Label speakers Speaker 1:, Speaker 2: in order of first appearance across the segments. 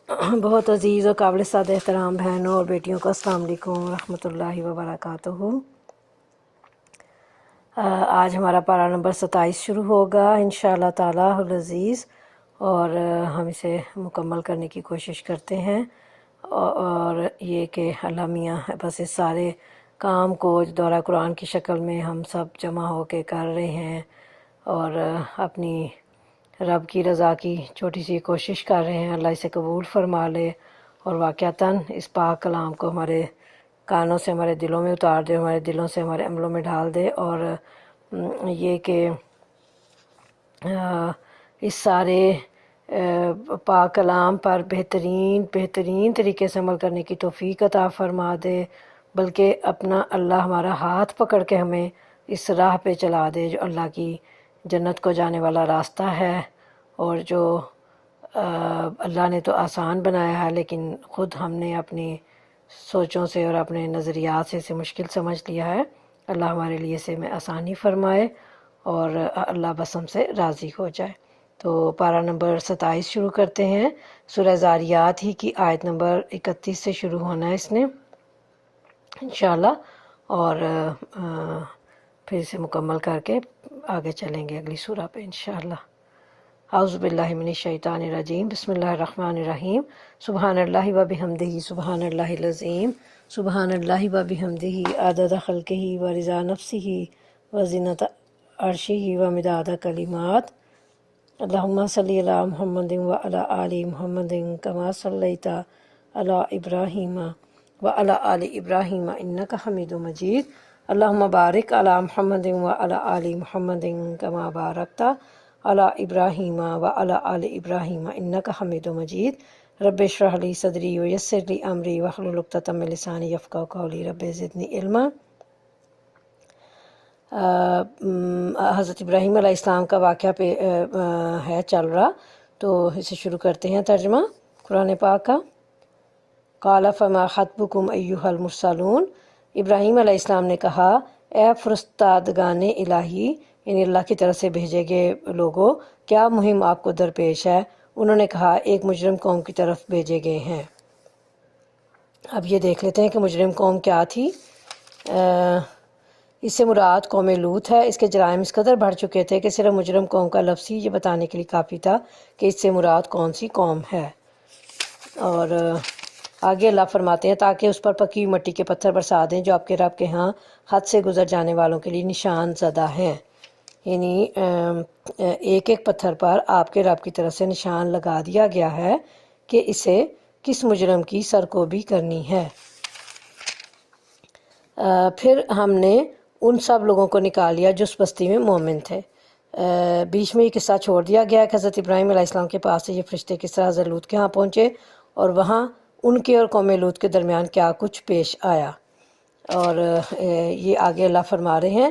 Speaker 1: بہت عزیز اور قابل سعادت احترام بہنوں اور بیٹیوں کو السلام علیکم ورحمۃ اللہ وبرکاتہ۔ آج ہمارا پارہ نمبر 27 شروع ہوگا انشاءاللہ تعالی العزیز، اور ہم اسے مکمل کرنے کی کوشش کرتے ہیں، اور یہ کہ اللہ میاں بس اس سارے کام کو دورہ قرآن کی شکل میں ہم سب جمع ہو کے کر رہے ہیں، اور اپنی رب کی رضا کی چھوٹی سی کوشش کر رہے ہیں، اللہ اسے قبول فرما لے اور واقعتاً اس پاک کلام کو ہمارے کانوں سے ہمارے دلوں میں اتار دے، ہمارے دلوں سے ہمارے عملوں میں ڈال دے، اور یہ کہ اس سارے پاک کلام پر بہترین طریقے سے عمل کرنے کی توفیق عطا فرما دے، بلکہ اپنا اللہ ہمارا ہاتھ پکڑ کے ہمیں اس راہ پہ چلا دے جو اللہ کی جنت کو جانے والا راستہ ہے، اور جو اللہ نے تو آسان بنایا ہے لیکن خود ہم نے اپنی سوچوں سے اور اپنے نظریات سے اسے مشکل سمجھ لیا ہے۔ اللہ ہمارے لیے اسے میں آسانی فرمائے اور اللہ بس ہم سے راضی ہو جائے۔ تو پارہ نمبر 27 شروع کرتے ہیں۔ سورہ زاریات ہی کی آیت نمبر 31 سے شروع ہونا ہے اس نے انشاءاللہ، اور پھر اسے مکمل کر کے آگے چلیں گے اگلی سورہ پہ انشاءاللہ۔ اعوذ باللہ من الشیطان الرجیم، بسم اللہ الرحمن الرحیم۔ سبحان اللہ و بحمدہ، سبحان اللہ العظیم، سبحان اللہ و بحمدہ، عدد خلقہ و رضا نفسہ و زینت عرشہ و مداد کلمات۔ اللہم صلی علی محمد و علی آل محمد کما صلیت علی ابراہیم و علی آل ابراہیم انک حمید مجید۔ اللہم بارک علی محمد و علی آل محمد کما بارکت علی ابراہیم و علی آل ابراہیم انک حمید مجید۔ رب اشرح لی صدری ویسر لی امری واحلل عقدۃ من لسانی یفقہوا قولی، رب زدنی علما۔ حضرت ابراہیم علیہ السلام کا واقعہ پہ ہے چل رہا، تو اسے شروع کرتے ہیں ترجمہ قرآن پاک کا۔ قال فما خطبکم ایھا المرسلون، ابراہیم علیہ السلام نے کہا اے فرستادگان الہی، یعنی اللہ کی طرف سے بھیجے گئے لوگوں، کیا مہم آپ کو درپیش ہے؟ انہوں نے کہا ایک مجرم قوم کی طرف بھیجے گئے ہیں۔ اب یہ دیکھ لیتے ہیں کہ مجرم قوم کیا تھی۔ اس سے مراد قوم لوط ہے۔ اس کے جرائم اس قدر بڑھ چکے تھے کہ صرف مجرم قوم کا لفظ ہی یہ بتانے کے لیے کافی تھا کہ اس سے مراد کون سی قوم ہے۔ اور آگے اللہ فرماتے ہیں تاکہ اس پر پکی ہوئی مٹی کے پتھر برسا دیں جو آپ کے رب کے ہاں حد سے گزر جانے والوں کے لیے نشان زدہ ہیں، یعنی ایک ایک پتھر پر آپ کے رب کی طرف سے نشان لگا دیا گیا ہے کہ اسے کس مجرم کی سرکوبی کرنی ہے۔ پھر ہم نے ان سب لوگوں کو نکال لیا جو اس بستی میں مومن تھے۔ بیچ میں یہ قصہ چھوڑ دیا گیا کہ حضرت ابراہیم علیہ السلام کے پاس سے یہ فرشتے کس طرح حضرت لوط کے ہاں پہنچے اور وہاں ان کے اور قوم لوط کے درمیان کیا کچھ پیش آیا۔ اور یہ آگے اللہ فرما رہے ہیں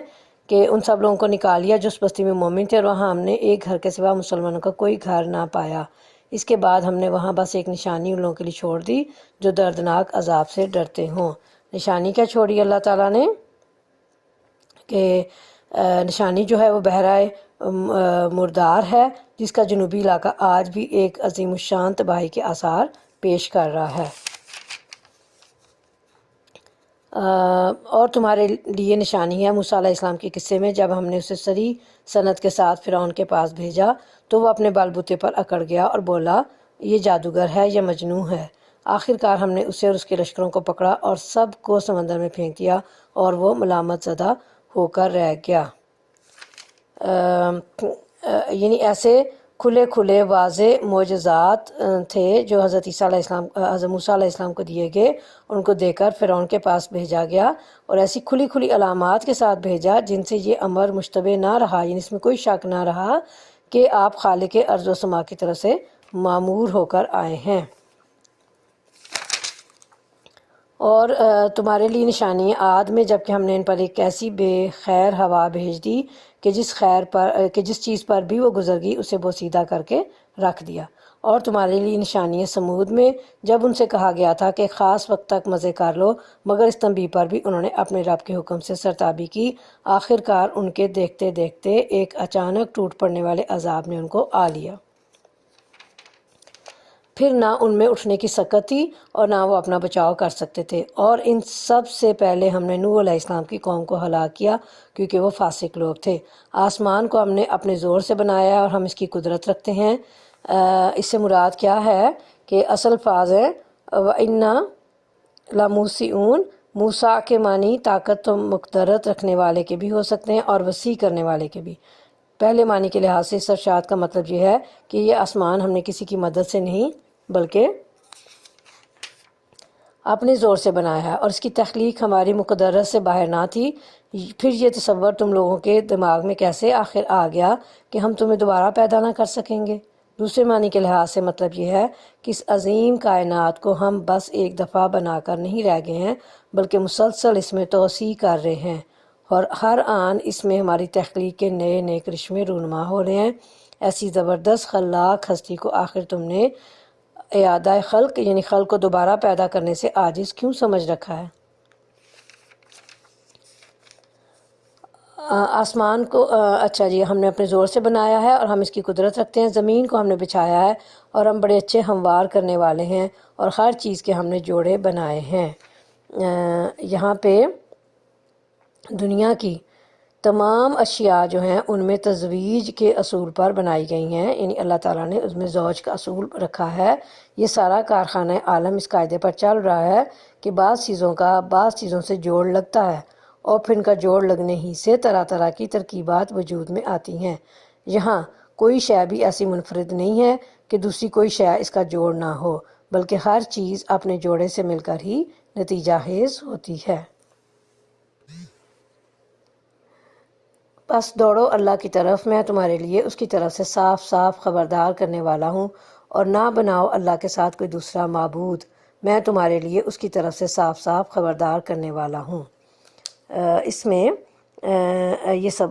Speaker 1: کہ ان سب لوگوں کو نکال لیا جو اس بستی میں مومن تھے، اور وہاں ہم نے ایک گھر کے سوا مسلمانوں کا کوئی گھر نہ پایا۔ اس کے بعد ہم نے وہاں بس ایک نشانی ان لوگوں کے لیے چھوڑ دی جو دردناک عذاب سے ڈرتے ہوں۔ نشانی کیا چھوڑی اللہ تعالیٰ نے؟ کہ نشانی جو ہے وہ بحیرہ مردار ہے، جس کا جنوبی علاقہ آج بھی ایک عظیم الشان تباہی کے آثار پیش کر رہا ہے۔ اور تمہارے لیے نشانی ہے موسیٰ علیہ السلام کے قصے میں، جب ہم نے اسے سری سند کے ساتھ فرعون کے پاس بھیجا تو وہ اپنے بال بوتے پر اکڑ گیا اور بولا یہ جادوگر ہے یا مجنون ہے۔ آخر کار ہم نے اسے اور اس کے لشکروں کو پکڑا اور سب کو سمندر میں پھینک دیا اور وہ ملامت زدہ ہو کر رہ گیا۔ یعنی ایسے کھلے کھلے واضح معجزات تھے جو حضرت موسیٰ علیہ السلام کو دیے گئے، ان کو دے کر فرعون کے پاس بھیجا گیا، اور ایسی کھلی کھلی علامات کے ساتھ بھیجا جن سے یہ امر مشتبہ نہ رہا، یعنی اس میں کوئی شک نہ رہا کہ آپ خالق ارض و سما کی طرف سے مامور ہو کر آئے ہیں۔ اور تمہارے لیے نشانی ہے عاد میں، جب کہ ہم نے ان پر ایک ایسی بے خیر ہوا بھیج دی کہ جس چیز پر بھی وہ گزر گئی اسے بوسیدہ کر کے رکھ دیا۔ اور تمہارے لیے نشانی ہے سمود میں، جب ان سے کہا گیا تھا کہ خاص وقت تک مزے کر لو، مگر اس تنبیہ پر بھی انہوں نے اپنے رب کے حکم سے سرتابی کی۔ آخر کار ان کے دیکھتے دیکھتے ایک اچانک ٹوٹ پڑنے والے عذاب نے ان کو آ لیا۔ پھر نہ ان میں اٹھنے کی سکت تھی اور نہ وہ اپنا بچاؤ کر سکتے تھے، اور ان سب سے پہلے ہم نے نوح علیہ السلام کی قوم کو ہلاک کیا کیونکہ وہ فاسق لوگ تھے۔ آسمان کو ہم نے اپنے زور سے بنایا ہے اور ہم اس کی قدرت رکھتے ہیں۔ اس سے مراد کیا ہے کہ اصل الفاظ ہے وَإِنَّا لَمُوسِعُونَ۔ موسیٰ کے معنی طاقت و مقدرت رکھنے والے کے بھی ہو سکتے ہیں اور وسیع کرنے والے کے بھی۔ پہلے معنی کے لحاظ سے اس ارشاد کا مطلب یہ ہے کہ یہ آسمان ہم نے کسی کی مدد سے نہیں بلکہ اپنے زور سے بنایا ہے، اور اس کی تخلیق ہماری مقدرت سے باہر نہ تھی۔ پھر یہ تصور تم لوگوں کے دماغ میں کیسے آخر آ گیا کہ ہم تمہیں دوبارہ پیدا نہ کر سکیں گے؟ دوسرے معنی کے لحاظ سے مطلب یہ ہے کہ اس عظیم کائنات کو ہم بس ایک دفعہ بنا کر نہیں رہ گئے ہیں بلکہ مسلسل اس میں توسیع کر رہے ہیں، اور ہر آن اس میں ہماری تخلیق کے نئے نئے کرشمے رونما ہو رہے ہیں۔ ایسی زبردست خلاق ہستی کو آخر تم نے اعادہ خلق یعنی خلق کو دوبارہ پیدا کرنے سے عاجز کیوں سمجھ رکھا ہے؟ آسمان کو اچھا جی، ہم نے اپنے زور سے بنایا ہے اور ہم اس کی قدرت رکھتے ہیں۔ زمین کو ہم نے بچھایا ہے اور ہم بڑے اچھے ہموار کرنے والے ہیں، اور ہر چیز کے ہم نے جوڑے بنائے ہیں۔ یہاں پہ دنیا کی تمام اشیاء جو ہیں ان میں تزویج کے اصول پر بنائی گئی ہیں، یعنی اللہ تعالیٰ نے اس میں زوج کا اصول رکھا ہے۔ یہ سارا کارخانہ عالم اس قاعدے پر چل رہا ہے کہ بعض چیزوں سے جوڑ لگتا ہے، اور پھر ان کا جوڑ لگنے ہی سے طرح طرح کی ترکیبات وجود میں آتی ہیں۔ یہاں کوئی شے بھی ایسی منفرد نہیں ہے کہ دوسری کوئی شے اس کا جوڑ نہ ہو، بلکہ ہر چیز اپنے جوڑے سے مل کر ہی نتیجہ خیز ہوتی ہے۔ بس دوڑو اللہ کی طرف، میں تمہارے لیے اس کی طرف سے صاف صاف خبردار کرنے والا ہوں، اور نہ بناؤ اللہ کے ساتھ کوئی دوسرا معبود، میں تمہارے لیے اس کی طرف سے صاف صاف خبردار کرنے والا ہوں۔ اس میں یہ سب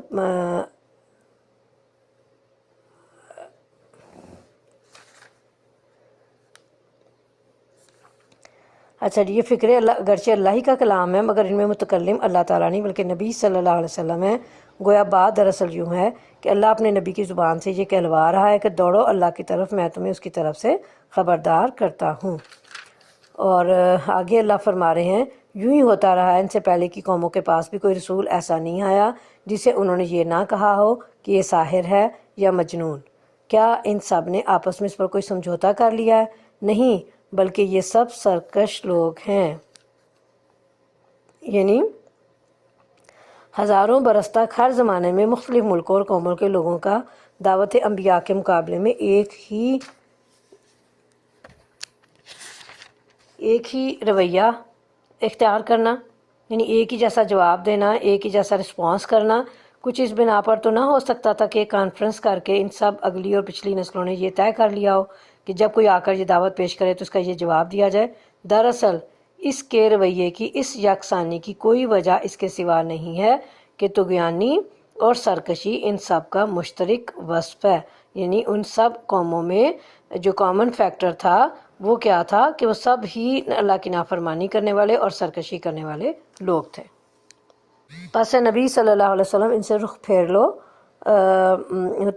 Speaker 1: اچھا جی، یہ فکر اللہ اگرچہ اللہ ہی کا کلام ہے مگر ان میں متکلم اللہ تعالیٰ نہیں بلکہ نبی صلی اللہ علیہ وسلم ہے۔ گویا بات دراصل یوں ہے کہ اللہ اپنے نبی کی زبان سے یہ کہلوا رہا ہے کہ دوڑو اللہ کی طرف، میں تمہیں اس کی طرف سے خبردار کرتا ہوں۔ اور آگے اللہ فرما رہے ہیں یوں ہی ہوتا رہا ہے، ان سے پہلے کی قوموں کے پاس بھی کوئی رسول ایسا نہیں آیا جسے انہوں نے یہ نہ کہا ہو کہ یہ ساحر ہے یا مجنون۔ کیا ان سب نے آپس میں اس پر کوئی سمجھوتا کر لیا ہے؟ نہیں، بلکہ یہ سب سرکش لوگ ہیں۔ یعنی ہزاروں برس تک ہر زمانے میں مختلف ملکوں اور قوموں کے لوگوں کا دعوت انبیاء کے مقابلے میں ایک ہی رویہ اختیار کرنا، یعنی ایک ہی جیسا جواب دینا، ایک ہی جیسا رسپانس کرنا۔ کچھ اس بنا پر تو نہ ہو سکتا تھا کہ کانفرنس کر کے ان سب اگلی اور پچھلی نسلوں نے یہ طے کر لیا ہو کہ جب کوئی آ کر یہ دعوت پیش کرے تو اس کا یہ جواب دیا جائے۔ دراصل اس کے رویے کی اس یکسانی کی کوئی وجہ اس کے سوا نہیں ہے کہ طغیانی اور سرکشی ان سب کا مشترک وصف ہے، یعنی ان سب قوموں میں جو کامن فیکٹر تھا وہ کیا تھا کہ وہ سب ہی اللہ کی نافرمانی کرنے والے اور سرکشی کرنے والے لوگ تھے۔ پس نبی صلی اللہ علیہ وسلم ان سے رخ پھیر لو،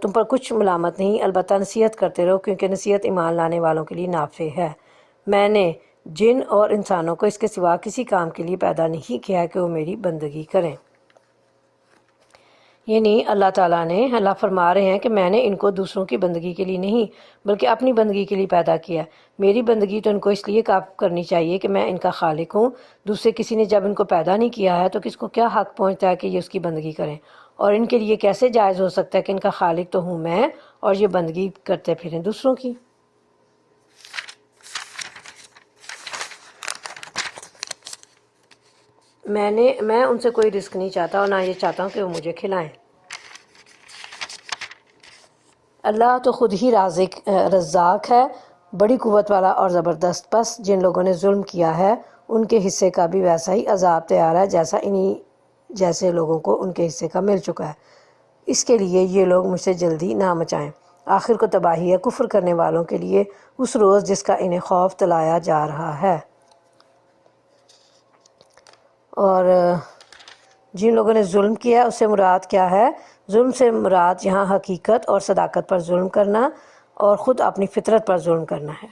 Speaker 1: تم پر کچھ ملامت نہیں، البتہ نصیحت کرتے رہو کیونکہ نصیحت ایمان لانے والوں کے لیے نافع ہے۔ میں نے جن اور انسانوں کو اس کے سوا کسی کام کے لیے پیدا نہیں کیا کہ وہ میری بندگی کریں۔ یعنی اللہ تعالیٰ نے، اللہ فرما رہے ہیں کہ میں نے ان کو دوسروں کی بندگی کے لیے نہیں بلکہ اپنی بندگی کے لیے پیدا کیا۔ میری بندگی تو ان کو اس لیے کرنی چاہیے کہ میں ان کا خالق ہوں۔ دوسرے کسی نے جب ان کو پیدا نہیں کیا ہے تو کس کو کیا حق پہنچتا ہے کہ یہ اس کی بندگی کریں، اور ان کے لیے کیسے جائز ہو سکتا ہے کہ ان کا خالق تو ہوں میں اور یہ بندگی کرتے پھریں دوسروں کی۔ میں ان سے کوئی رزق نہیں چاہتا اور نہ یہ چاہتا ہوں کہ وہ مجھے کھلائیں۔ اللہ تو خود ہی رزاق ہے، بڑی قوت والا اور زبردست۔ پس جن لوگوں نے ظلم کیا ہے ان کے حصے کا بھی ویسا ہی عذاب تیار ہے جیسا انہی جیسے لوگوں کو ان کے حصے کا مل چکا ہے۔ اس کے لیے یہ لوگ مجھ سے جلدی نہ مچائیں، آخر کو تباہی ہے کفر کرنے والوں کے لیے اس روز جس کا انہیں خوف دلایا جا رہا ہے۔ اور جن لوگوں نے ظلم کیا اس سے مراد کیا ہے؟ ظلم سے مراد یہاں حقیقت اور صداقت پر ظلم کرنا اور خود اپنی فطرت پر ظلم کرنا ہے۔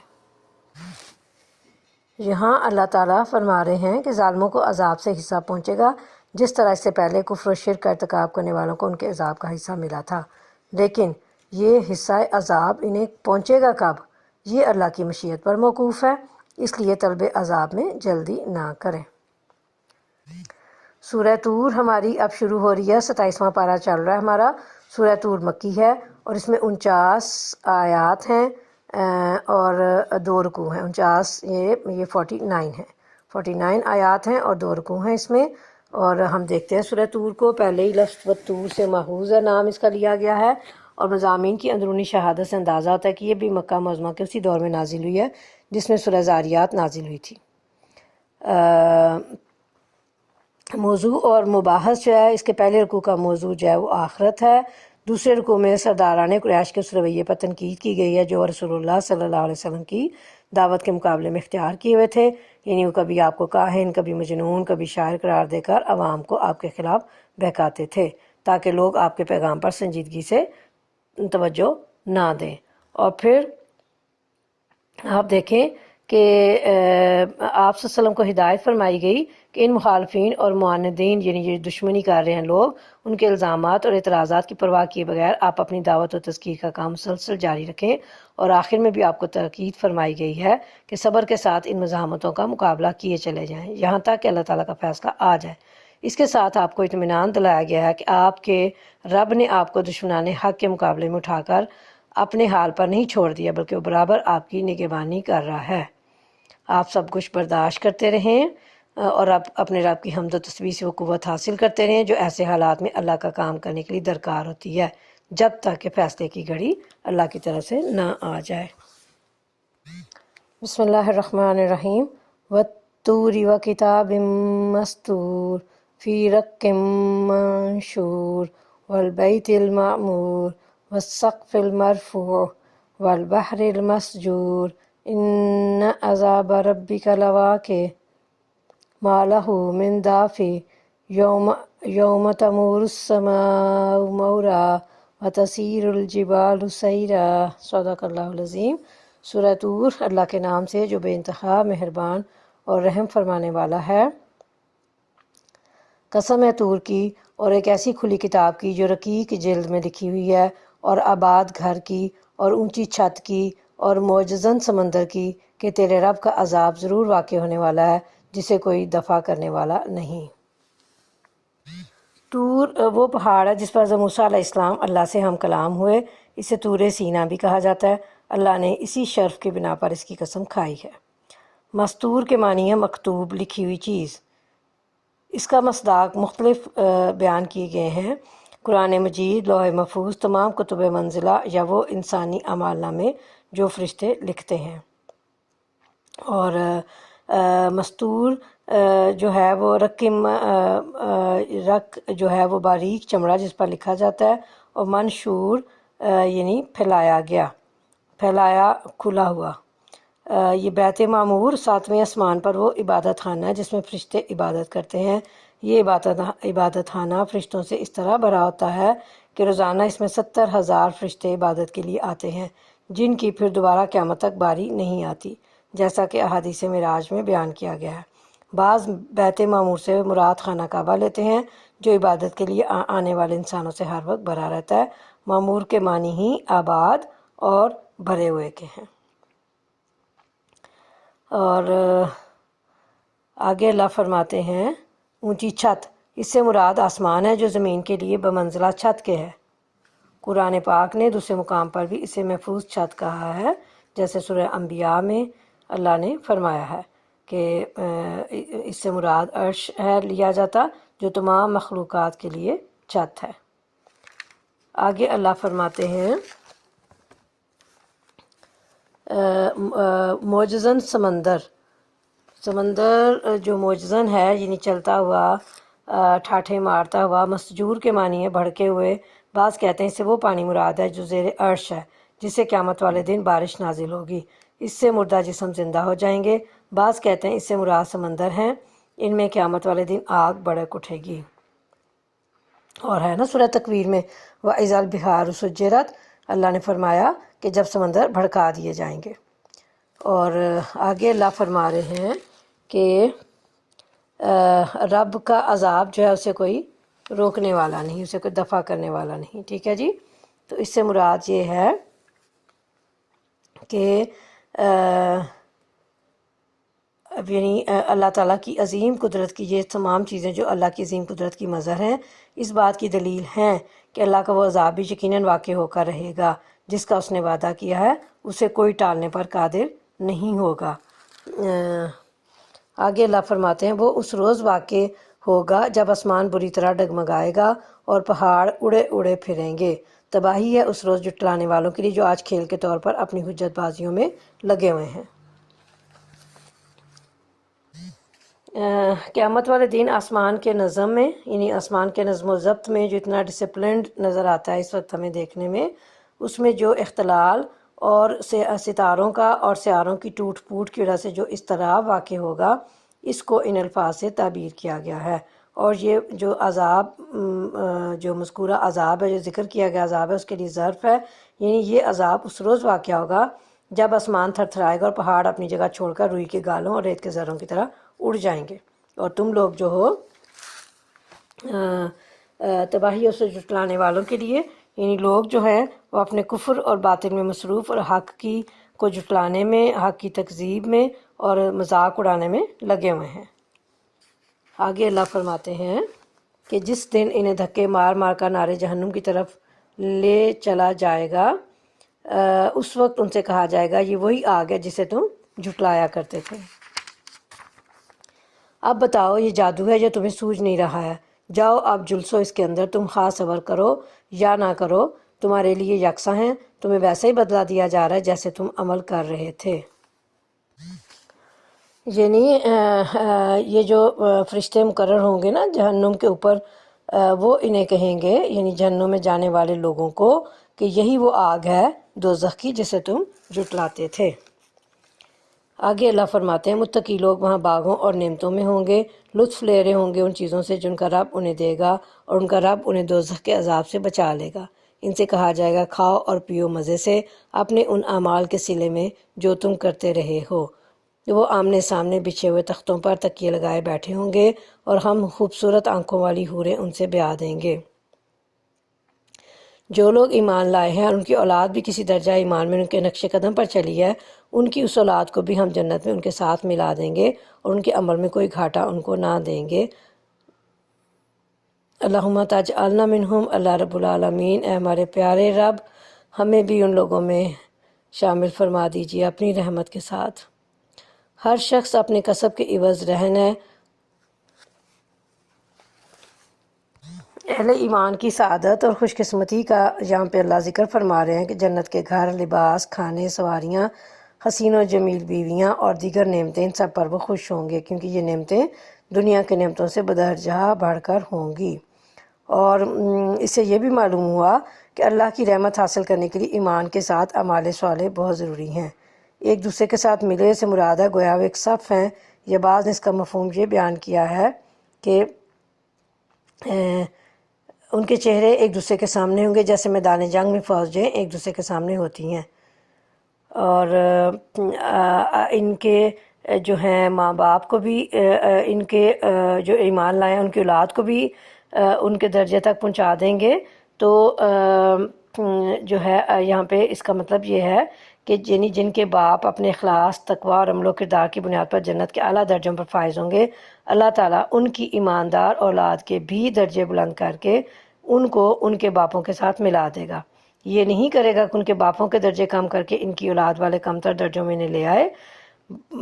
Speaker 1: یہاں اللہ تعالیٰ فرما رہے ہیں کہ ظالموں کو عذاب سے حصہ پہنچے گا جس طرح اس سے پہلے کفر و شرک کا ارتکاب کرنے والوں کو ان کے عذاب کا حصہ ملا تھا، لیکن یہ حصہ عذاب انہیں پہنچے گا کب، یہ اللہ کی مشیت پر موقوف ہے، اس لیے طلب عذاب میں جلدی نہ کریں۔ سورہ طور ہماری اب شروع ہو رہی ہے، 27واں پارہ چل رہا ہے ہمارا۔ سورہ طور مکی ہے اور اس میں 49 آیات ہیں اور 2 رکوع ہیں۔ 49 یہ 49 ہے، 49 آیات ہیں اور 2 رکوع ہیں اس میں۔ اور ہم دیکھتے ہیں سورہ طور کو، پہلے ہی لفظ طور سے ماخوذ ہے، نام اس کا لیا گیا ہے، اور مضامین کی اندرونی شہادت سے اندازہ ہوتا ہے کہ یہ بھی مکہ معظمہ کے اسی دور میں نازل ہوئی ہے جس میں سورہ ذاریات نازل ہوئی تھی۔ موضوع اور مباحث جو ہے اس کے پہلے رکوع کا موضوع جو ہے وہ آخرت ہے۔ دوسرے رکوع میں سرداران قریش کے اس رویے پر تنقید کی گئی ہے جو رسول اللہ صلی اللہ علیہ وسلم کی دعوت کے مقابلے میں اختیار کیے ہوئے تھے، یعنی وہ کبھی آپ کو کاہن، کبھی مجنون، کبھی شاعر قرار دے کر عوام کو آپ کے خلاف بہکاتے تھے تاکہ لوگ آپ کے پیغام پر سنجیدگی سے توجہ نہ دیں۔ اور پھر آپ دیکھیں کہ آپ صلی اللہ علیہ وسلم کو ہدایت فرمائی گئی کہ ان مخالفین اور معاندین، یعنی یہ دشمنی کر رہے ہیں لوگ، ان کے الزامات اور اعتراضات کی پرواہ کیے بغیر آپ اپنی دعوت و تذکیر کا کام مسلسل جاری رکھیں، اور آخر میں بھی آپ کو تاکید فرمائی گئی ہے کہ صبر کے ساتھ ان مزاحمتوں کا مقابلہ کیے چلے جائیں یہاں تک کہ اللہ تعالیٰ کا فیصلہ آ جائے۔ اس کے ساتھ آپ کو اطمینان دلایا گیا ہے کہ آپ کے رب نے آپ کو دشمنان حق کے مقابلے میں اٹھا کر اپنے حال پر نہیں چھوڑ دیا، بلکہ وہ برابر آپ کی نگہبانی کر رہا ہے۔ آپ سب کچھ برداشت کرتے رہیں اور آپ اپنے رب کی حمد و تسبیح سے وہ قوت حاصل کرتے رہیں جو ایسے حالات میں اللہ کا کام کرنے کے لیے درکار ہوتی ہے، جب تک کہ فیصلے کی گھڑی اللہ کی طرف سے نہ آ جائے۔ بسم اللہ الرحمن الرحیم۔ والطور وکتاب مستور فی رق منشور والبیت المعمور والسقف المرفوع والبحر المسجور ان عذاب ربک لواقع ما له من دافع یوم تمور السماء مورا وتسیر الجبال سیرا۔ صدق اللہ العظیم۔ سورہ طور اللہ کے نام سے جو بے انتہا مہربان اور رحم فرمانے والا ہے۔ قسم ہے طور کی اور ایک ایسی کھلی کتاب کی جو رقیق جلد میں لکھی ہوئی ہے، اور آباد گھر کی اور اونچی چھت کی اور معجزن سمندر کی، کہ تیرے رب کا عذاب ضرور واقع ہونے والا ہے جسے کوئی دفع کرنے والا نہیں۔ طور وہ پہاڑ ہے جس پر حضرت موسیٰ علیہ السلام اللہ سے ہم کلام ہوئے، اسے طور سینا بھی کہا جاتا ہے۔ اللہ نے اسی شرف کی بنا پر اس کی قسم کھائی ہے۔ مستور کے معنی ہے مکتوب، لکھی ہوئی چیز۔ اس کا مصداق مختلف بیان کیے گئے ہیں۔ قرآن مجید، لوح محفوظ، تمام کتب منزلہ یا وہ انسانی اعمال نامے جو فرشتے لکھتے ہیں۔ اور مستور جو ہے وہ رق جو ہے وہ باریک چمڑا جس پر لکھا جاتا ہے، اور منشور یعنی پھیلایا گیا، پھیلایا کھلا ہوا۔ یہ بیت معمور 7ویں آسمان پر وہ عبادت خانہ ہے جس میں فرشتے عبادت کرتے ہیں۔ یہ عبادت خانہ فرشتوں سے اس طرح بھرا ہوتا ہے کہ روزانہ اس میں 70,000 فرشتے عبادت کے لیے آتے ہیں، جن کی پھر دوبارہ قیامت تک باری نہیں آتی، جیسا کہ احادیث معراج میں بیان کیا گیا ہے۔ بعض بیت معمور سے مراد خانہ کعبہ لیتے ہیں جو عبادت کے لیے آنے والے انسانوں سے ہر وقت بھرا رہتا ہے۔ معمور کے معنی ہی آباد اور بھرے ہوئے کے ہیں۔ اور آگے اللہ فرماتے ہیں اونچی چھت، اس سے مراد آسمان ہے جو زمین کے لیے بمنزلہ چھت کے ہے۔ قرآن پاک نے دوسرے مقام پر بھی اسے محفوظ چھت کہا ہے، جیسے سورہ انبیاء میں اللہ نے فرمایا ہے کہ اس سے مراد عرش ہے لیا جاتا جو تمام مخلوقات کے لیے چھت ہے۔ آگے اللہ فرماتے ہیں معجزن سمندر جو معجزن ہے یعنی چلتا ہوا، ٹھاٹھے مارتا ہوا۔ مسجور کے معنی ہے بھڑکے ہوئے۔ بعض کہتے ہیں اس سے وہ پانی مراد ہے جو زیر عرش ہے، جس سے قیامت والے دن بارش نازل ہوگی، اس سے مردہ جسم زندہ ہو جائیں گے۔ بعض کہتے ہیں اس سے مراد سمندر ہیں، ان میں قیامت والے دن آگ بھڑک اٹھے گی۔ اور ہے نا سورہ تکویر میں وَإِذَا الْبِحَارُ سُجِّرَتْ، اللہ نے فرمایا کہ جب سمندر بھڑکا دیے جائیں گے۔ اور آگے اللہ فرما رہے ہیں کہ رب کا عذاب جو ہے اسے کوئی روکنے والا نہیں، اسے کوئی دفع کرنے والا نہیں، ٹھیک ہے جی۔ تو اس سے مراد یہ ہے کہ یعنی اللہ تعالیٰ کی عظیم قدرت کی یہ تمام چیزیں جو اللہ کی عظیم قدرت کی مظہر ہیں، اس بات کی دلیل ہیں کہ اللہ کا وہ عذاب بھی یقیناً واقع ہو کر رہے گا، جس کا اس نے وعدہ کیا ہے اسے کوئی ٹالنے پر قادر نہیں ہوگا۔ آگے اللہ فرماتے ہیں وہ اس روز واقع ہوگا جب آسمان بری طرح ڈگمگائے گا اور پہاڑ اڑے اڑے پھریں گے۔ تباہی ہے اس روز جھٹلانے والوں کے لیے جو آج کھیل کے طور پر اپنی حجت بازیوں میں لگے ہوئے ہیں۔ قیامت والے دن آسمان کے نظم میں، یعنی آسمان کے نظم و ضبط میں جو اتنا ڈسپلنڈ نظر آتا ہے اس وقت ہمیں دیکھنے میں، اس میں جو اختلال اور ستاروں کا اور سیاروں کی ٹوٹ پھوٹ کی وجہ سے جو اضطراب واقع ہوگا، اس کو ان الفاظ سے تعبیر کیا گیا ہے۔ اور یہ جو عذاب، جو مذکورہ عذاب ہے، جو ذکر کیا گیا عذاب ہے، اس کے لیے ظرف ہے، یعنی یہ عذاب اس روز واقع ہوگا جب آسمان تھر تھرائے گا اور پہاڑ اپنی جگہ چھوڑ کر روئی کے گالوں اور ریت کے ذروں کی طرح اڑ جائیں گے، اور تم لوگ جو ہو تباہی سے جھٹلانے والوں کے لیے، یعنی لوگ جو ہیں وہ اپنے کفر اور باطل میں مصروف اور حق کی کو جھٹلانے میں، حق کی تکذیب میں اور مذاق اڑانے میں لگے ہوئے ہیں۔ آگے اللہ فرماتے ہیں کہ جس دن انہیں دھکے مار مار کر نارے جہنم کی طرف لے چلا جائے گا، اس وقت ان سے کہا جائے گا یہ وہی آگ ہے جسے تم جھٹلایا کرتے تھے۔ اب بتاؤ یہ جادو ہے جو تمہیں سوجھ نہیں رہا ہے، جاؤ اب جلسو اس کے اندر، تم خاص صبر کرو یا نہ کرو تمہارے لیے یکساں ہیں، تمہیں ویسا ہی بدلہ دیا جا رہا ہے جیسے تم عمل کر رہے تھے۔ یعنی یہ جو فرشتے مقرر ہوں گے نا جہنم کے اوپر، وہ انہیں کہیں گے، یعنی جہنم میں جانے والے لوگوں کو، کہ یہی وہ آگ ہے دوزخ کی جسے تم جھٹلاتے تھے۔ آگے اللہ فرماتے ہیں متقی لوگ وہاں باغوں اور نعمتوں میں ہوں گے، لطف لے رہے ہوں گے ان چیزوں سے جن کا رب انہیں دے گا، اور ان کا رب انہیں دوزخ کے عذاب سے بچا لے گا۔ ان سے کہا جائے گا کھاؤ اور پیو مزے سے اپنے ان اعمال کے صلے میں جو تم کرتے رہے ہو۔ وہ آمنے سامنے بچھے ہوئے تختوں پر تکیے لگائے بیٹھے ہوں گے، اور ہم خوبصورت آنکھوں والی حوریں ان سے بیاہ دیں گے۔ جو لوگ ایمان لائے ہیں اور ان کی اولاد بھی کسی درجہ ایمان میں ان کے نقش قدم پر چلی ہے، ان کی اس اولاد کو بھی ہم جنت میں ان کے ساتھ ملا دیں گے، اور ان کے عمل میں کوئی گھاٹا ان کو نہ دیں گے۔ اللہم تجعلنا منہم، اللہ رب العالمین، اے ہمارے پیارے رب ہمیں بھی ان لوگوں میں شامل فرما دیجیے اپنی رحمت کے ساتھ۔ ہر شخص اپنے کسب کے عوض رہن ہے۔ اہل ایمان کی سعادت اور خوش قسمتی کا یہاں پہ اللہ ذکر فرما رہے ہیں کہ جنت کے گھر، لباس، کھانے، سواریاں، حسین و جمیل بیویاں اور دیگر نعمتیں، ان سب پر وہ خوش ہوں گے، کیونکہ یہ نعمتیں دنیا کے نعمتوں سے بدرجہ بڑھ کر ہوں گی۔ اور اس سے یہ بھی معلوم ہوا کہ اللہ کی رحمت حاصل کرنے کے لیے ایمان کے ساتھ اعمال صالح بہت ضروری ہیں۔ ایک دوسرے کے ساتھ ملے سے مراد ہے گویا وہ ایک صف ہیں، یا بعض نے اس کا مفہوم یہ بیان کیا ہے کہ ان کے چہرے ایک دوسرے کے سامنے ہوں گے جیسے میدان جنگ میں فوجیں ایک دوسرے کے سامنے ہوتی ہیں، اور ان کے جو ہیں ماں باپ کو بھی، ان کے جو ایمان لائے ہیں ان کی اولاد کو بھی ان کے درجے تک پہنچا دیں گے۔ تو جو ہے یہاں پہ اس کا مطلب یہ ہے کہ جن کے باپ اپنے اخلاص، تقوی اور عمل و کردار کی بنیاد پر جنت کے اعلیٰ درجوں پر فائز ہوں گے، اللہ تعالیٰ ان کی ایماندار اولاد کے بھی درجے بلند کر کے ان کو ان کے باپوں کے ساتھ ملا دے گا۔ یہ نہیں کرے گا کہ ان کے باپوں کے درجے کم کر کے ان کی اولاد والے کمتر درجوں میں انہیں لے آئے۔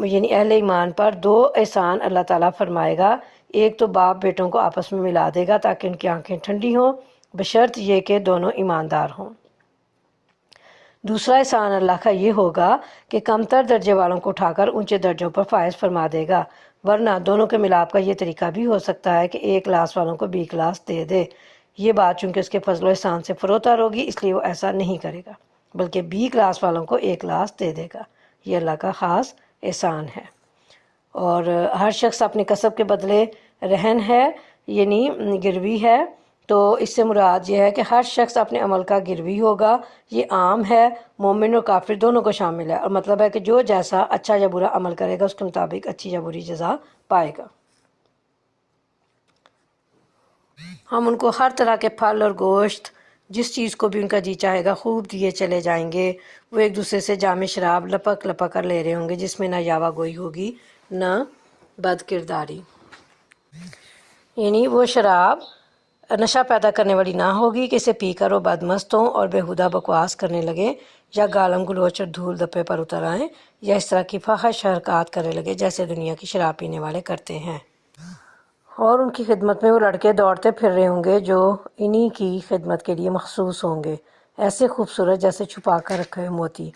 Speaker 1: یعنی اہل ایمان پر دو احسان اللہ تعالیٰ فرمائے گا، ایک تو باپ بیٹوں کو آپس میں ملا دے گا تاکہ ان کی آنکھیں ٹھنڈی ہوں، بشرط یہ کہ دونوں ایماندار ہوں۔ دوسرا احسان اللہ کا یہ ہوگا کہ کمتر درجے والوں کو اٹھا کر اونچے درجوں پر فائز فرما دے گا، ورنہ دونوں کے ملاپ کا یہ طریقہ بھی ہو سکتا ہے کہ A کلاس والوں کو B کلاس دے دے۔ یہ بات چونکہ اس کے فضل و احسان سے فروتر ہوگی اس لیے وہ ایسا نہیں کرے گا، بلکہ B کلاس والوں کو A کلاس دے دے گا۔ یہ اللہ کا خاص احسان ہے۔ اور ہر شخص اپنے کسب کے بدلے رہن ہے، یعنی گروی ہے، تو اس سے مراد یہ ہے کہ ہر شخص اپنے عمل کا گروی ہوگا، یہ عام ہے، مومن اور کافر دونوں کو شامل ہے، اور مطلب ہے کہ جو جیسا اچھا یا برا عمل کرے گا اس کے مطابق اچھی یا بری جزا پائے گا۔ ہم ان کو ہر طرح کے پھل اور گوشت، جس چیز کو بھی ان کا جی چاہے گا خوب دیے چلے جائیں گے۔ وہ ایک دوسرے سے جام شراب لپک لپک کر لے رہے ہوں گے، جس میں نہ یاوہ گوئی ہوگی نہ بد کرداری، یعنی وہ شراب نشہ پیدا کرنے والی نہ ہوگی کہ اسے پی کر وہ بدمست ہوں اور بیہودہ بکواس کرنے لگے، یا گالم گلوچ اور دھول دھپے پر اتر آئیں، یا اس طرح کی فحش حرکات کرنے لگے جیسے دنیا کی شراب پینے والے کرتے ہیں۔ اور ان کی خدمت میں وہ لڑکے دوڑتے پھر رہے ہوں گے جو انہی کی خدمت کے لیے مخصوص ہوں گے، ایسے خوبصورت جیسے چھپا کر رکھے ہوئے موتی۔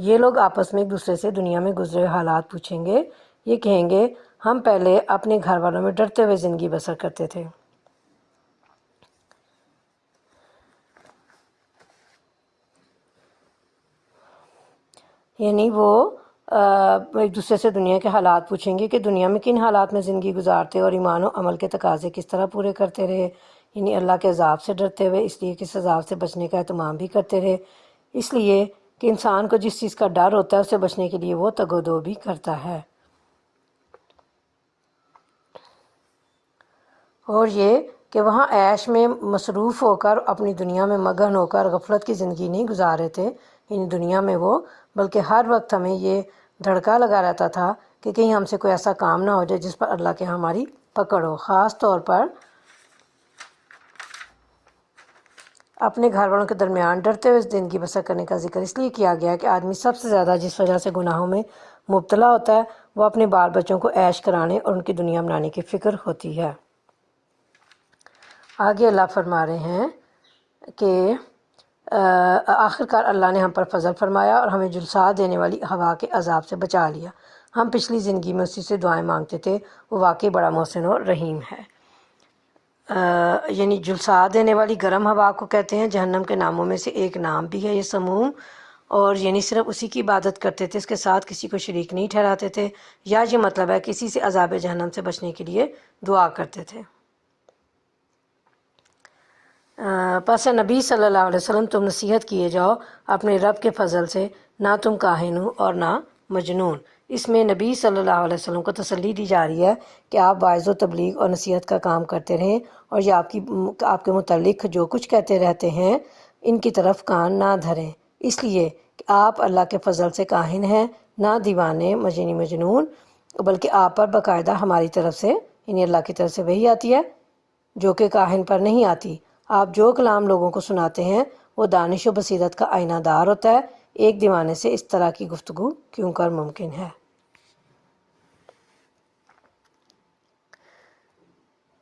Speaker 1: یہ لوگ آپس میں ایک دوسرے سے دنیا میں گزرے ہوئے حالات پوچھیں گے، یہ کہیں گے ہم پہلے اپنے گھر والوں میں ڈرتے ہوئے زندگی بسر کرتے تھے، یعنی وہ ایک دوسرے سے دنیا کے حالات پوچھیں گے کہ دنیا میں کن حالات میں زندگی گزارتے اور ایمان و عمل کے تقاضے کس طرح پورے کرتے رہے، یعنی اللہ کے عذاب سے ڈرتے ہوئے، اس لیے کہ اس عذاب سے بچنے کا اہتمام بھی کرتے رہے، اس لیے کہ انسان کو جس چیز کا ڈر ہوتا ہے اسے بچنے کے لیے وہ تگ و دو بھی کرتا ہے۔ اور یہ کہ وہاں عیش میں مصروف ہو کر اپنی دنیا میں مگن ہو کر غفلت کی زندگی نہیں گزار رہے تھے، یعنی دنیا میں وہ، بلکہ ہر وقت ہمیں یہ دھڑکا لگا رہتا تھا کہ کہیں ہم سے کوئی ایسا کام نہ ہو جائے جس پر اللہ کے ہماری پکڑ ہو۔ خاص طور پر اپنے گھر والوں کے درمیان ڈرتے ہوئے زندگی بسر کرنے کا ذکر اس لیے کیا گیا کہ آدمی سب سے زیادہ جس وجہ سے گناہوں میں مبتلا ہوتا ہے وہ اپنے بال بچوں کو عیش کرانے اور ان کی دنیا بنانے کی فکر ہوتی ہے۔ آگے اللہ فرما رہے ہیں کہ آخرکار اللہ نے ہم پر فضل فرمایا اور ہمیں جلسا دینے والی ہوا کے عذاب سے بچا لیا، ہم پچھلی زندگی میں اسی سے دعائیں مانگتے تھے، وہ واقعی بڑا محسن و رحیم ہے۔ یعنی جلسا دینے والی گرم ہوا کو کہتے ہیں، جہنم کے ناموں میں سے ایک نام بھی ہے یہ سموم، اور یعنی صرف اسی کی عبادت کرتے تھے، اس کے ساتھ کسی کو شریک نہیں ٹھہراتے تھے، یا یہ مطلب ہے کسی سے عذاب جہنم سے بچنے کے لیے دعا کرتے تھے۔ پس نبی صلی اللہ علیہ وسلم تم نصیحت کیے جاؤ اپنے رب کے فضل سے، نہ تم کاہن ہو اور نہ مجنون۔ اس میں نبی صلی اللہ علیہ وسلم کو تسلی دی جا رہی ہے کہ آپ واعظ و تبلیغ اور نصیحت کا کام کرتے رہیں، اور یہ آپ کے متعلق جو کچھ کہتے رہتے ہیں ان کی طرف کان نہ دھریں، اس لیے کہ آپ اللہ کے فضل سے کاہن ہیں، نہ دیوانے مجنون، بلکہ آپ پر باقاعدہ ہماری طرف سے یعنی اللہ کی طرف سے وحی آتی ہے جو کہ کاہن پر نہیں آتی۔ آپ جو کلام لوگوں کو سناتے ہیں وہ دانش و بصیرت کا آئینہ دار ہوتا ہے، ایک دیوانے سے اس طرح کی گفتگو کیوں کر ممکن ہے؟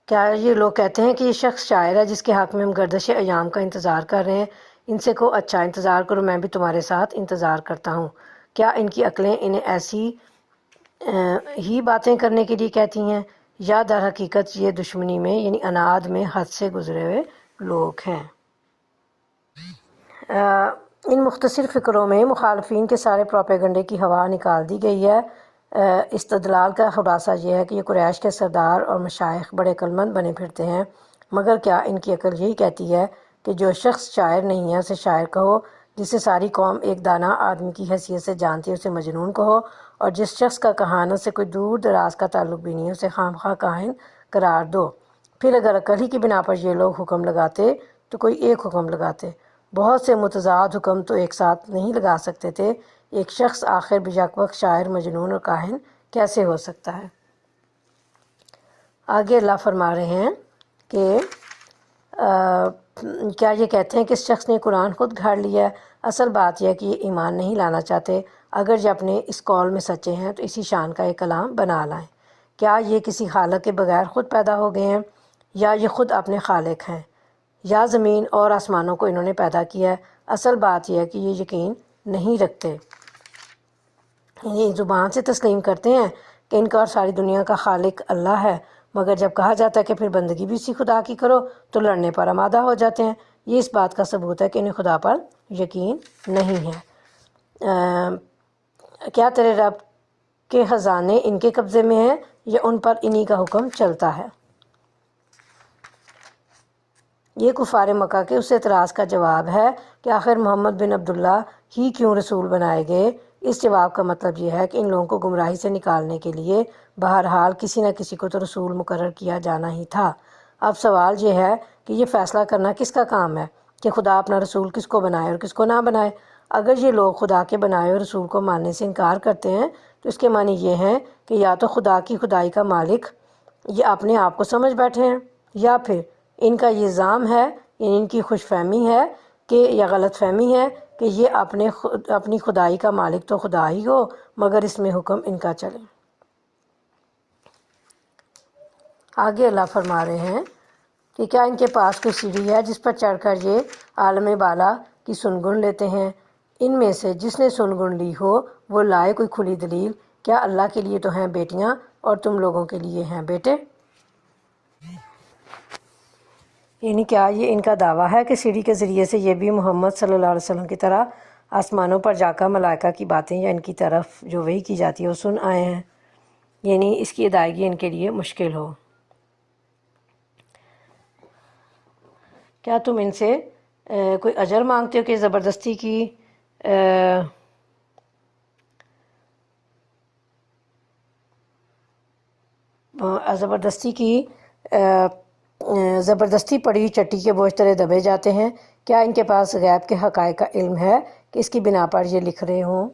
Speaker 1: کیا یہ لوگ کہتے ہیں کہ یہ شخص شاعر ہے جس کے حق میں ہم گردش ایام کا انتظار کر رہے ہیں، ان سے کو اچھا انتظار کرو، میں بھی تمہارے ساتھ انتظار کرتا ہوں۔ کیا ان کی عقلیں انہیں ایسی ہی باتیں کرنے کے لیے کہتی ہیں، یا در حقیقت یہ دشمنی میں یعنی اناد میں حد سے گزرے ہوئے لوگ ہیں؟ ان مختصر فکروں میں مخالفین کے سارے پروپیگنڈے کی ہوا نکال دی گئی ہے۔ استدلال کا خلاصہ یہ ہے کہ یہ قریش کے سردار اور مشائخ بڑے عقلمند بنے پھرتے ہیں، مگر کیا ان کی عقل یہی کہتی ہے کہ جو شخص شاعر نہیں ہے اسے شاعر کہو، جسے ساری قوم ایک دانہ آدمی کی حیثیت سے جانتی ہے اسے مجنون کہو، اور جس شخص کا کہانت سے کوئی دور دراز کا تعلق بھی نہیں ہے اسے خام خواہ کاہن قرار دو۔ پھر اگر عقل ہی کی بنا پر یہ لوگ حکم لگاتے تو کوئی ایک حکم لگاتے، بہت سے متضاد حکم تو ایک ساتھ نہیں لگا سکتے تھے، ایک شخص آخر بیک وقت شاعر، مجنون اور کاہن کیسے ہو سکتا ہے؟ آگے اللہ فرما رہے ہیں کہ کیا یہ کہتے ہیں کہ اس شخص نے قرآن خود گھاڑ لیا ہے؟ اصل بات یہ ہے کہ یہ ایمان نہیں لانا چاہتے، اگر یہ اپنے اس قول میں سچے ہیں تو اسی شان کا ایک کلام بنا لائیں۔ کیا یہ کسی خالق کے بغیر خود پیدا ہو گئے ہیں، یا یہ خود اپنے خالق ہیں، یا زمین اور آسمانوں کو انہوں نے پیدا کیا ہے؟ اصل بات یہ ہے کہ یہ یقین نہیں رکھتے، یعنی زبان سے تسلیم کرتے ہیں کہ ان کا اور ساری دنیا کا خالق اللہ ہے، مگر جب کہا جاتا ہے کہ پھر بندگی بھی اسی خدا کی کرو تو لڑنے پر آمادہ ہو جاتے ہیں۔ یہ اس بات کا ثبوت ہے کہ انہیں خدا پر یقین نہیں ہے۔ کیا تیرے رب کے خزانے ان کے قبضے میں ہیں، یا ان پر انہی کا حکم چلتا ہے؟ یہ کفار مکہ کے اس اعتراض کا جواب ہے کہ آخر محمد بن عبداللہ ہی کیوں رسول بنائے گئے۔ اس جواب کا مطلب یہ ہے کہ ان لوگوں کو گمراہی سے نکالنے کے لیے بہرحال کسی نہ کسی کو تو رسول مقرر کیا جانا ہی تھا۔ اب سوال یہ ہے کہ یہ فیصلہ کرنا کس کا کام ہے کہ خدا اپنا رسول کس کو بنائے اور کس کو نہ بنائے۔ اگر یہ لوگ خدا کے بنائے ہوئے رسول کو ماننے سے انکار کرتے ہیں تو اس کے معنی یہ ہیں کہ یا تو خدا کی خدائی کا مالک یہ اپنے آپ کو سمجھ بیٹھے ہیں، یا پھر ان کا یہ الزام ہے، یعنی ان کی خوش فہمی ہے کہ یا غلط فہمی ہے کہ یہ اپنی خدائی کا مالک تو خدا ہی ہو مگر اس میں حکم ان کا چلے۔ آگے اللہ فرما رہے ہیں کہ کیا ان کے پاس کوئی سیڑھی ہے جس پر چڑھ کر یہ عالم بالا کی سنگن لیتے ہیں؟ ان میں سے جس نے سنگن لی ہو وہ لائے کوئی کھلی دلیل۔ کیا اللہ کے لیے تو ہیں بیٹیاں اور تم لوگوں کے لیے ہیں بیٹے؟ یعنی کیا یہ ان کا دعویٰ ہے کہ سیڑھی کے ذریعے سے یہ بھی محمد صلی اللہ علیہ وسلم کی طرح آسمانوں پر جا کر ملائکہ کی باتیں یا ان کی طرف جو وحی کی جاتی ہے وہ سن آئے ہیں، یعنی اس کی ادائیگی ان کے لیے مشکل ہو؟ کیا تم ان سے کوئی اجر مانگتے ہو کہ زبردستی پڑی ہوئی چٹی کے بوجھ تلے دبے جاتے ہیں؟ کیا ان کے پاس غیب کے حقائق کا علم ہے کہ اس کی بنا پر یہ لکھ رہے ہوں؟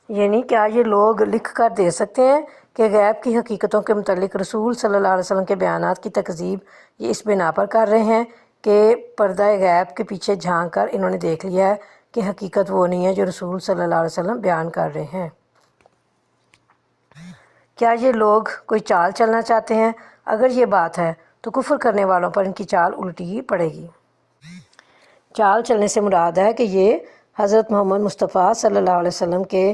Speaker 1: یعنی کیا یہ لوگ لکھ کر دے سکتے ہیں کہ غیب کی حقیقتوں کے متعلق رسول صلی اللہ علیہ وسلم کے بیانات کی تکذیب یہ اس بنا پر کر رہے ہیں کہ پردہ غیب کے پیچھے جھانک کر انہوں نے دیکھ لیا ہے کہ حقیقت وہ نہیں ہے جو رسول صلی اللہ علیہ وسلم بیان کر رہے ہیں؟ کیا یہ لوگ کوئی چال چلنا چاہتے ہیں؟ اگر یہ بات ہے تو کفر کرنے والوں پر ان کی چال الٹی ہی پڑے گی۔ چال چلنے سے مراد ہے کہ یہ حضرت محمد مصطفیٰ صلی اللہ علیہ وسلم کے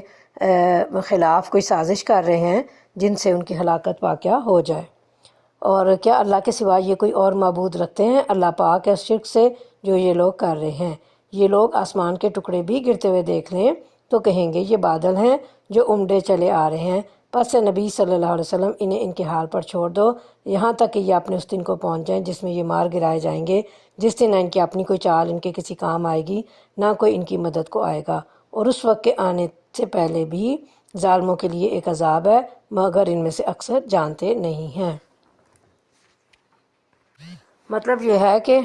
Speaker 1: خلاف کوئی سازش کر رہے ہیں جن سے ان کی ہلاکت واقع ہو جائے۔ اور کیا اللہ کے سوا یہ کوئی اور معبود رکھتے ہیں؟ اللہ پاک ہے اس شرک سے جو یہ لوگ کر رہے ہیں۔ یہ لوگ آسمان کے ٹکڑے بھی گرتے ہوئے دیکھ لیں تو کہیں گے یہ بادل ہیں جو امڈے چلے آ رہے ہیں، پس نبی صلی اللہ علیہ وسلم انہیں ان کے حال پر چھوڑ دو یہاں تک کہ یہ اپنے اس دن کو پہنچ جائیں جس میں یہ مار گرائے جائیں گے، جس دن نہ ان کی اپنی کوئی چال ان کے کسی کام آئے گی نہ کوئی ان کی مدد کو آئے گا، اور اس وقت کے آنے سے پہلے بھی ظالموں کے لیے ایک عذاب ہے مگر ان میں سے اکثر جانتے نہیں ہیں۔ مطلب یہ ہے کہ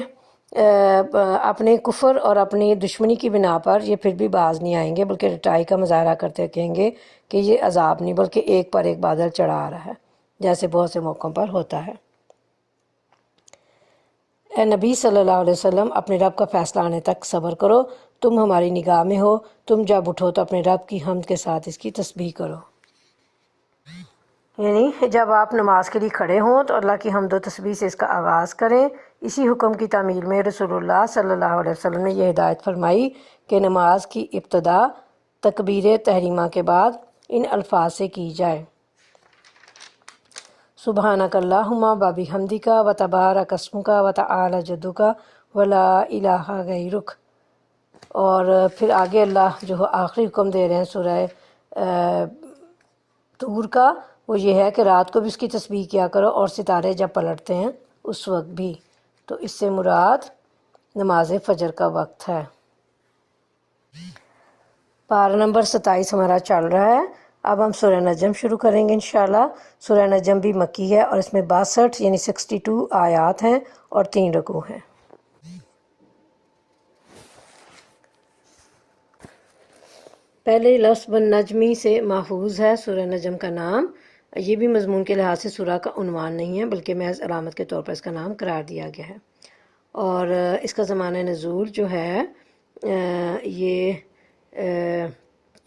Speaker 1: اپنے کفر اور اپنی دشمنی کی بنا پر یہ پھر بھی باز نہیں آئیں گے بلکہ رٹائی کا مظاہرہ کرتے کہیں گے کہ یہ عذاب نہیں بلکہ ایک پر ایک بادل چڑھا آ رہا ہے، جیسے بہت سے موقعوں پر ہوتا ہے۔ اے نبی صلی اللہ علیہ وسلم اپنے رب کا فیصلہ آنے تک صبر کرو، تم ہماری نگاہ میں ہو، تم جب اٹھو تو اپنے رب کی حمد کے ساتھ اس کی تسبیح کرو۔ یعنی جب آپ نماز کے لیے کھڑے ہوں تو اللہ کی حمد و تسبیح سے اس کا آغاز کریں۔ اسی حکم کی تعمیل میں رسول اللہ صلی اللہ علیہ وسلم نے یہ ہدایت فرمائی کہ نماز کی ابتدا تکبیر تحریمہ کے بعد ان الفاظ سے کی جائے: سبحانک اللہم و بحمدک و تبارک اسمک و تعالی جدک و لا الہ غیرک۔ اور پھر آگے اللہ جو آخری حکم دے رہے ہیں سورہ طور کا وہ یہ ہے کہ رات کو بھی اس کی تسبیح کیا کرو اور ستارے جب پلٹتے ہیں اس وقت بھی۔ تو اس سے مراد نماز فجر کا وقت ہے۔ پارہ نمبر 27 ہمارا چل رہا ہے۔ اب ہم سورہ نجم شروع کریں گے انشاءاللہ۔ سورہ نجم بھی مکی ہے اور اس میں 62 یعنی 62 آیات ہیں اور 3 رکوع ہیں۔ پہلے لفظ بالنجمی سے محفوظ ہے سورہ نجم کا نام۔ یہ بھی مضمون کے لحاظ سے سورہ کا عنوان نہیں ہے بلکہ محض علامت کے طور پر اس کا نام قرار دیا گیا ہے۔ اور اس کا زمانہ نزول جو ہے یہ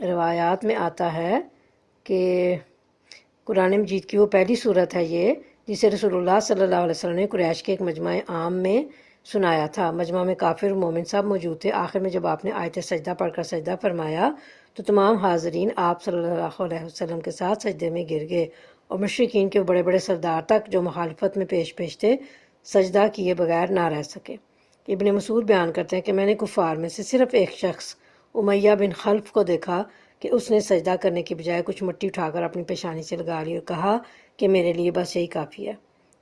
Speaker 1: روایات میں آتا ہے کہ قرآن مجید کی وہ پہلی صورت ہے یہ جسے رسول اللہ صلی اللہ علیہ وسلم نے قریش کے ایک مجمع عام میں سنایا تھا۔ مجمع میں کافر و مومن سب موجود تھے۔ آخر میں جب آپ نے آیت سجدہ پڑھ کر سجدہ فرمایا تو تمام حاضرین آپ صلی اللہ علیہ وسلم کے ساتھ سجدے میں گر گئے، اور مشرکین کے بڑے بڑے سردار تک جو مخالفت میں پیش تھے سجدہ کیے بغیر نہ رہ سکے۔ ابن مسعود بیان کرتے ہیں کہ میں نے کفار میں سے صرف ایک شخص امیہ بن خلف کو دیکھا کہ اس نے سجدہ کرنے کے بجائے کچھ مٹی اٹھا کر اپنی پیشانی سے لگا لی اور کہا کہ میرے لیے بس یہی کافی ہے۔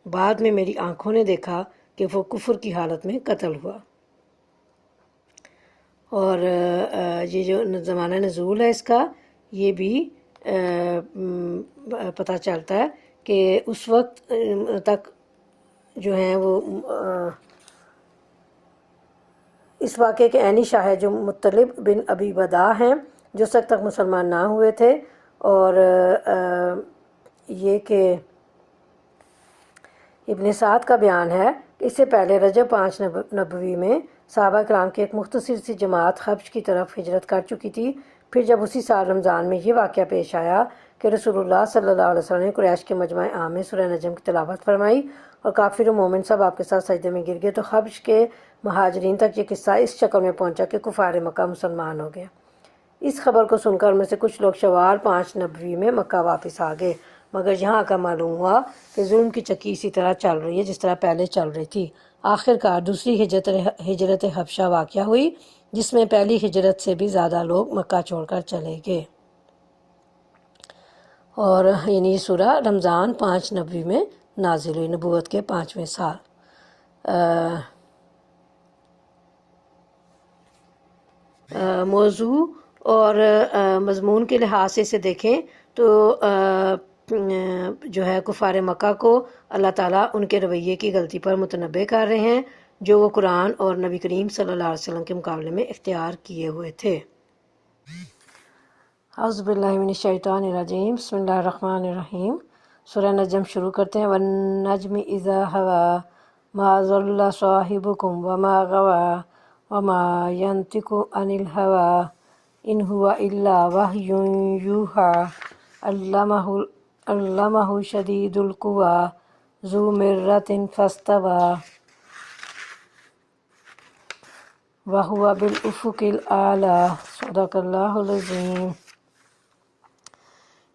Speaker 1: بعد میں میری آنکھوں نے دیکھا کہ وہ کفر کی حالت میں قتل ہوا۔ اور یہ جو زمانہ نزول ہے اس کا، یہ بھی پتہ چلتا ہے کہ اس وقت تک جو ہیں وہ اس واقعے کے عینی شاہد جو مطلب بن ابی وداع ہیں، جو اس وقت تک مسلمان نہ ہوئے تھے، اور یہ کہ ابن سعد کا بیان ہے کہ اس سے پہلے رجب 5 نبوی میں صحابہ کرام کی ایک مختصر سی جماعت حبش کی طرف ہجرت کر چکی تھی۔ پھر جب اسی سال رمضان میں یہ واقعہ پیش آیا کہ رسول اللہ صلی اللہ علیہ وسلم نے قریش کے مجمع عام میں سورہ نجم کی تلاوت فرمائی اور کافر و مومن سب آپ کے ساتھ سجدے میں گر گئے، تو حبش کے مہاجرین تک یہ قصہ اس شکل میں پہنچا کہ کفار مکہ مسلمان ہو گئے۔ اس خبر کو سن کر میں سے کچھ لوگ شوال 5 نبوی میں مکہ واپس آ گئے، مگر یہاں کا معلوم ہوا کہ ظلم کی چکی اسی طرح چل رہی ہے جس طرح پہلے چل رہی تھی۔ آخر کار دوسری ہجرت حبشہ واقعہ ہوئی، جس میں پہلی ہجرت سے بھی زیادہ لوگ مکہ چھوڑ کر چلے گئے، اور یعنی یہ سورہ رمضان 5 نبوی میں نازل ہوئی، نبوت کے 5ویں سال۔ موضوع اور مضمون کے لحاظ سے اسے دیکھیں تو جو ہے کفار مکہ کو اللہ تعالیٰ ان کے رویے کی غلطی پر متنبع کر رہے ہیں جو وہ قرآن اور نبی کریم صلی اللہ علیہ وسلم کے مقابلے میں اختیار کیے ہوئے تھے۔ اعوذ باللہ من الشیطان الرجیم، بسم اللہ الرحمن الرحیم۔ سورہ نجم شروع کرتے ہیں۔ والنجم اذا ہوا ما ضل صاحبکم وما غوا وما ينطق عن الهوى ان هو الا وحی یوحی علمہ شدید القوى ذو مرۃ فاستوى وهو بالافق الاعلی۔ صدق اللہ العظیم۔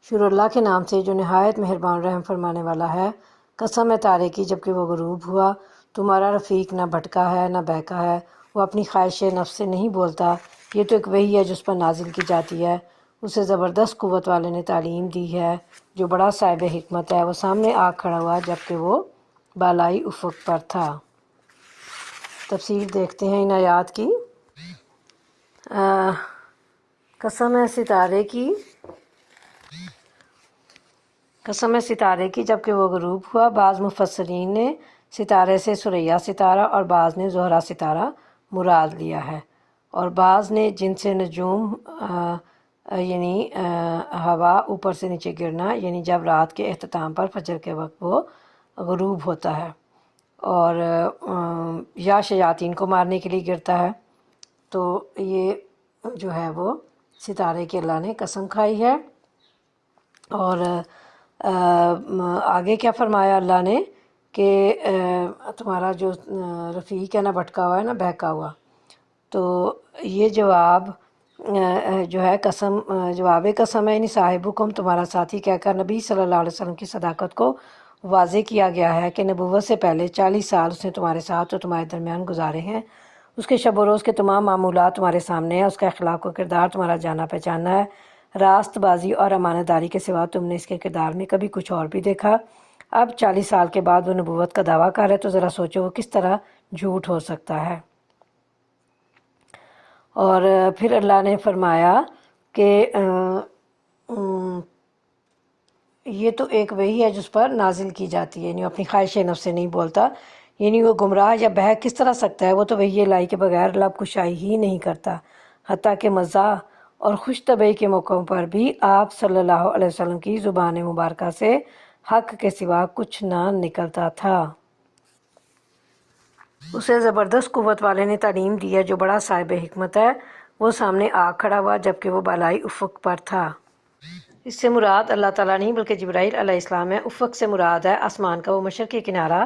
Speaker 1: شروع اللہ کے نام سے جو نہایت مہربان رحم فرمانے والا ہے۔ قسم ہے تارے کی جب کہ وہ غروب ہوا، تمہارا رفیق نہ بھٹکا ہے نہ بہکا ہے، وہ اپنی خواہش نفس سے نہیں بولتا، یہ تو ایک وحی ہے جس پر نازل کی جاتی ہے، اسے زبردست قوت والے نے تعلیم دی ہے، جو بڑا صاحب حکمت ہے۔ وہ سامنے آ کھڑا ہوا جب کہ وہ بالائی افق پر تھا۔ تفسیر دیکھتے ہیں ان آیات کی۔ قسم ہے ستارے کی جب کہ وہ غروب ہوا۔ بعض مفسرین نے ستارے سے ثریا ستارہ اور بعض نے زہرہ ستارہ مراد لیا ہے، اور بعض نے جن سے نجوم یعنی ہوا اوپر سے نیچے گرنا، یعنی جب رات کے اختتام پر فجر کے وقت وہ غروب ہوتا ہے، اور یا شیاطین کو مارنے کے لیے گرتا ہے، تو یہ جو ہے وہ ستارے کی اللہ نے قسم کھائی ہے۔ اور آگے کیا فرمایا اللہ نے کہ تمہارا جو رفیق ہے نہ بھٹکا ہوا ہے نہ بہکا ہوا، تو یہ جواب جو ہے جواب قسم ہے، یعنی صاحبکم تمہارا ساتھی کہہ کر نبی صلی اللہ علیہ وسلم کی صداقت کو واضح کیا گیا ہے کہ نبوت سے پہلے 40 سال اس نے تمہارے ساتھ اور تمہارے درمیان گزارے ہیں، اس کے شب و روز کے تمام معمولات تمہارے سامنے ہیں، اس کا اخلاق و کردار تمہارا جانا پہچانا ہے، راست بازی اور امانت داری کے سوا تم نے اس کے کردار میں کبھی کچھ اور بھی دیکھا؟ اب 40 سال کے بعد وہ نبوت کا دعویٰ کر ہے تو ذرا سوچو وہ کس طرح جھوٹ ہو سکتا ہے۔ اور پھر اللہ نے فرمایا کہ یہ تو ایک وحی ہے جس پر نازل کی جاتی ہے، یعنی اپنی خواہش نفس سے نہیں بولتا، یعنی وہ گمراہ یا بہک کس طرح سکتا ہے، وہ تو وحی الہی کے بغیر لب کشائی ہی نہیں کرتا، حتیٰ کہ مزاح اور خوش طبعی کے موقعوں پر بھی آپ صلی اللہ علیہ وسلم کی زبان مبارکہ سے حق کے سوا کچھ نہ نکلتا تھا۔ اسے زبردست قوت والے نے تعلیم دی ہے جو بڑا صاحب حکمت ہے۔ وہ سامنے آ کھڑا ہوا جب کہ وہ بالائی افق پر تھا۔ اس سے مراد اللہ تعالیٰ نہیں بلکہ جبرائیل علیہ السلام ہے۔ افق سے مراد ہے آسمان کا وہ مشرقی کنارہ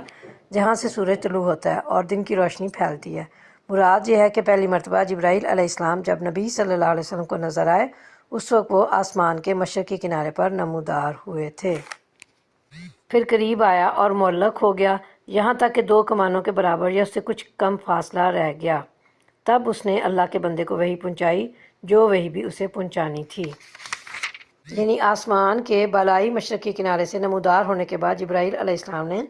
Speaker 1: جہاں سے سورج طلوع ہوتا ہے اور دن کی روشنی پھیلتی ہے۔ مراد یہ ہے کہ پہلی مرتبہ جبرائیل علیہ السلام جب نبی صلی اللہ علیہ وسلم کو نظر آئے، اس وقت وہ آسمان کے مشرقی کنارے پر نمودار ہوئے تھے۔ پھر قریب آیا اور معلق ہو گیا، یہاں تک کہ 2 کمانوں کے برابر یا اس سے کچھ کم فاصلہ رہ گیا۔ تب اس نے اللہ کے بندے کو وحی پہنچائی جو وحی بھی اسے پہنچانی تھی۔ یعنی آسمان کے بالائی مشرقی کنارے سے نمودار ہونے کے بعد جبرائیل علیہ السلام نے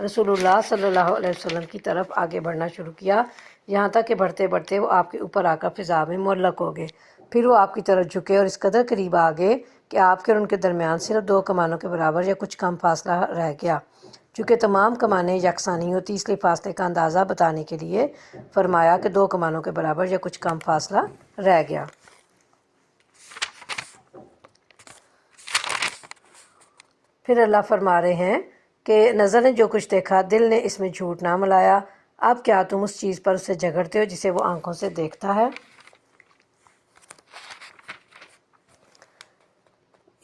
Speaker 1: رسول اللہ صلی اللہ علیہ وسلم کی طرف آگے بڑھنا شروع کیا، یہاں تک کہ بڑھتے بڑھتے وہ آپ کے اوپر آ کر فضا میں معلق ہو گئے۔ پھر وہ آپ کی طرف جھکے اور اس قدر قریب آ گئے کہ آپ کے اور ان کے درمیان صرف 2 کمانوں کے برابر یا کچھ کم فاصلہ رہ گیا۔ چونکہ تمام کمانیں یکساں نہیں ہوتی، اس لیے فاصلے کا اندازہ بتانے کے لیے فرمایا کہ 2 کمانوں کے برابر یا کچھ کم فاصلہ رہ گیا۔ پھر اللہ فرما رہے ہیں کہ نظر نے جو کچھ دیکھا، دل نے اس میں جھوٹ نہ ملایا۔ اب کیا تم اس چیز پر اسے جھگڑتے ہو جسے وہ آنکھوں سے دیکھتا ہے؟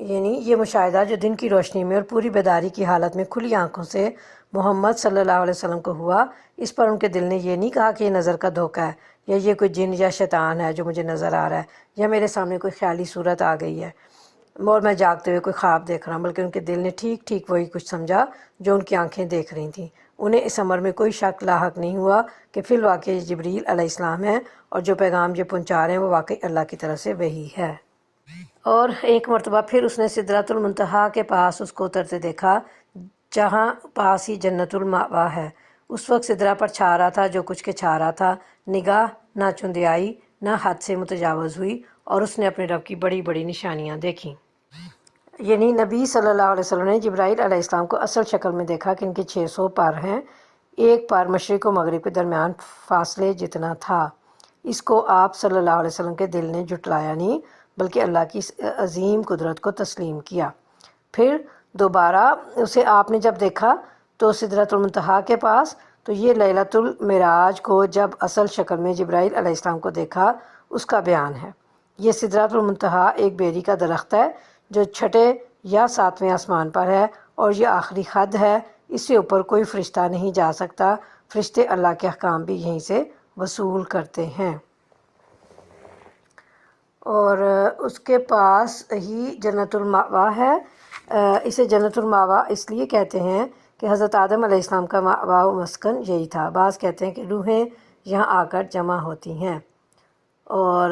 Speaker 1: یعنی یہ مشاہدہ جو دن کی روشنی میں اور پوری بیداری کی حالت میں کھلی آنکھوں سے محمد صلی اللہ علیہ وسلم کو ہوا، اس پر ان کے دل نے یہ نہیں کہا کہ یہ نظر کا دھوکہ ہے، یا یہ کوئی جن یا شیطان ہے جو مجھے نظر آ رہا ہے، یا میرے سامنے کوئی خیالی صورت آ گئی ہے اور میں جاگتے ہوئے کوئی خواب دیکھ رہا ہوں، بلکہ ان کے دل نے ٹھیک ٹھیک وہی کچھ سمجھا جو ان کی آنکھیں دیکھ رہی تھیں۔ انہیں اس امر میں کوئی شک لاحق نہیں ہوا کہ فی الواقع یہ جبریل علیہ السلام ہے، اور جو پیغام یہ پہنچا رہے ہیں وہ واقعی اللہ کی طرف سے وحی ہے۔ اور ایک مرتبہ پھر اس نے سدرۃ المنتہا کے پاس اس کو اترتے دیکھا، جہاں پاس ہی جنت المأوا ہے۔ اس وقت سدرہ پر چھا رہا تھا جو کچھ کے چھا رہا تھا، نگاہ نہ چندیائی نہ حد سے متجاوز ہوئی، اور اس نے اپنے رب کی بڑی بڑی نشانیاں دیکھیں۔ یعنی نبی صلی اللہ علیہ وسلم نے جبرائیل علیہ السلام کو اصل شکل میں دیکھا کہ ان کے 600 پر ہیں، ایک پر مشرق و مغرب کے درمیان فاصلے جتنا تھا۔ اس کو آپ صلی اللہ علیہ وسلم کے دل نے جھٹلایا نہیں، بلکہ اللہ کی اس عظیم قدرت کو تسلیم کیا۔ پھر دوبارہ اسے آپ نے جب دیکھا تو سدرۃ المنتہا کے پاس، تو یہ لیلۃ المعراج کو جب اصل شکل میں جبرائیل علیہ السلام کو دیکھا اس کا بیان ہے۔ یہ سدرۃ المنتہا ایک بیری کا درخت ہے جو 6 یا 7ویں آسمان پر ہے، اور یہ آخری حد ہے، اس سے اوپر کوئی فرشتہ نہیں جا سکتا۔ فرشتے اللہ کے احکام بھی یہیں سے وصول کرتے ہیں۔ اور اس کے پاس ہی جنت المأوا ہے۔ اسے جنت المأوا اس لیے کہتے ہیں کہ حضرت آدم علیہ السلام کا مأوا و مسکن یہی تھا۔ بعض کہتے ہیں کہ روحیں یہاں آ کر جمع ہوتی ہیں۔ اور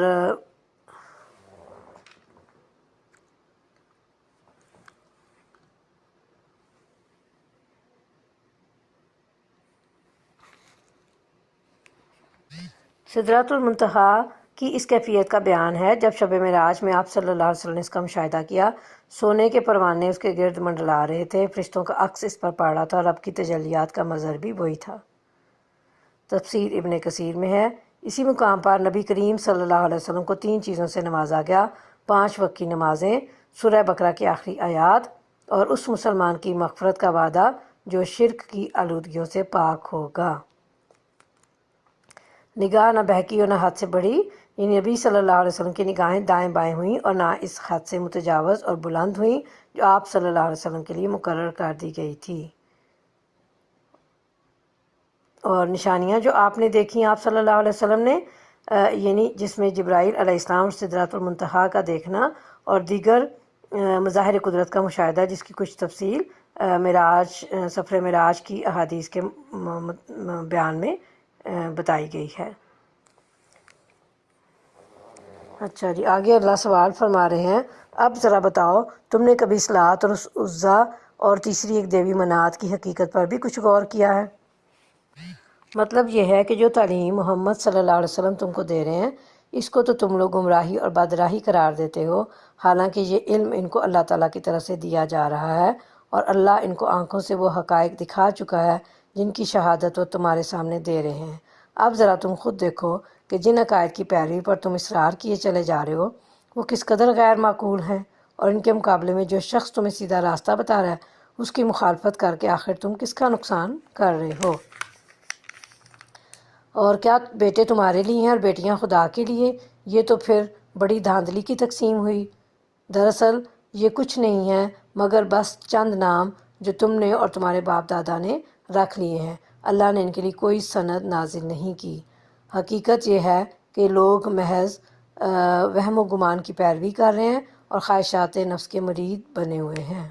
Speaker 1: سدرۃ المنتہا کی اس کیفیت کا بیان ہے جب شب معراج میں آپ صلی اللہ علیہ وسلم نے اس کا مشاہدہ کیا۔ سونے کے پروانے اس کے گرد منڈلا رہے تھے، فرشتوں کا عکس اس پر پڑ رہا تھا، رب کی تجلیات کا مظہر بھی وہی تھا۔ تفسیر ابن کثیر میں ہے، اسی مقام پر نبی کریم صلی اللہ علیہ وسلم کو 3 چیزوں سے نوازا گیا: 5 وقت کی نمازیں، سورہ بقرہ کی آخری آیات، اور اس مسلمان کی مغفرت کا وعدہ جو شرک کی آلودگیوں سے پاک ہوگا۔ نگاہ نہ بہکی اور نہ حد سے بڑھی، یعنی نبی صلی اللہ علیہ وسلم کی نگاہیں دائیں بائیں ہوئیں اور نہ اس حد سے متجاوز اور بلند ہوئیں جو آپ صلی اللہ علیہ وسلم کے لیے مقرر کر دی گئی تھی۔ اور نشانیاں جو آپ نے دیکھیں آپ صلی اللہ علیہ وسلم نے، یعنی جس میں جبرائیل علیہ السلام اور سدرۃ المنتہا کا دیکھنا اور دیگر مظاہر قدرت کا مشاہدہ، جس کی کچھ تفصیل سفر معراج کی احادیث کے بیان میں بتائی گئی ہے۔ اچھا جی، آگے اللہ سوال فرما رہے ہیں، اب ذرا بتاؤ تم نے کبھی صلات اور عزیٰ اور تیسری ایک دیوی منات کی حقیقت پر بھی کچھ غور کیا ہے؟ مطلب یہ ہے کہ جو تعلیم محمد صلی اللہ علیہ وسلم تم کو دے رہے ہیں، اس کو تو تم لوگ گمراہی اور بدراہی قرار دیتے ہو، حالانکہ یہ علم ان کو اللہ تعالیٰ کی طرف سے دیا جا رہا ہے، اور اللہ ان کو آنکھوں سے وہ حقائق دکھا چکا ہے جن کی شہادت وہ تمہارے سامنے دے رہے ہیں۔ اب ذرا تم خود دیکھو کہ جن عقائد کی پیروی پر تم اصرار کیے چلے جا رہے ہو وہ کس قدر غیر معقول ہیں، اور ان کے مقابلے میں جو شخص تمہیں سیدھا راستہ بتا رہا ہے اس کی مخالفت کر کے آخر تم کس کا نقصان کر رہے ہو؟ اور کیا بیٹے تمہارے لیے ہیں اور بیٹیاں خدا کے لیے؟ یہ تو پھر بڑی دھاندلی کی تقسیم ہوئی۔ دراصل یہ کچھ نہیں ہے مگر بس چند نام جو تم نے اور تمہارے باپ دادا نے رکھ لیے ہیں، اللہ نے ان کے لیے کوئی سند نازل نہیں کی۔ حقیقت یہ ہے کہ لوگ محض وہم و گمان کی پیروی کر رہے ہیں اور خواہشات نفس کے مرید بنے ہوئے ہیں۔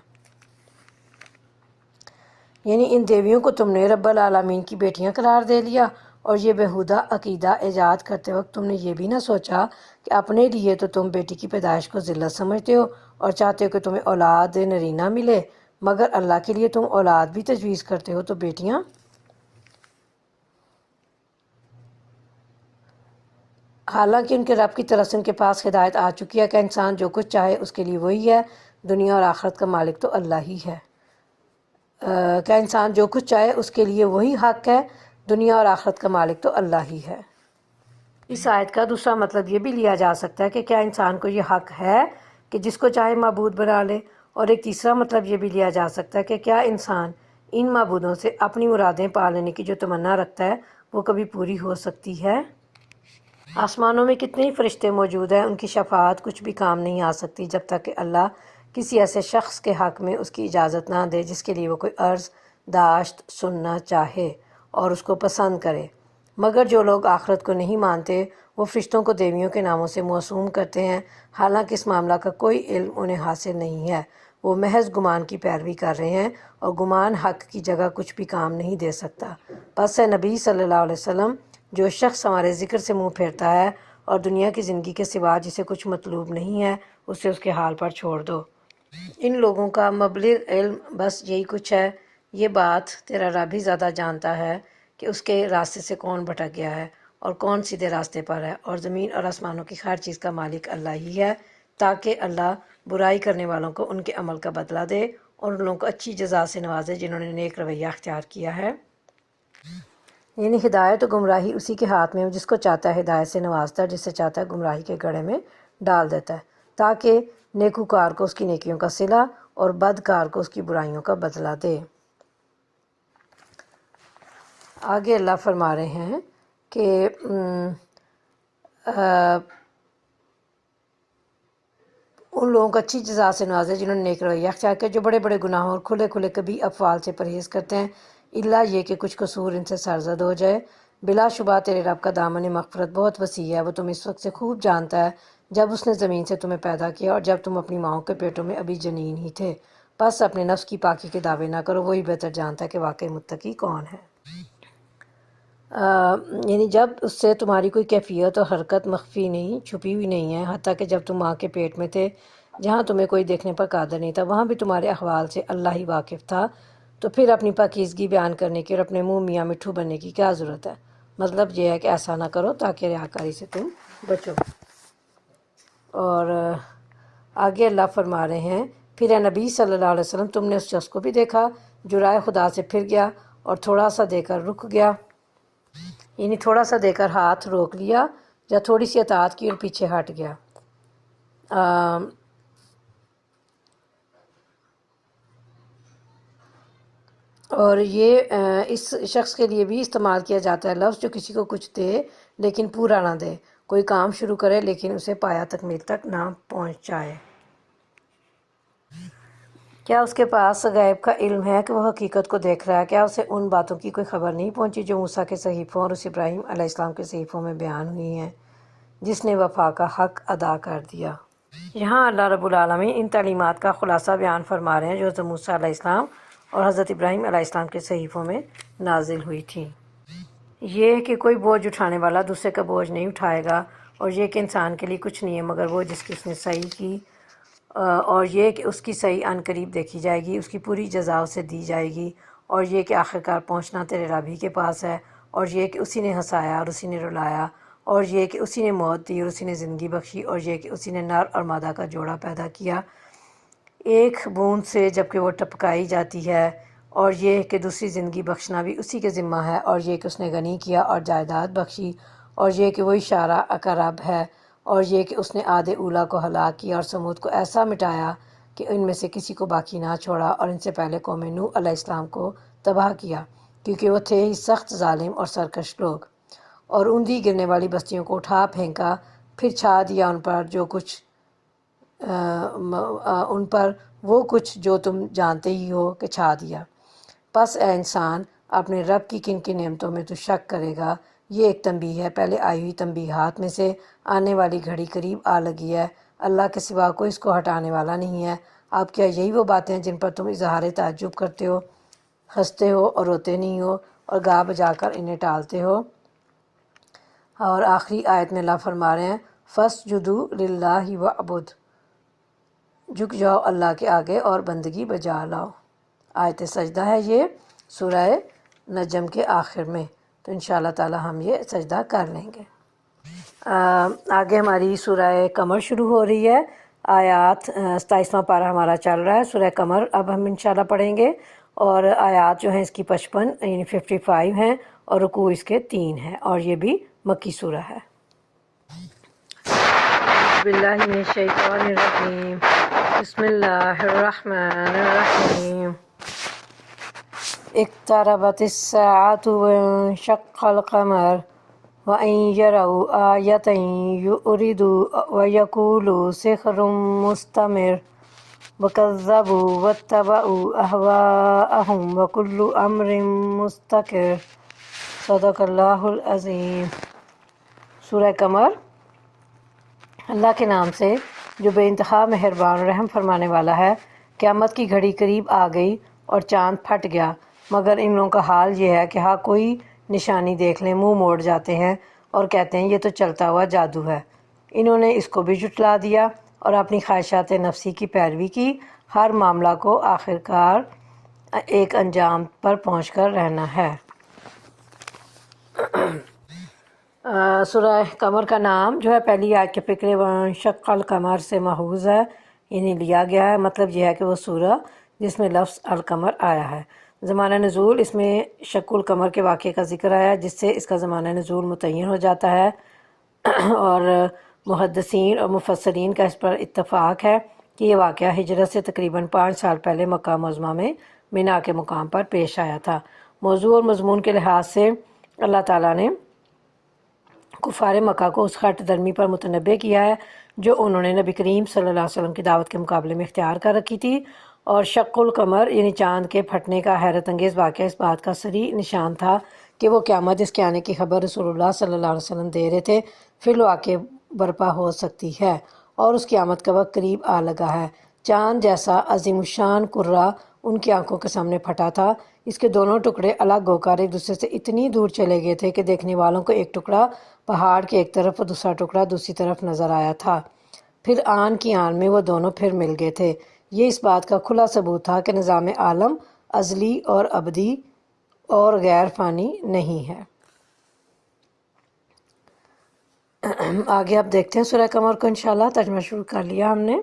Speaker 1: یعنی ان دیویوں کو تم نے رب العالمین کی بیٹیاں قرار دے لیا، اور یہ بیہودہ عقیدہ ایجاد کرتے وقت تم نے یہ بھی نہ سوچا کہ اپنے لیے تو تم بیٹی کی پیدائش کو ذلت سمجھتے ہو اور چاہتے ہو کہ تمہیں اولاد نرینہ ملے، مگر اللہ کے لیے تم اولاد بھی تجویز کرتے ہو تو بیٹیاں حالانکہ ان کے رب کی طرف سے ان کے پاس ہدایت آ چکی ہے کہ انسان جو کچھ چاہے اس کے لیے وہی ہے، دنیا اور آخرت کا مالک تو اللہ ہی ہے۔ کہ انسان جو کچھ چاہے اس کے لیے وہی حق ہے، دنیا اور آخرت کا مالک تو اللہ ہی ہے۔ اس آیت کا دوسرا مطلب یہ بھی لیا جا سکتا ہے کہ کیا انسان کو یہ حق ہے کہ جس کو چاہے معبود بنا لے، اور ایک تیسرا مطلب یہ بھی لیا جا سکتا ہے کہ کیا انسان ان معبودوں سے اپنی مرادیں پا لینے کی جو تمنا رکھتا ہے وہ کبھی پوری ہو سکتی ہے؟ آسمانوں میں کتنے ہی فرشتے موجود ہیں، ان کی شفاعت کچھ بھی کام نہیں آ سکتی جب تک کہ اللہ کسی ایسے شخص کے حق میں اس کی اجازت نہ دے جس کے لیے وہ کوئی عرض داشت سننا چاہے اور اس کو پسند کرے۔ مگر جو لوگ آخرت کو نہیں مانتے وہ فرشتوں کو دیویوں کے ناموں سے موسوم کرتے ہیں، حالانکہ اس معاملہ کا کوئی علم انہیں حاصل نہیں ہے، وہ محض گمان کی پیروی کر رہے ہیں، اور گمان حق کی جگہ کچھ بھی کام نہیں دے سکتا۔ پس اے نبی صلی اللہ علیہ وسلم، جو شخص ہمارے ذکر سے منہ پھیرتا ہے اور دنیا کی زندگی کے سوا جسے کچھ مطلوب نہیں ہے اسے اس کے حال پر چھوڑ دو۔ ان لوگوں کا مبلغ علم بس یہی کچھ ہے، یہ بات تیرا رب ہی زیادہ جانتا ہے کہ اس کے راستے سے کون بھٹک گیا ہے اور کون سیدھے راستے پر ہے، اور زمین اور آسمانوں کی ہر چیز کا مالک اللہ ہی ہے، تاکہ اللہ برائی کرنے والوں کو ان کے عمل کا بدلہ دے اور ان لوگوں کو اچھی جزا سے نوازے جنہوں نے نیک رویہ اختیار کیا ہے۔ یعنی ہدایت و گمراہی اسی کے ہاتھ میں ہے، جس کو چاہتا ہے ہدایت سے نوازتا ہے، جسے چاہتا ہے گمراہی کے گڑھے میں ڈال دیتا ہے، تاکہ نیکوکار کو اس کی نیکیوں کا صلہ اور بدکار کو اس کی برائیوں کا بدلہ دے۔ آگے اللہ فرما رہے ہیں کہ ان لوگوں کو اچھی جزا سے نوازے جنہوں نے نیک رویہ اختیار کیا، جو بڑے بڑے گناہوں اور کھلے کھلے کبھی افعال سے پرہیز کرتے ہیں، الا یہ کہ کچھ قصور ان سے سرزد ہو جائے۔ بلا شبہ تیرے رب کا دامن مغفرت بہت وسیع ہے، وہ تم اس وقت سے خوب جانتا ہے جب اس نے زمین سے تمہیں پیدا کیا اور جب تم اپنی ماؤں کے پیٹوں میں ابھی جنین ہی تھے۔ بس اپنے نفس کی پاکی کے دعوے نہ کرو، وہی بہتر جانتا ہے کہ واقعی متقی کون ہے۔ یعنی جب اس سے تمہاری کوئی کیفیت اور حرکت مخفی نہیں، چھپی ہوئی نہیں ہے، حتیٰ کہ جب تم ماں کے پیٹ میں تھے جہاں تمہیں کوئی دیکھنے پر قادر نہیں تھا، وہاں بھی تمہارے احوال سے اللہ ہی واقف تھا، تو پھر اپنی پاکیزگی بیان کرنے کی اور اپنے منہ میاں مٹھو بننے کی کیا ضرورت ہے؟ مطلب یہ ہے کہ ایسا نہ کرو تاکہ ریاکاری سے تم بچو۔ اور آگے اللہ فرما رہے ہیں، پھر اے نبی صلی اللہ علیہ وسلم، تم نے اس شخص کو بھی دیکھا جو رائے خدا سے پھر گیا اور تھوڑا سا دے کر رک گیا، یعنی تھوڑا سا دے کر ہاتھ روک لیا یا تھوڑی سی اطاعت کی اور پیچھے ہٹ گیا۔ اور یہ اس شخص کے لیے بھی استعمال کیا جاتا ہے لفظ جو کسی کو کچھ دے لیکن پورا نہ دے، کوئی کام شروع کرے لیکن اسے پایا تکمیل تک نہ پہنچائے۔ کیا اس کے پاس غیب کا علم ہے کہ وہ حقیقت کو دیکھ رہا ہے؟ کیا اسے ان باتوں کی کوئی خبر نہیں پہنچی جو موسیٰ کے صحیفوں اور اس ابراہیم علیہ السلام کے صحیفوں میں بیان ہوئی ہیں، جس نے وفا کا حق ادا کر دیا؟ یہاں اللہ رب العالمین ان تعلیمات کا خلاصہ بیان فرما رہے ہیں جو حضرت موسیٰ علیہ السلام اور حضرت ابراہیم علیہ السلام کے صحیفوں میں نازل ہوئی تھیں۔ یہ کہ کوئی بوجھ اٹھانے والا دوسرے کا بوجھ نہیں اٹھائے گا، اور یہ کہ انسان کے لیے کچھ نہیں ہے مگر وہ جس کی اس نے صحیح کی، اور یہ کہ اس کی صحیح عن قریب دیکھی جائے گی، اس کی پوری جزا اسے دی جائے گی، اور یہ کہ آخرکار پہنچنا تیرے رب ہی کے پاس ہے، اور یہ کہ اسی نے ہنسایا اور اسی نے رلایا، اور یہ کہ اسی نے موت دی اور اسی نے زندگی بخشی، اور یہ کہ اسی نے نر اور مادہ کا جوڑا پیدا کیا ایک بوند سے جبکہ وہ ٹپکائی جاتی ہے، اور یہ کہ دوسری زندگی بخشنا بھی اسی کے ذمہ ہے، اور یہ کہ اس نے غنی کیا اور جائیداد بخشی، اور یہ کہ وہی شارع کا رب ہے، اور یہ کہ اس نے عاد اولیٰ کو ہلاک کیا اور ثمود کو ایسا مٹایا کہ ان میں سے کسی کو باقی نہ چھوڑا، اور ان سے پہلے قوم نوح علیہ السلام کو تباہ کیا کیونکہ وہ تھے ہی سخت ظالم اور سرکش لوگ، اور اوندھی گرنے والی بستیوں کو اٹھا پھینکا، پھر چھا دیا ان پر ان پر وہ کچھ جو تم جانتے ہی ہو کہ چھا دیا۔ پس اے انسان، اپنے رب کی کن کن نعمتوں میں تو شک کرے گا؟ یہ ایک تنبیہ ہے پہلے آئی ہوئی تنبیہات میں سے، آنے والی گھڑی قریب آ لگی ہے، اللہ کے سوا کوئی اس کو ہٹانے والا نہیں ہے۔ اب کیا یہی وہ باتیں ہیں جن پر تم اظہار تعجب کرتے ہو، ہنستے ہو اور روتے نہیں ہو، اور گا بجا کر انہیں ٹالتے ہو؟ اور آخری آیت میں اللہ فرما رہے ہیں، فَاسْجُدُوا لِلَّهِ وَاعْبُدْ، جھک جاؤ اللہ کے آگے اور بندگی بجا لاؤ۔ آیت سجدہ ہے یہ سورہ نجم کے آخر میں، تو انشاءاللہ تعالی ہم یہ سجدہ کر لیں گے۔ آگے ہماری سورہ قمر شروع ہو رہی ہے، آیات 27واں پارہ ہمارا چل رہا ہے سورہ قمر، اب ہم انشاءاللہ پڑھیں گے، اور آیات جو ہیں اس کی 55 یعنی 55 ہیں، اور رکوع اس کے 3 ہیں، اور یہ بھی مکی سورہ ہے۔ اعوذ باللہ من الشیطان الرجیم، بسم اللہ الرحمن الرحیم۔ اقتربت الساعة وانشق القمر وإن يروا آية يؤردوا ويقولوا سحر مستمر وكذبوا واتبعوا أهواءهم وكل أمر مستقر صدق اللہ العظیم۔ سورہ قمر، اللہ کے نام سے جو بے انتہا مہربان رحم فرمانے والا ہے۔ قیامت کی گھڑی قریب آ گئی اور چاند پھٹ گیا، مگر ان لوگوں کا حال یہ ہے کہ ہاں کوئی نشانی دیکھ لیں منہ موڑ جاتے ہیں اور کہتے ہیں یہ تو چلتا ہوا جادو ہے۔ انہوں نے اس کو بھی جھٹلا دیا اور اپنی خواہشات نفسی کی پیروی کی۔ ہر معاملہ کو آخرکار ایک انجام پر پہنچ کر رہنا ہے۔ سورہ قمر کا نام جو ہے پہلی آیت کے فکرے وانشق القمر سے ماخوذ ہے، یعنی لیا گیا ہے۔ مطلب یہ ہے کہ وہ سورہ جس میں لفظ القمر آیا ہے۔ زمانہ نزول، اس میں شق القمر کے واقعے کا ذکر آیا جس سے اس کا زمانہ نزول متعین ہو جاتا ہے، اور محدثین اور مفسرین کا اس پر اتفاق ہے کہ یہ واقعہ ہجرت سے تقریباً 5 سال پہلے مکہ معظمہ میں مینا کے مقام پر پیش آیا تھا۔ موضوع اور مضمون کے لحاظ سے اللہ تعالیٰ نے کفار مکہ کو اس خط درمی پر متنبع کیا ہے جو انہوں نے نبی کریم صلی اللہ علیہ وسلم کی دعوت کے مقابلے میں اختیار کر رکھی تھی، اور شق القمر یعنی چاند کے پھٹنے کا حیرت انگیز واقعہ اس بات کا صریح نشان تھا کہ وہ قیامت جس کے آنے کی خبر رسول اللہ صلی اللہ علیہ وسلم دے رہے تھے فی الواقع برپا ہو سکتی ہے، اور اس قیامت کا وقت قریب آ لگا ہے۔ چاند جیسا عظیم الشان قرہ ان کی آنکھوں کے سامنے پھٹا تھا، اس کے دونوں ٹکڑے الگ ہو کر ایک دوسرے سے اتنی دور چلے گئے تھے کہ دیکھنے والوں کو ایک ٹکڑا پہاڑ کے ایک طرف اور دوسرا ٹکڑا دوسری طرف نظر آیا تھا۔ پھر آن کی آن میں وہ دونوں پھر مل گئے تھے۔ یہ اس بات کا کھلا ثبوت تھا کہ نظام عالم ازلی اور ابدی اور غیر فانی نہیں ہے۔ آگے آپ دیکھتے ہیں سورہ قمر کو انشاءاللہ، ترجمہ شروع کر لیا ہم نے۔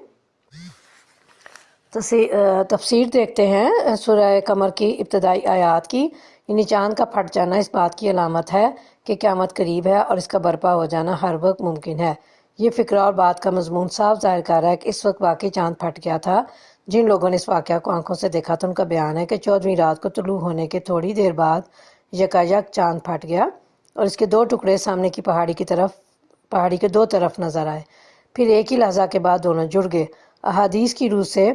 Speaker 1: تفسیر دیکھتے ہیں سورہ قمر کی ابتدائی آیات کی، یعنی چاند کا پھٹ جانا اس بات کی علامت ہے کہ قیامت قریب ہے اور اس کا برپا ہو جانا ہر وقت ممکن ہے۔ یہ فکرہ اور بات کا مضمون صاف ظاہر کر رہا ہے کہ اس وقت واقعی چاند پھٹ گیا تھا۔ جن لوگوں نے اس واقعہ کو آنکھوں سے دیکھا تھا ان کا بیان ہے کہ 14ویں رات کو طلوع ہونے کے تھوڑی دیر بعد یکایک چاند پھٹ گیا اور اس کے 2 ٹکڑے سامنے کی پہاڑی کے 2 طرف نظر آئے، پھر ایک ہی لحظہ کے بعد دونوں جڑ گئے۔ احادیث کی روح سے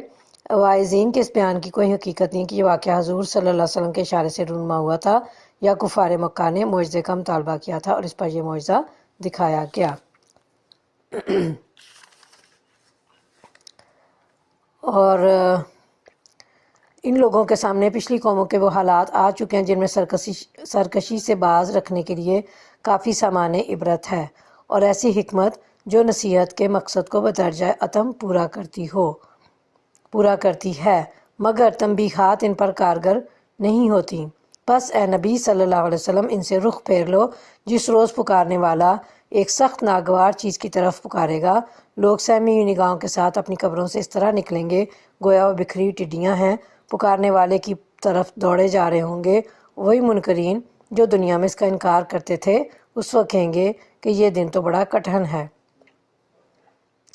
Speaker 1: واعظین کے اس بیان کی کوئی حقیقت نہیں کہ یہ واقعہ حضور صلی اللہ علیہ وسلم کے اشارے سے رونما ہوا تھا یا کفار مکہ نے معجزے کا مطالبہ کیا تھا اور اس پر یہ معجزہ دکھایا گیا۔ اور ان لوگوں کے سامنے پچھلی قوموں کے وہ حالات آ چکے ہیں جن میں سرکشی سے باز رکھنے کے لیے کافی سامان عبرت ہے، اور ایسی حکمت جو نصیحت کے مقصد کو بدرجہ اتم پورا کرتی ہے، مگر تنبیہات ان پر کارگر نہیں ہوتی۔ پس اے نبی صلی اللہ علیہ وسلم ان سے رخ پھیر لو، جس روز پکارنے والا ایک سخت ناگوار چیز کی طرف پکارے گا، لوگ سہمی ہوئی نگاہوں کے ساتھ اپنی قبروں سے اس طرح نکلیں گے گویا وہ بکھری ٹڈیاں ہیں، پکارنے والے کی طرف دوڑے جا رہے ہوں گے۔ وہی منکرین جو دنیا میں اس کا انکار کرتے تھے اس وقت کہیں گے کہ یہ دن تو بڑا کٹھن ہے۔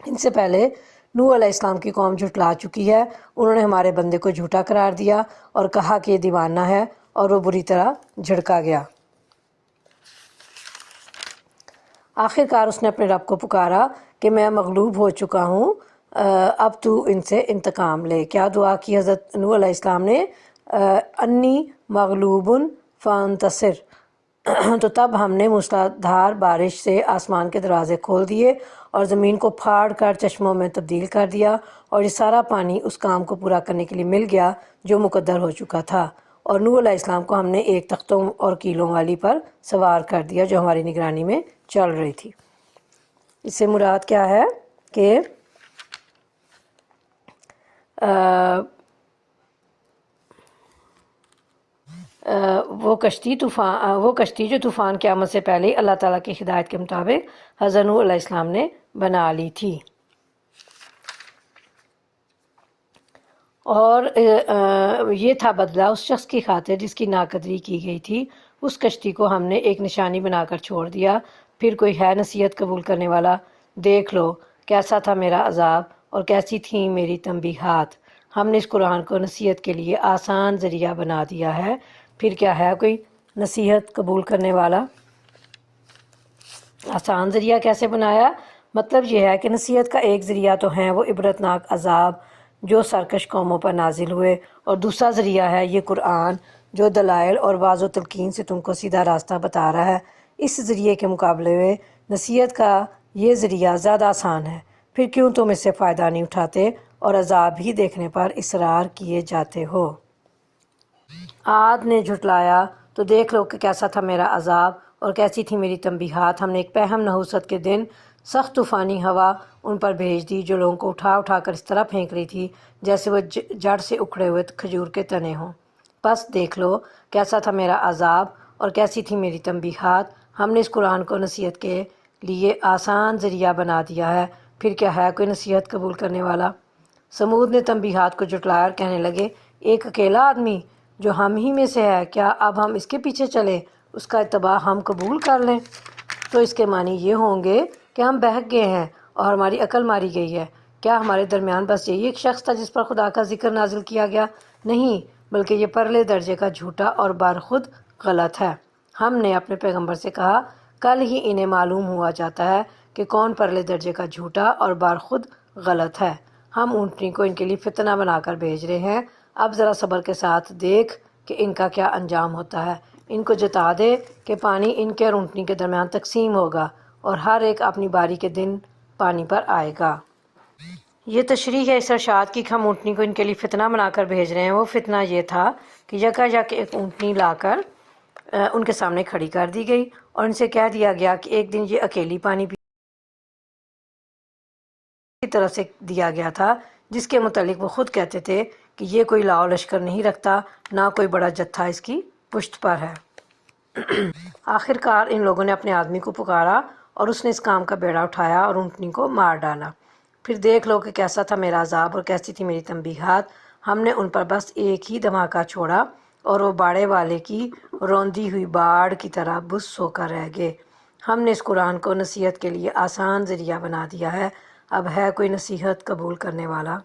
Speaker 1: ان سے پہلے نوح علیہ السلام کی قوم جھٹلا چکی ہے، انہوں نے ہمارے بندے کو جھوٹا قرار دیا اور کہا کہ یہ دیوانہ ہے، اور وہ بری طرح جھڑکا گیا۔ آخر کار اس نے اپنے رب کو پکارا کہ میں مغلوب ہو چکا ہوں، اب تو ان سے انتقام لے۔ کیا دعا کی حضرت نوح علیہ السلام نے؟ انی مغلوب فانتصر۔ تو تب ہم نے موسلادھار بارش سے آسمان کے دروازے کھول دیے اور زمین کو پھاڑ کر چشموں میں تبدیل کر دیا، اور یہ سارا پانی اس کام کو پورا کرنے کے لیے مل گیا جو مقدر ہو چکا تھا، اور نوح علیہ السلام کو ہم نے ایک تختوں اور کیلوں والی پر سوار کر دیا جو ہماری نگرانی میں چل رہی تھی۔ اس سے مراد کیا ہے کہ وہ کشتی جو طوفان کی آمد سے پہلے اللہ تعالیٰ کی ہدایت کے مطابق حضرت نوح علیہ السلام نے بنا لی تھی۔ اور یہ تھا بدلہ اس شخص کی خاطر جس کی ناقدری کی گئی تھی۔ اس کشتی کو ہم نے ایک نشانی بنا کر چھوڑ دیا۔ پھر کوئی ہے نصیحت قبول کرنے والا؟ دیکھ لو کیسا تھا میرا عذاب اور کیسی تھیں میری تنبیہات۔ ہم نے اس قرآن کو نصیحت کے لیے آسان ذریعہ بنا دیا ہے۔ پھر کیا ہے کوئی نصیحت قبول کرنے والا؟ آسان ذریعہ کیسے بنایا؟ مطلب یہ ہے کہ نصیحت کا ایک ذریعہ تو ہیں وہ عبرتناک عذاب جو سرکش قوموں پر نازل ہوئے، اور دوسرا ذریعہ ہے یہ قرآن جو دلائل اور واضح و تلقین سے تم کو سیدھا راستہ بتا رہا ہے۔ اس ذریعے کے مقابلے میں نصیحت کا یہ ذریعہ زیادہ آسان ہے۔ پھر کیوں تم اس سے فائدہ نہیں اٹھاتے اور عذاب ہی دیکھنے پر اصرار کیے جاتے ہو؟ عاد نے جھٹلایا تو دیکھ لو کہ کیسا تھا میرا عذاب اور کیسی تھی میری تنبیہات۔ ہم نے ایک پہم نحوست کے دن سخت طوفانی ہوا ان پر بھیج دی جو لوگوں کو اٹھا اٹھا کر اس طرح پھینک رہی تھی جیسے وہ جڑ سے اکھڑے ہوئے کھجور کے تنے ہوں۔ بس دیکھ لو کیسا تھا میرا عذاب اور کیسی تھی میری تنبیہات۔ ہم نے اس قرآن کو نصیحت کے لیے آسان ذریعہ بنا دیا ہے۔ پھر کیا ہے کوئی نصیحت قبول کرنے والا؟ سمود نے تنبیہات کو جھٹلایا اور کہنے لگے، ایک اکیلا آدمی جو ہم ہی میں سے ہے، کیا اب ہم اس کے پیچھے چلیں، اس کا اتباع ہم قبول کر لیں؟ تو اس کے معنی یہ ہوں گے کہ ہم بہک گئے ہیں اور ہماری عقل ماری گئی ہے۔ کیا ہمارے درمیان بس یہی ایک شخص تھا جس پر خدا کا ذکر نازل کیا گیا؟ نہیں، بلکہ یہ پرلے درجے کا جھوٹا اور برخود غلط ہے۔ ہم نے اپنے پیغمبر سے کہا، کل ہی انہیں معلوم ہوا جاتا ہے کہ کون پرلے درجے کا جھوٹا اور برخود غلط ہے۔ ہم اونٹنی کو ان کے لیے فتنہ بنا کر بھیج رہے ہیں۔ اب ذرا صبر کے ساتھ دیکھ کہ ان کا کیا انجام ہوتا ہے۔ ان کو جتا دے کہ پانی ان کے اور اونٹنی کے درمیان تقسیم ہوگا اور ہر ایک اپنی باری کے دن پانی پر آئے گا۔ یہ تشریح ہے اس ارشاد کی کہ ہم اونٹنی کو ان کے لیے فتنہ بنا کر بھیج رہے ہیں۔ وہ فتنہ یہ تھا کہ یک ایک اونٹنی لا کر ان کے سامنے کھڑی کر دی گئی اور ان سے کہہ دیا گیا کہ ایک دن یہ اکیلی پانی کی طرف سے دیا گیا تھا جس کے متعلق وہ خود کہتے تھے کہ یہ کوئی لاؤ لشکر نہیں رکھتا، نہ کوئی بڑا جتھا اس کی پشت پر ہے۔ آخر کار ان لوگوں نے اپنے آدمی کو پکارا اور اس نے اس کام کا بیڑا اٹھایا اور اونٹنی کو مار ڈالا۔ پھر دیکھ لو کہ کیسا تھا میرا عذاب اور کیسی تھی میری تنبیہات۔ ہم نے ان پر بس ایک ہی دھماکہ چھوڑا اور وہ باڑے والے کی روندی ہوئی باڑ کی طرح بس ہو کر رہ گئے۔ ہم نے اس قرآن کو نصیحت کے لیے آسان ذریعہ بنا دیا ہے۔ اب ہے کوئی نصیحت قبول کرنے والا؟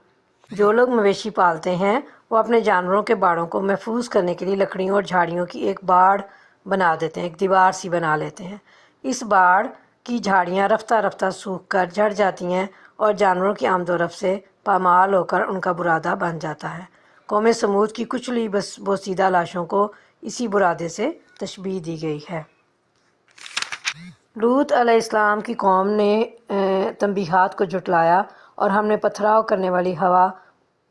Speaker 1: جو لوگ مویشی پالتے ہیں وہ اپنے جانوروں کے باڑوں کو محفوظ کرنے کے لیے لکڑیوں اور جھاڑیوں کی ایک باڑ بنا دیتے ہیں، ایک دیوار سی بنا لیتے ہیں۔ اس باڑ کی جھاڑیاں رفتہ رفتہ سوکھ کر جھڑ جاتی ہیں اور جانوروں کی آمد و رفت سے پامال ہو کر ان کا برادہ بن جاتا ہے۔ قوم سمود کی کچلی بوسیدہ لاشوں کو اسی برادے سے تشبیہ دی گئی ہے۔ لوط علیہ السلام کی قوم نے تنبیہات کو جھٹلایا اور ہم نے پتھراؤ کرنے والی ہوا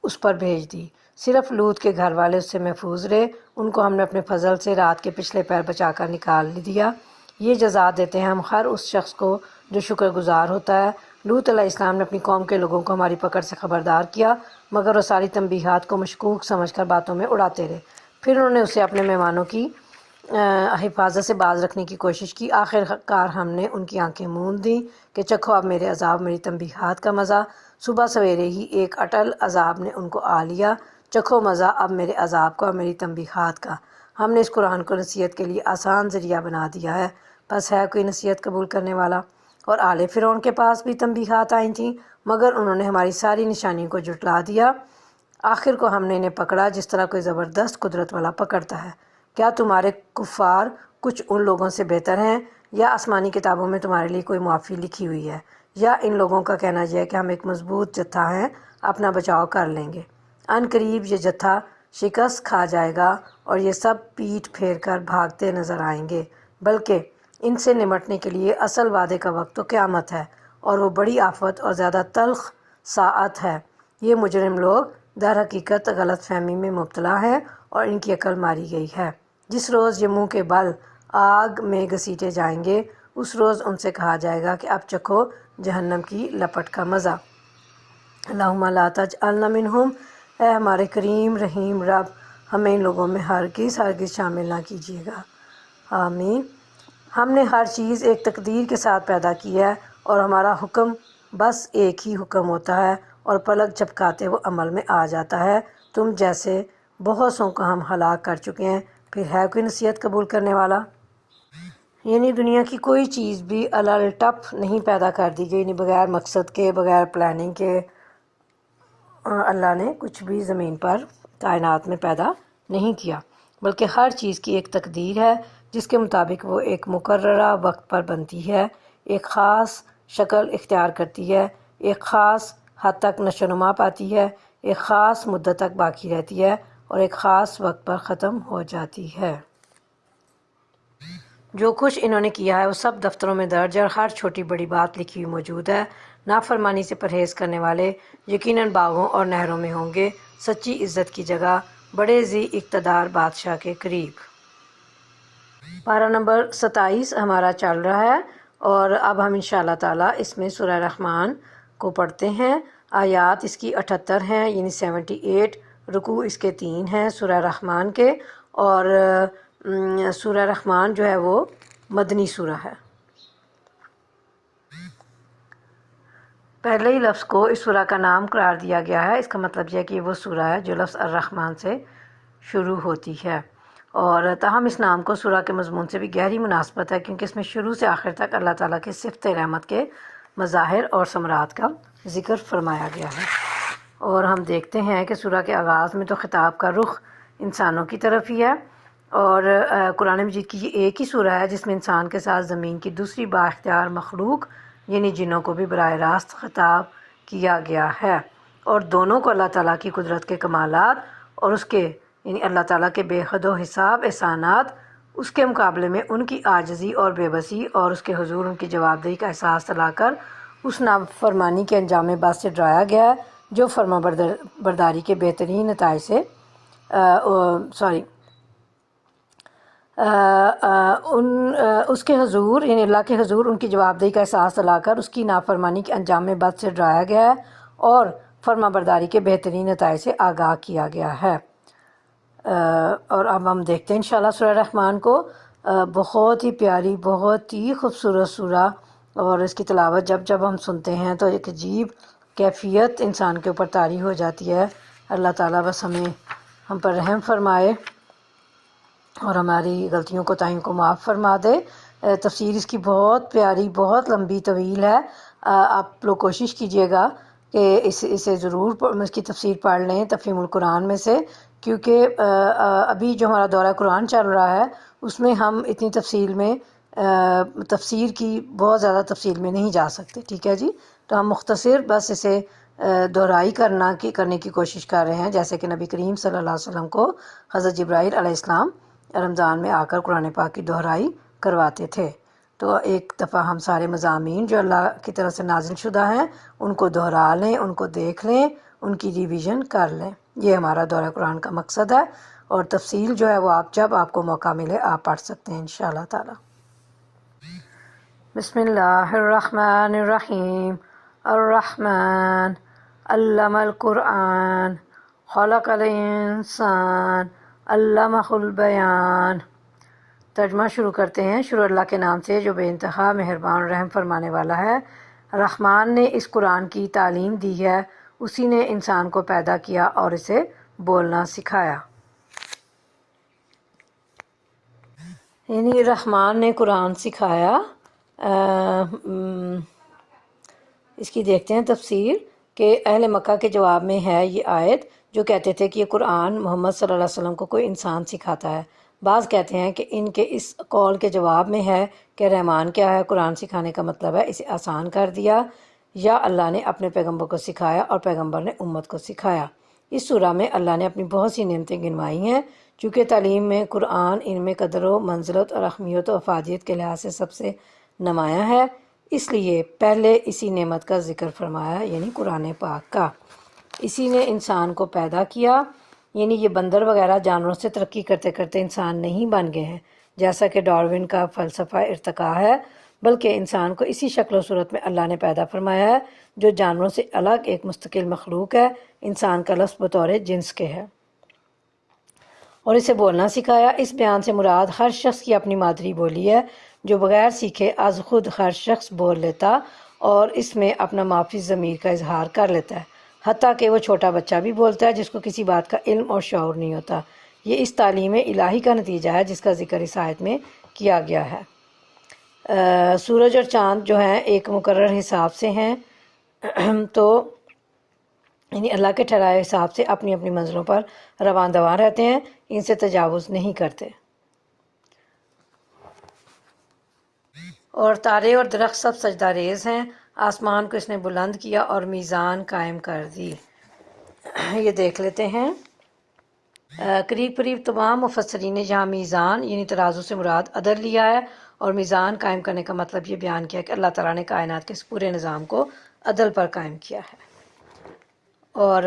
Speaker 1: اس پر بھیج دی۔ صرف لوط کے گھر والے اس سے محفوظ رہے۔ ان کو ہم نے اپنے فضل سے رات کے پچھلے پہر بچا کر نکال دیا۔ یہ جزا دیتے ہیں ہم ہر اس شخص کو جو شکر گزار ہوتا ہے۔ لوط علیہ السلام نے اپنی قوم کے لوگوں کو ہماری پکڑ سے خبردار کیا، مگر وہ ساری تنبیہات کو مشکوک سمجھ کر باتوں میں اڑاتے رہے۔ پھر انہوں نے اسے اپنے مہمانوں کی حفاظت سے باز رکھنے کی کوشش کی۔ آخر کار ہم نے ان کی آنکھیں موند دیں کہ چکھو اب میرے عذاب، میری تنبیہات کا مزہ۔ صبح سویرے ہی ایک اٹل عذاب نے ان کو آ لیا۔ چکھو مزہ اب میرے عذاب کا اور میری تنبیہات کا۔ ہم نے اس قرآن کو نصیحت کے لیے آسان ذریعہ بنا دیا ہے۔ بس ہے کوئی نصیحت قبول کرنے والا؟ اور آل فرعون کے پاس بھی تنبیہات آئی تھیں، مگر انہوں نے ہماری ساری نشانیوں کو جھٹلا دیا۔ آخر کو ہم نے انہیں پکڑا جس طرح کوئی زبردست قدرت والا پکڑتا ہے۔ کیا تمہارے کفار کچھ ان لوگوں سے بہتر ہیں، یا آسمانی کتابوں میں تمہارے لیے کوئی معافی لکھی ہوئی ہے؟ یا ان لوگوں کا کہنا یہ ہے کہ ہم ایک مضبوط جتھا ہیں، اپنا بچاؤ کر لیں گے۔ ان قریب یہ جتھا شکست کھا جائے گا اور یہ سب پیٹھ پھیر کر بھاگتے نظر آئیں گے، بلکہ ان سے نمٹنے کے لیے اصل وعدے کا وقت تو قیامت ہے، اور وہ بڑی آفت اور زیادہ تلخ ساعت ہے۔ یہ مجرم لوگ در حقیقت غلط فہمی میں مبتلا ہیں اور ان کی عقل ماری گئی ہے۔ جس روز یہ منہ کے بل آگ میں گھسیٹے جائیں گے، اس روز ان سے کہا جائے گا کہ اب چکھو جہنم کی لپٹ کا مزہ۔ اللہم لا تجعلنا منہم، اے ہمارے کریم رحیم رب، ہمیں ان لوگوں میں ہرگز شامل نہ کیجیے گا، آمین۔ ہم نے ہر چیز ایک تقدیر کے ساتھ پیدا کی ہے اور ہمارا حکم بس ایک ہی حکم ہوتا ہے اور پلک جھپکاتے وہ عمل میں آ جاتا ہے۔ تم جیسے بہت سوں کو ہم ہلاک کر چکے ہیں، پھر ہے کوئی نصیحت قبول کرنے والا؟ یعنی دنیا کی کوئی چیز بھی الٹپ نہیں پیدا کر دی گئی، یعنی بغیر مقصد کے، بغیر پلاننگ کے اللہ نے کچھ بھی زمین پر کائنات میں پیدا نہیں کیا، بلکہ ہر چیز کی ایک تقدیر ہے جس کے مطابق وہ ایک مقررہ وقت پر بنتی ہے، ایک خاص شکل اختیار کرتی ہے، ایک خاص حد تک نشو و نما پاتی ہے، ایک خاص مدت تک باقی رہتی ہے اور ایک خاص وقت پر ختم ہو جاتی ہے۔ جو کچھ انہوں نے کیا ہے وہ سب دفتروں میں درج ہے اور ہر چھوٹی بڑی بات لکھی ہوئی موجود ہے۔ نافرمانی سے پرہیز کرنے والے یقیناً باغوں اور نہروں میں ہوں گے، سچی عزت کی جگہ بڑے ذی اقتدار بادشاہ کے قریب۔ پارہ نمبر 27 ہمارا چل رہا ہے اور اب ہم انشاءاللہ تعالیٰ اس میں سورہ رحمان کو پڑھتے ہیں۔ آیات اس کی 78 ہیں، یعنی 78، رکوع اس کے 3 ہیں سورہ رحمان کے، اور سورہ رحمان جو ہے وہ مدنی سورہ ہے۔ پہلے ہی لفظ کو اس سورہ کا نام قرار دیا گیا ہے، اس کا مطلب یہ ہے کہ وہ سورہ ہے جو لفظ الرحمن سے شروع ہوتی ہے، اور تاہم اس نام کو سورہ کے مضمون سے بھی گہری مناسبت ہے کیونکہ اس میں شروع سے آخر تک اللہ تعالیٰ کے صفت رحمت کے مظاہر اور ثمرات کا ذکر فرمایا گیا ہے۔ اور ہم دیکھتے ہیں کہ سورہ کے آغاز میں تو خطاب کا رخ انسانوں کی طرف ہی ہے، اور قرآن مجید کی یہ ایک ہی سورہ ہے جس میں انسان کے ساتھ زمین کی دوسری با اختیار مخلوق یعنی جنوں کو بھی براہ راست خطاب کیا گیا ہے، اور دونوں کو اللہ تعالیٰ کی قدرت کے کمالات اور اس کے یعنی اللہ تعالیٰ کے بے حد و حساب احسانات، اس کے مقابلے میں ان کی عاجزی اور بے بسی اور اس کے حضور ان کی جواب دہی کا احساس دلا کر اس نافرمانی کے انجام بد سے ڈرایا گیا ہے جو فرما برداری کے بہترین نتائج سے اس کے حضور یعنی اللہ کے حضور ان کی جواب دہی کا احساس دلا کر اس کی نافرمانی کے انجام بد سے ڈرایا گیا ہے اور فرما برداری کے بہترین نتائج سے آگاہ کیا گیا ہے۔ اور اب ہم دیکھتے ہیں انشاءاللہ سورہ رحمان کو، بہت ہی پیاری، بہت ہی خوبصورت سورہ، اور اس کی تلاوت جب ہم سنتے ہیں تو ایک عجیب کیفیت انسان کے اوپر طاری ہو جاتی ہے۔ اللہ تعالیٰ بس ہم پر رحم فرمائے اور ہماری غلطیوں کوتاہیوں کو معاف فرما دے۔ تفسیر اس کی بہت پیاری، بہت لمبی طویل ہے، آپ لوگ کوشش کیجئے گا کہ اسے ضرور اس کی تفسیر پڑھ لیں تفہیم القرآن میں سے، کیونکہ ابھی جو ہمارا دورہ قرآن چل رہا ہے اس میں ہم اتنی تفسیر کی بہت زیادہ تفصیل میں نہیں جا سکتے، ٹھیک ہے جی، تو ہم مختصر بس اسے دہرائی کرنے کی کوشش کر رہے ہیں، جیسے کہ نبی کریم صلی اللہ علیہ وسلم کو حضرت جبرائیل علیہ السلام رمضان میں آ کر قرآن پاک کی دہرائی کرواتے تھے، تو ایک دفعہ ہم سارے مضامین جو اللہ کی طرف سے نازل شدہ ہیں ان کو دہرا لیں، ان کو دیکھ لیں، ان کی ریویژن کر لیں، یہ ہمارا دورہ قرآن کا مقصد ہے، اور تفصیل جو ہے وہ جب آپ کو موقع ملے آپ پڑھ سکتے ہیں انشاءاللہ تعالی۔ بسم اللہ الرحمن الرحیم۔ الرحمن علم القرآن خلق الانسان علمہ البیان۔ ترجمہ شروع کرتے ہیں۔ شروع اللہ کے نام سے جو بے انتہا مہربان رحم فرمانے والا ہے۔ رحمان نے اس قرآن کی تعلیم دی ہے، اسی نے انسان کو پیدا کیا اور اسے بولنا سکھایا۔ یعنی رحمان نے قرآن سکھایا۔ اس کی دیکھتے ہیں تفسیر کہ اہل مکہ کے جواب میں ہے یہ آیت، جو کہتے تھے کہ یہ قرآن محمد صلی اللہ علیہ وسلم کو کوئی انسان سکھاتا ہے۔ بعض کہتے ہیں کہ ان کے اس قول کے جواب میں ہے کہ رحمان کیا ہے، قرآن سکھانے کا مطلب ہے اسے آسان کر دیا، یا اللہ نے اپنے پیغمبر کو سکھایا اور پیغمبر نے امت کو سکھایا۔ اس سورہ میں اللہ نے اپنی بہت سی نعمتیں گنوائی ہیں، چونکہ تعلیم میں قرآن ان میں قدر و منزلت اور اہمیت و افادیت کے لحاظ سے سب سے نمایاں ہے، اس لیے پہلے اسی نعمت کا ذکر فرمایا، یعنی قرآن پاک کا۔ اسی نے انسان کو پیدا کیا، یعنی یہ بندر وغیرہ جانوروں سے ترقی کرتے کرتے انسان نہیں بن گئے ہیں جیسا کہ ڈارون کا فلسفہ ارتقاء ہے، بلکہ انسان کو اسی شکل و صورت میں اللہ نے پیدا فرمایا ہے جو جانوروں سے الگ ایک مستقل مخلوق ہے۔ انسان کا لفظ بطور جنس کے ہے۔ اور اسے بولنا سکھایا۔ اس بیان سے مراد ہر شخص کی اپنی مادری بولی ہے جو بغیر سیکھے از خود ہر شخص بول لیتا اور اس میں اپنا مافی ضمیر کا اظہار کر لیتا ہے، حتیٰ کہ وہ چھوٹا بچہ بھی بولتا ہے جس کو کسی بات کا علم اور شعور نہیں ہوتا۔ یہ اس تعلیم الہی کا نتیجہ ہے جس کا ذکر اس آیت میں کیا گیا ہے۔ سورج اور چاند جو ہیں ایک مقرر حساب سے ہیں تو یعنی اللہ کے ٹھہرائے حساب سے اپنی اپنی منزلوں پر رواں دواں رہتے ہیں، ان سے تجاوز نہیں کرتے۔ اور تارے اور درخت سب سجدہ ریز ہیں، آسمان کو اس نے بلند کیا اور میزان قائم کر دی۔ یہ دیکھ لیتے ہیں۔ قریب قریب تمام مفسرین نے یہاں میزان یعنی ترازو سے مراد عدل لیا ہے، اور میزان قائم کرنے کا مطلب یہ بیان کیا کہ اللہ تعالیٰ نے کائنات کے اس پورے نظام کو عدل پر قائم کیا ہے۔ اور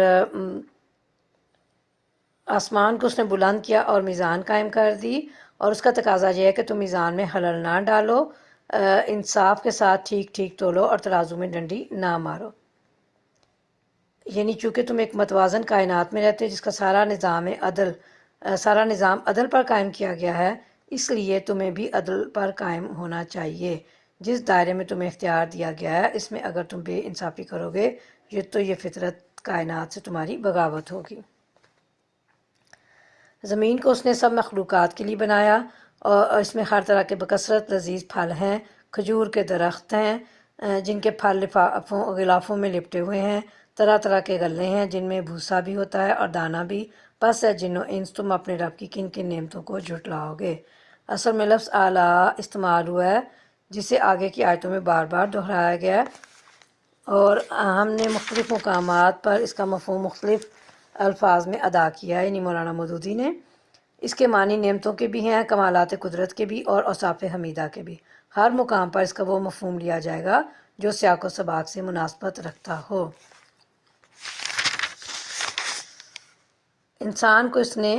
Speaker 1: آسمان کو اس نے بلند کیا اور میزان قائم کر دی، اور اس کا تقاضا یہ ہے کہ تم میزان میں خلل نہ ڈالو، انصاف کے ساتھ ٹھیک ٹھیک تولو اور ترازو میں ڈنڈی نہ مارو۔ یعنی چونکہ تم ایک متوازن کائنات میں رہتے جس کا سارا نظام عدل پر قائم کیا گیا ہے، اس لیے تمہیں بھی عدل پر قائم ہونا چاہیے۔ جس دائرے میں تمہیں اختیار دیا گیا ہے اس میں اگر تم بے انصافی کرو گے تو یہ فطرت کائنات سے تمہاری بغاوت ہوگی۔ زمین کو اس نے سب مخلوقات کے لیے بنایا اور اس میں ہر طرح کے بکثرت لذیذ پھل ہیں، کھجور کے درخت ہیں جن کے پھل لفافوں غلافوں میں لپٹے ہوئے ہیں، طرح طرح کے غلے ہیں جن میں بھوسا بھی ہوتا ہے اور دانہ بھی۔ پس ہے جن و انس تم اپنے رب کی کن کن نعمتوں کو جھٹلاؤ گے۔ اصل میں لفظ اعلیٰ استعمال ہوا ہے جسے آگے کی آیتوں میں بار بار دہرایا گیا ہے، اور ہم نے مختلف مقامات پر اس کا مفہوم مختلف الفاظ میں ادا کیا ہے، یعنی مولانا مودودی نے۔ اس کے معنی نعمتوں کے بھی ہیں، کمالات قدرت کے بھی اور اوصاف حمیدہ کے بھی۔ ہر مقام پر اس کا وہ مفہوم لیا جائے گا جو سیاق و سباق سے مناسبت رکھتا ہو۔ انسان کو اس نے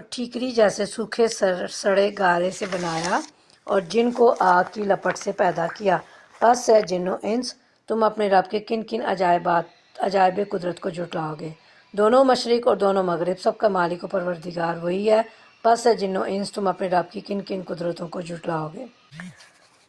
Speaker 1: ٹھیکری جیسے سوکھے سڑے گارے سے بنایا اور جن کو آگ کی لپٹ سے پیدا کیا۔ پس ہے جن و انس تم اپنے رب کے کن کن عجائب قدرت کو جھٹلاؤ گے۔ دونوں مشرق اور دونوں مغرب سب کا مالک و پروردگار وہی ہے۔ پس ہے جن و انس تم اپنے رب کی کن کن قدرتوں کو جھٹلاؤ گے۔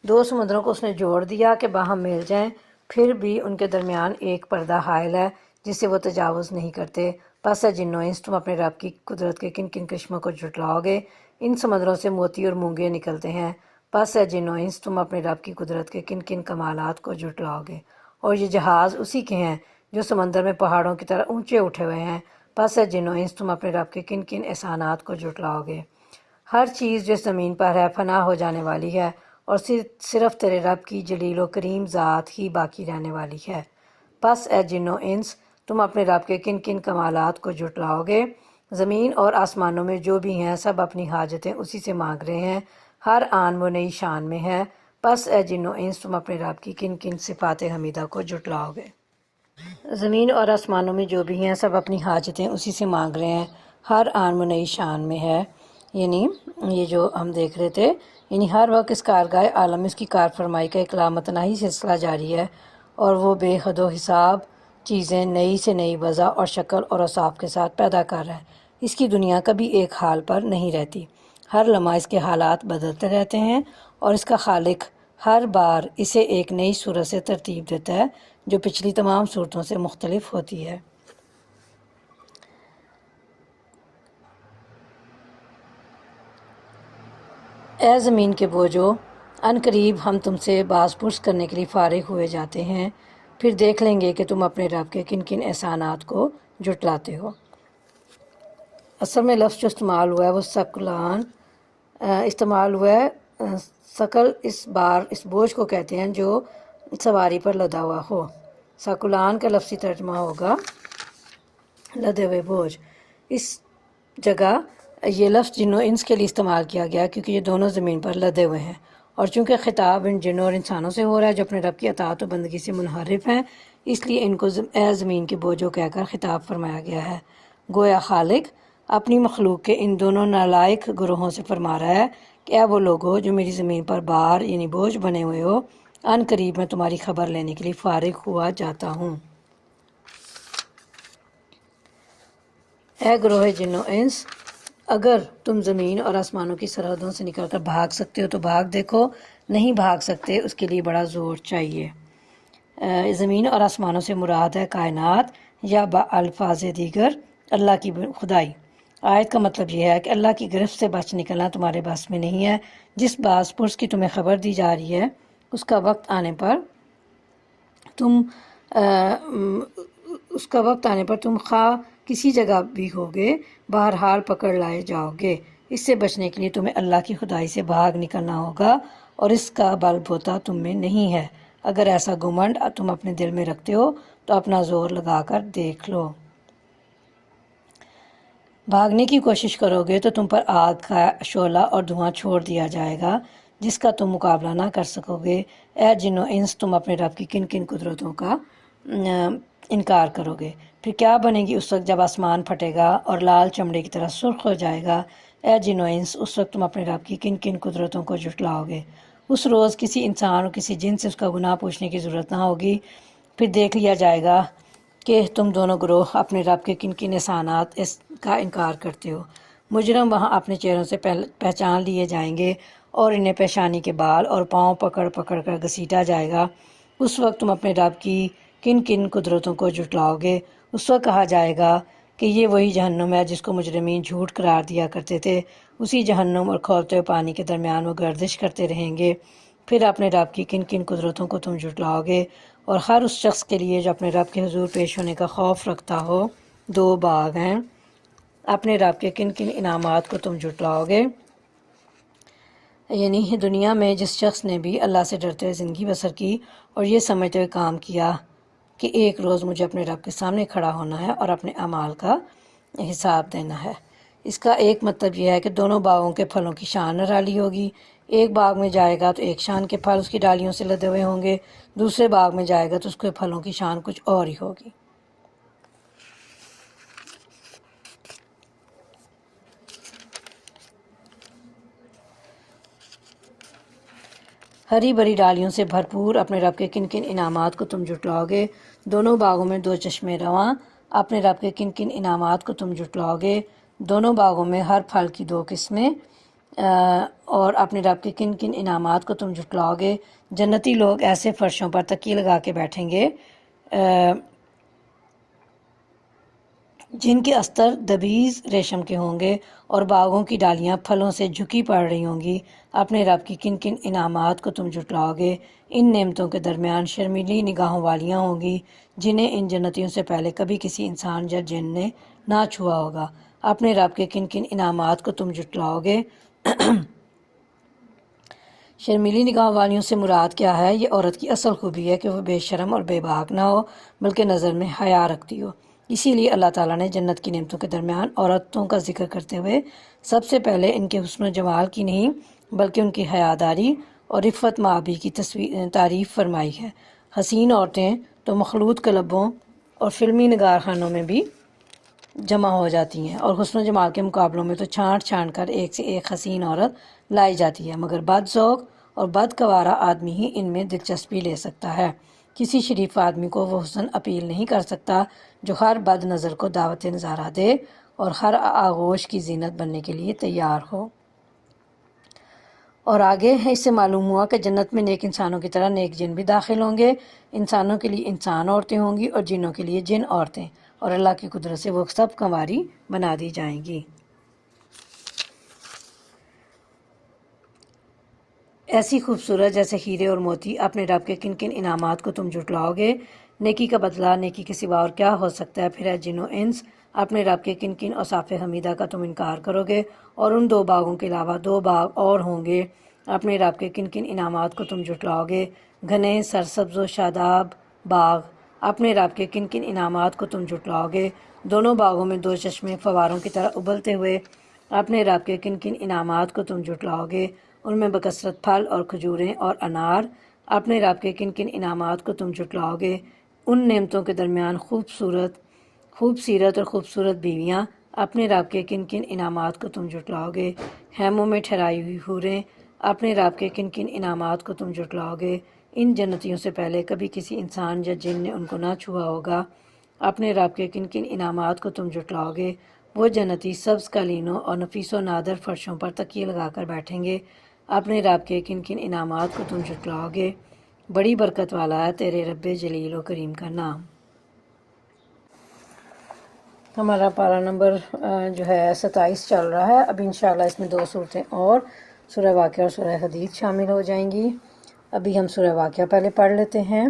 Speaker 1: دو سمندروں کو اس نے جوڑ دیا کہ باہم مل جائیں، پھر بھی ان کے درمیان ایک پردہ حائل ہے جس سے وہ تجاوز نہیں کرتے۔ پس ہے جن و انس تم اپنے رب کی قدرت کے کن کن کرشموں کو جھٹلاؤ گے۔ ان سمندروں سے موتی اور مونگے نکلتے ہیں۔ پس ہے جن و انس تم اپنے رب کی قدرت کے کن کن کمالات کو جھٹلاؤ گے۔ اور یہ جہاز اسی کے ہیں جو سمندر میں پہاڑوں کی طرح اونچے اٹھے ہوئے ہیں۔ پس ہے جن و انس تم اپنے رب کے کن کن احسانات کو جھٹلاؤ گے۔ ہر چیز جو اس زمین پر ہے فنا ہو جانے والی ہے، اور صرف تیرے رب کی جلیل و کریم ذات ہی باقی رہنے والی ہے۔ پس اے جن و انس تم اپنے رب کے کن کن کمالات کو جھٹلاؤ گے۔ زمین اور آسمانوں میں جو بھی ہیں سب اپنی حاجتیں اسی سے مانگ رہے ہیں، ہر آن وہ نئی شان میں ہے۔ پس اے جن و انس تم اپنے رب کی کن کن صفات حمیدہ کو جھٹلاؤ گے۔ زمین اور آسمانوں میں جو بھی ہیں سب اپنی حاجتیں اسی سے مانگ رہے ہیں، ہر آن وہ نئی شان میں ہے۔ یعنی یہ جو ہم دیکھ رہے تھے، یعنی ہر وقت اس کارگاہ عالم اس کی کار فرمائی کا ایک لامتناہی سلسلہ جاری ہے، اور وہ بے حد و حساب چیزیں نئی سے نئی وضع اور شکل اور اوصاف کے ساتھ پیدا کر رہا ہے۔ اس کی دنیا کبھی ایک حال پر نہیں رہتی، ہر لمحہ اس کے حالات بدلتے رہتے ہیں، اور اس کا خالق ہر بار اسے ایک نئی صورت سے ترتیب دیتا ہے جو پچھلی تمام صورتوں سے مختلف ہوتی ہے۔ اے زمین کے بوجھو، ان قریب ہم تم سے باز پرس کرنے کے لیے فارغ ہوئے جاتے ہیں، پھر دیکھ لیں گے کہ تم اپنے رب کے کن کن احسانات کو جھٹلاتے ہو۔ اصل میں لفظ جو استعمال ہوا ہے وہ ثقلان استعمال ہوا ہے۔ ثقل اس بوجھ کو کہتے ہیں جو سواری پر لدا ہوا ہو۔ ثقلان کا لفظی ترجمہ ہوگا لدے ہوئے بوجھ۔ اس جگہ یہ لفظ جن و انس کے لیے استعمال کیا گیا کیونکہ یہ دونوں زمین پر لدے ہوئے ہیں، اور چونکہ خطاب ان جنوں اور انسانوں سے ہو رہا ہے جو اپنے رب کی اطاعت و بندگی سے منحرف ہیں، اس لیے ان کو اے زمین کے بوجھو کہہ کر خطاب فرمایا گیا ہے۔ گویا خالق اپنی مخلوق کے ان دونوں نالائق گروہوں سے فرما رہا ہے کہ اے وہ لوگو جو میری زمین پر بار یعنی بوجھ بنے ہوئے ہو، ان قریب میں تمہاری خبر لینے کے لیے فارغ ہوا جاتا ہوں۔ اے گروہ جن و انس، اگر تم زمین اور آسمانوں کی سرحدوں سے نکل کر بھاگ سکتے ہو تو بھاگ دیکھو، نہیں بھاگ سکتے اس کے لیے بڑا زور چاہیے۔ زمین اور آسمانوں سے مراد ہے کائنات یا الفاظ دیگر اللہ کی خدائی۔ آیت کا مطلب یہ ہے کہ اللہ کی گرفت سے بچ نکلنا تمہارے بس میں نہیں ہے۔ جس باز پرس کی تمہیں خبر دی جا رہی ہے اس کا وقت آنے پر تم خواہ کسی جگہ بھی ہوگے بہرحال پکڑ لائے جاؤ گے۔ اس سے بچنے کے لیے تمہیں اللہ کی خدائی سے بھاگ نکلنا ہوگا اور اس کا بل بوتا تم میں نہیں ہے۔ اگر ایسا گمنڈ تم اپنے دل میں رکھتے ہو تو اپنا زور لگا کر دیکھ لو۔ بھاگنے کی کوشش کرو گے تو تم پر آگ کا شعلہ اور دھواں چھوڑ دیا جائے گا جس کا تم مقابلہ نہ کر سکو گے۔ اے جن و انس، تم اپنے رب کی کن کن قدرتوں کا انکار کرو گے؟ پھر کیا بنے گی اس وقت جب آسمان پھٹے گا اور لال چمڑے کی طرح سرخ ہو جائے گا؟ اے جن و انس، اس وقت تم اپنے رب کی کن کن قدرتوں کو جھٹلاؤ گے؟ اس روز کسی انسان اور کسی جن سے اس کا گناہ پوچھنے کی ضرورت نہ ہوگی۔ پھر دیکھ لیا جائے گا کہ تم دونوں گروہ اپنے رب کے کن کن احسانات کا انکار کرتے ہو۔ مجرم وہاں اپنے چہروں سے پہچان لیے جائیں گے اور انہیں پیشانی کے بال اور پاؤں پکڑ پکڑ کر گھسیٹا جائے گا۔ اس وقت تم اپنے رب کی کن کن قدرتوں کو جھٹلاؤ گے؟ اس وقت کہا جائے گا کہ یہ وہی جہنم ہے جس کو مجرمین جھوٹ قرار دیا کرتے تھے۔ اسی جہنم اور کھولتے ہوئے پانی کے درمیان وہ گردش کرتے رہیں گے۔ پھر اپنے رب کی کن کن قدرتوں کو تم جھٹلاؤ گے؟ اور ہر اس شخص کے لیے جو اپنے رب کے حضور پیش ہونے کا خوف رکھتا ہو دو باغ ہیں۔ اپنے رب کے کن کن انعامات کو تم جھٹلاؤ گے؟ یعنی دنیا میں جس شخص نے بھی اللہ سے ڈرتے ہوئے زندگی بسر کی اور یہ سمجھتے ہوئے کام کیا کہ ایک روز مجھے اپنے رب کے سامنے کھڑا ہونا ہے اور اپنے اعمال کا حساب دینا ہے۔ اس کا ایک مطلب یہ ہے کہ دونوں باغوں کے پھلوں کی شان نرالی ہوگی۔ ایک باغ میں جائے گا تو ایک شان کے پھل اس کی ڈالیوں سے لدے ہوئے ہوں گے، دوسرے باغ میں جائے گا تو اس کے پھلوں کی شان کچھ اور ہی ہوگی۔ ہری بھری ڈالیوں سے بھرپور اپنے رب کے کن کن انعامات کو تم جھٹلاؤ گے؟ دونوں باغوں میں دو چشمے رواں، اپنے رب کے کن کن انعامات کو تم جھٹلاؤ گے؟ دونوں باغوں میں ہر پھل کی دو قسمیں، اور اپنے رب کے کن کن انعامات کو تم جھٹلاؤ گے؟ جنتی لوگ ایسے فرشوں پر تکیے لگا کے بیٹھیں گے جن کے استر دبیز ریشم کے ہوں گے اور باغوں کی ڈالیاں پھلوں سے جھکی پڑ رہی ہوں گی۔ اپنے رب کی کن کن انعامات کو تم جھٹلاؤ گے؟ ان نعمتوں کے درمیان شرمیلی نگاہوں والیاں ہوں گی جنہیں ان جنتیوں سے پہلے کبھی کسی انسان یا جن نے نہ چھوا ہوگا۔ اپنے رب کے کن کن انعامات کو تم جھٹلاؤ گے؟ شرمیلی نگاہ والیوں سے مراد کیا ہے؟ یہ عورت کی اصل خوبی ہے کہ وہ بے شرم اور بے باک نہ ہو بلکہ نظر میں حیا رکھتی ہو۔ اسی لیے اللہ تعالیٰ نے جنت کی نعمتوں کے درمیان عورتوں کا ذکر کرتے ہوئے سب سے پہلے ان کے حسن و جمال کی نہیں بلکہ ان کی حیاداری اور عفت مآبی کی تعریف فرمائی ہے۔ حسین عورتیں تو مخلوط کلبوں اور فلمی نگار خانوں میں بھی جمع ہو جاتی ہیں اور حسن و جمال کے مقابلوں میں تو چھانٹ چھانٹ کر ایک سے ایک حسین عورت لائی جاتی ہے، مگر بد ذوق اور بدقوارا آدمی ہی ان میں دلچسپی لے سکتا ہے۔ کسی شریف آدمی کو وہ حسن اپیل نہیں کر سکتا جو ہر بد نظر کو دعوت نظارہ دے اور ہر آغوش کی زینت بننے کے لیے تیار ہو۔ اور آگے اس سے معلوم ہوا کہ جنت میں نیک انسانوں کی طرح نیک جن بھی داخل ہوں گے۔ انسانوں کے لیے انسان عورتیں ہوں گی اور جنوں کے لیے جن عورتیں، اور اللہ کی قدرت سے وہ سب کنواری بنا دی جائیں گی۔ ایسی خوبصورت جیسے ہیرے اور موتی، اپنے رب کے کن کن انعامات کو تم جھٹلاؤ گے؟ نیکی کا بدلہ نیکی کے سوا اور کیا ہو سکتا ہے؟ پھر اے جن و انس، اپنے رب کے کن کن اوصاف حمیدہ کا تم انکار کرو گے؟ اور ان دو باغوں کے علاوہ دو باغ اور ہوں گے۔ اپنے رب کے کن کن انعامات کو تم جھٹلاؤ گے؟ گھنے سرسبز و شاداب باغ، اپنے رب کے کن کن انعامات کو تم جھٹلاؤ گے؟ دونوں باغوں میں دو چشمے فواروں کی طرح ابلتے ہوئے، اپنے رب کے کن کن انعامات کو تم جھٹلاؤ گے؟ ان میں بکثرت پھل اور کھجوریں اور انار، اپنے رب کے کن کن انعامات کو تم جھٹلاؤ گے؟ ان نعمتوں کے درمیان خوب سیرت اور خوبصورت بیویاں، اپنے رب کے کن کن انعامات کو تم جھٹلاؤ گے؟ خیموں میں ٹھہرائی ہوئی حوریں، اپنے رب کے کن کن انعامات کو تم جھٹلاؤ گے؟ ان جنتیوں سے پہلے کبھی کسی انسان یا جن نے ان کو نہ چھوا ہوگا۔ اپنے رب کے کن کن انعامات کو تم جھٹلاؤ گے؟ وہ جنتی سبز قالینوں اور نفیس و نادر فرشوں پر تکیے لگا کر بیٹھیں گے۔ اپنے رب کے کن کن انعامات کو تم جھٹلاؤ گے؟ بڑی برکت والا ہے تیرے رب جلیل و کریم کا نام۔ ہمارا پارہ نمبر جو ہے 27 چل رہا ہے۔ اب انشاءاللہ اس میں 2 صورتیں اور سورہ واقعہ اور سورہ حدید شامل ہو جائیں گی۔ ابھی ہم سورہ واقعہ پہلے پڑھ لیتے ہیں۔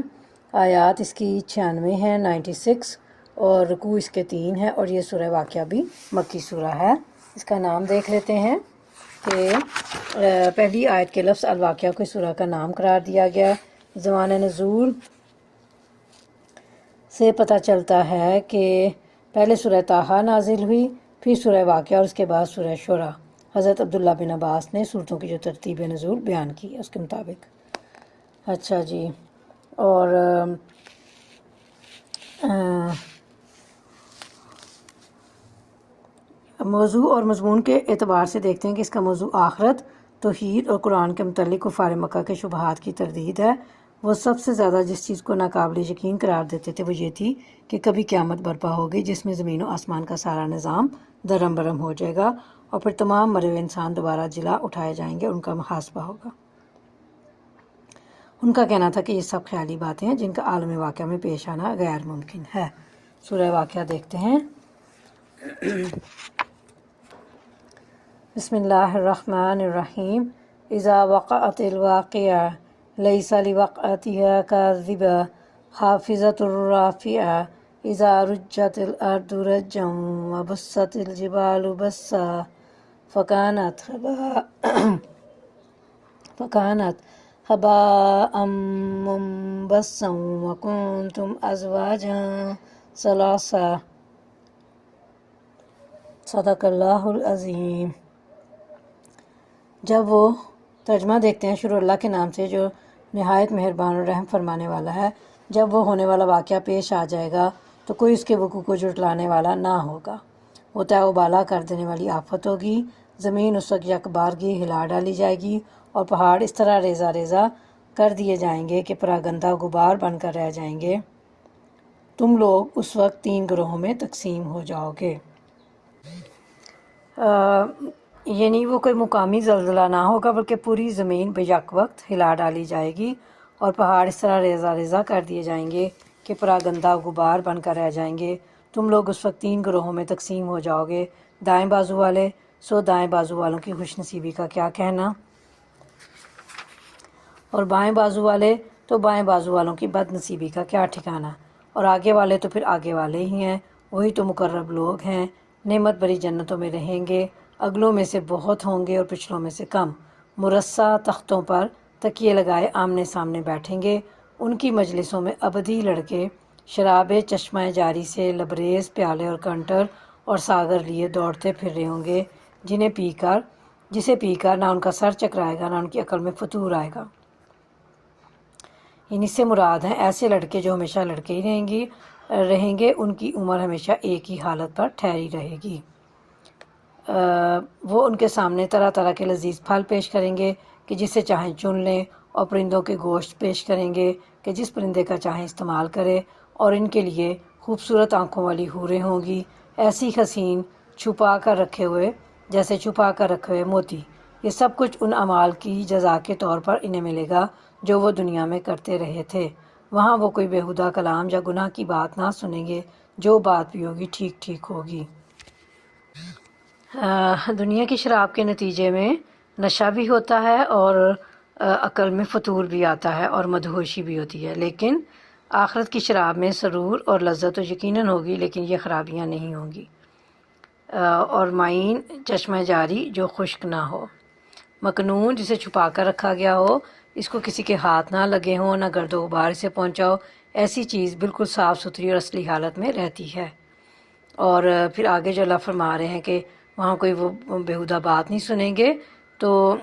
Speaker 1: آیات اس کی 96 ہیں، 96، اور رکوع اس کے 3 ہیں، اور یہ سورہ واقعہ بھی مکی سورہ ہے۔ اس کا نام دیکھ لیتے ہیں کہ پہلی آیت کے لفظ الواقعہ کو اس سورہ کا نام قرار دیا گیا۔ زمان نزول سے پتہ چلتا ہے کہ پہلے سورہ طٰہٰ نازل ہوئی، پھر سورہ واقعہ اور اس کے بعد سورہ شعراء۔ حضرت عبداللہ بن عباس نے صورتوں کی جو ترتیب نزول بیان کی ہے اس کے مطابق۔ اچھا جی، اور موضوع اور مضمون کے اعتبار سے دیکھتے ہیں کہ اس کا موضوع آخرت، توحید اور قرآن کے متعلق کفار مکہ کے شبہات کی تردید ہے۔ وہ سب سے زیادہ جس چیز کو ناقابل یقین قرار دیتے تھے وہ یہ تھی کہ کبھی قیامت برپا ہوگی جس میں زمین و آسمان کا سارا نظام درم برم ہو جائے گا، اور پھر تمام مرے ہوئے انسان دوبارہ جلا اٹھائے جائیں گے، ان کا محاسبہ ہوگا۔ ان کا کہنا تھا کہ یہ سب خیالی باتیں ہیں جن کا عالم واقعہ میں پیش آنا غیر ممکن ہے۔ سورہ واقعہ دیکھتے ہیں۔ بسم اللہ الرحمن الرحیم۔ اذا وقعت الواقعہ لیس لوقعتها کاذبہ خافضۃ رافعہ اذا رجت الارض رجا وبست الجبال بسا فکانت هباء منبثا وکنتم ازواجا ثلاثا۔ صدق اللہ العظیم۔ جب وہ ترجمہ دیکھتے ہیں، شروع اللہ کے نام سے جو نہایت مہربان اور رحم فرمانے والا ہے۔ جب وہ ہونے والا واقعہ پیش آ جائے گا تو کوئی اس کے وقوع کو جھٹلانے والا نہ ہوگا۔ وہ تہ و بالا کر دینے والی آفت ہوگی۔ زمین اس وقت یک بارگی ہلا ڈالی جائے گی اور پہاڑ اس طرح ریزہ ریزہ کر دیے جائیں گے کہ پراگندہ غبار بن کر رہ جائیں گے۔ تم لوگ اس وقت 3 گروہوں میں تقسیم ہو جاؤ گے۔ یعنی وہ کوئی مقامی زلزلہ نہ ہوگا بلکہ پوری زمین بیک وقت ہلا ڈالی جائے گی اور پہاڑ اس طرح ریزہ ریزہ کر دیے جائیں گے کہ پراگندہ غبار بن کر رہ جائیں گے۔ تم لوگ اس وقت 3 گروہوں میں تقسیم ہو جاؤ گے، دائیں بازو والے، سو دائیں بازو والوں کی خوش نصیبی کا کیا کہنا، اور بائیں بازو والے تو بائیں بازو والوں کی بد نصیبی کا کیا ٹھکانا، اور آگے والے تو پھر آگے والے ہی ہیں، وہی تو مقرب لوگ ہیں، نعمت بری جنتوں میں رہیں گے، اگلوں میں سے بہت ہوں گے اور پچھلوں میں سے کم، مرصع تختوں پر تکیے لگائے آمنے سامنے بیٹھیں گے، ان کی مجلسوں میں ابدی لڑکے شراب چشمہ جاری سے لبریز پیالے اور کنٹر اور ساغر لیے دوڑتے پھر رہے ہوں گے، جسے پی کر نہ ان کا سر چکرائے گا نہ ان کی عقل میں فطور آئے گا۔ ان سے مراد ہیں ایسے لڑکے جو ہمیشہ لڑکے ہی رہیں گے، ان کی عمر ہمیشہ ایک ہی حالت پر ٹھہری رہے گی۔ وہ ان کے سامنے طرح طرح کے لذیذ پھل پیش کریں گے کہ جسے چاہیں چن لیں، اور پرندوں کے گوشت پیش کریں گے کہ جس پرندے کا چاہیں استعمال کرے، اور ان کے لیے خوبصورت آنکھوں والی حوریں ہوں گی، ایسی حسین چھپا کر رکھے ہوئے جیسے چھپا کر رکھے ہوئے موتی۔ یہ سب کچھ ان اعمال کی جزا کے طور پر انہیں ملے گا جو وہ دنیا میں کرتے رہے تھے۔ وہاں وہ کوئی بیہودہ کلام یا گناہ کی بات نہ سنیں گے، جو بات بھی ہوگی ٹھیک ٹھیک ہوگی۔ دنیا کی شراب کے نتیجے میں نشہ بھی ہوتا ہے اور عقل میں فطور بھی آتا ہے اور مدہوشی بھی ہوتی ہے، لیکن آخرت کی شراب میں سرور اور لذت تو یقیناً ہوگی، لیکن یہ خرابیاں نہیں ہوں گی۔ اور معین چشمہ جاری جو خشک نہ ہو، مکنون جسے چھپا کر رکھا گیا ہو، اس کو کسی کے ہاتھ نہ لگے ہوں، نہ گرد و غبار سے پہنچا ہو، ایسی چیز بالکل صاف ستھری اور اصلی حالت میں رہتی ہے۔ اور پھر آگے جو اللہ فرما رہے ہیں کہ وہاں کوئی وہ بیہودہ بات نہیں سنیں گے، تو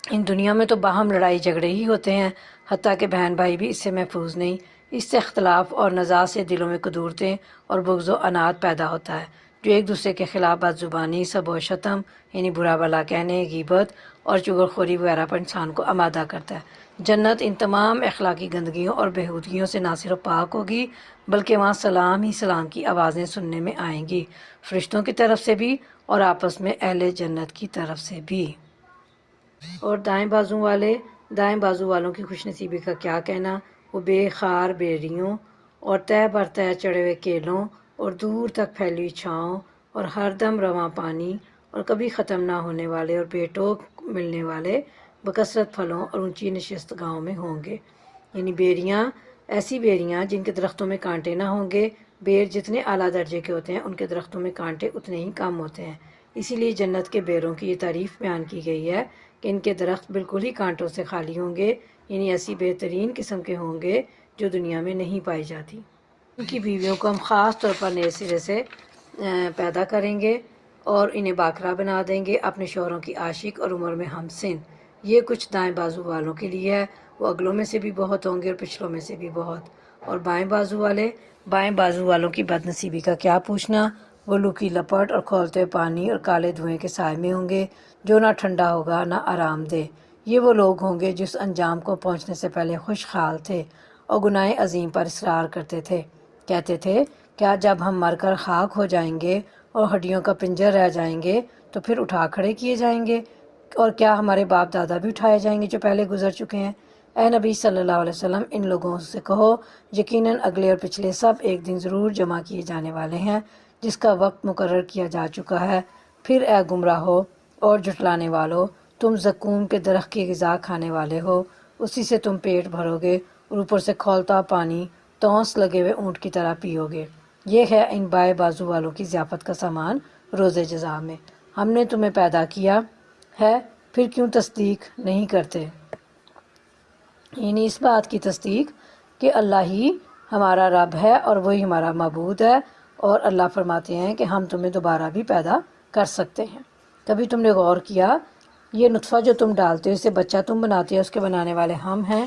Speaker 1: ان دنیا میں تو باہم لڑائی جھگڑے ہی ہوتے ہیں، حتیٰ کہ بہن بھائی بھی اس سے محفوظ نہیں۔ اس سے اختلاف اور نزاع سے دلوں میں کدورتیں اور بغض و عناد پیدا ہوتا ہے۔ جو ایک دوسرے کے خلاف بد زبانی، سب و شتم یعنی برا بلا کہنے، غیبت اور چغل خوری وغیرہ پر انسان کو آمادہ کرتا ہے۔ جنت ان تمام اخلاقی گندگیوں اور بےہودگیوں سے نہ صرف پاک ہوگی بلکہ وہاں سلام ہی سلام کی آوازیں سننے میں آئیں گی، فرشتوں کی طرف سے بھی اور آپس میں اہل جنت کی طرف سے بھی۔ اور دائیں بازو والوں کی خوش نصیبی کا کیا کہنا، وہ بے خار بیریوں اور تہ بر تہ چڑھے ہوئے کیلوں اور دور تک پھیلی ہوئی چھاؤں اور ہر دم رواں پانی اور کبھی ختم نہ ہونے والے اور بے ٹوک ملنے والے بکثرت پھلوں اور اونچی نشست گاہوں میں ہوں گے، یعنی بیریاں، ایسی بیریاں جن کے درختوں میں کانٹے نہ ہوں گے۔ بیر جتنے اعلیٰ درجے کے ہوتے ہیں ان کے درختوں میں کانٹے اتنے ہی کم ہوتے ہیں، اسی لیے جنت کے بیروں کی یہ تعریف بیان کی گئی ہے کہ ان کے درخت بالکل ہی کانٹوں سے خالی ہوں گے، یعنی ایسی بہترین قسم کے ہوں گے جو دنیا میں نہیں پائی جاتی۔ ان کی بیویوں کو ہم خاص طور پر نئے سرے سے پیدا کریں گے اور انہیں باکرا بنا دیں گے، اپنے شوہروں کی عاشق اور عمر میں ہم سن۔ یہ کچھ دائیں بازو والوں کے لیے ہے، وہ اگلوں میں سے بھی بہت ہوں گے اور پچھلوں میں سے بھی بہت۔ اور بائیں بازو والوں کی بد نصیبی کا کیا پوچھنا، وہ لو کی لپٹ اور کھولتے ہوئے پانی اور کالے دھوئیں کے سائے میں ہوں گے جو نہ ٹھنڈا ہوگا نہ آرام دہ۔ یہ وہ لوگ ہوں گے جس انجام کو پہنچنے سے پہلے خوش خیال تھے اور گناہ عظیم پر اصرار کرتے تھے، کہتے تھے کیا جب ہم مر کر خاک ہو جائیں گے اور ہڈیوں کا پنجر رہ جائیں گے تو پھر اٹھا کھڑے کیے جائیں گے، اور کیا ہمارے باپ دادا بھی اٹھائے جائیں گے جو پہلے گزر چکے ہیں؟ اے نبی صلی اللہ علیہ وسلم، ان لوگوں سے کہو یقیناً اگلے اور پچھلے سب ایک دن ضرور جمع کیے جانے والے ہیں جس کا وقت مقرر کیا جا چکا ہے۔ پھر اے گمراہو اور جھٹلانے والو، تم زقوم کے درخت کی غذا کھانے والے ہو، اسی سے تم پیٹ بھرو گے اور اوپر سے کھولتا پانی تونس لگے ہوئے اونٹ کی طرح پیو گے۔ یہ ہے ان بائیں بازو والوں کی ضیافت کا سامان روز جزا میں۔ ہم نے تمہیں پیدا کیا ہے، پھر کیوں تصدیق نہیں کرتے؟ یعنی اس بات کی تصدیق کہ اللہ ہی ہمارا رب ہے اور وہی ہمارا معبود ہے، اور اللہ فرماتے ہیں کہ ہم تمہیں دوبارہ بھی پیدا کر سکتے ہیں۔ کبھی تم نے غور کیا یہ نطفہ جو تم ڈالتے ہو اسے بچہ تم بناتے ہو، اس کے بنانے والے ہم ہیں۔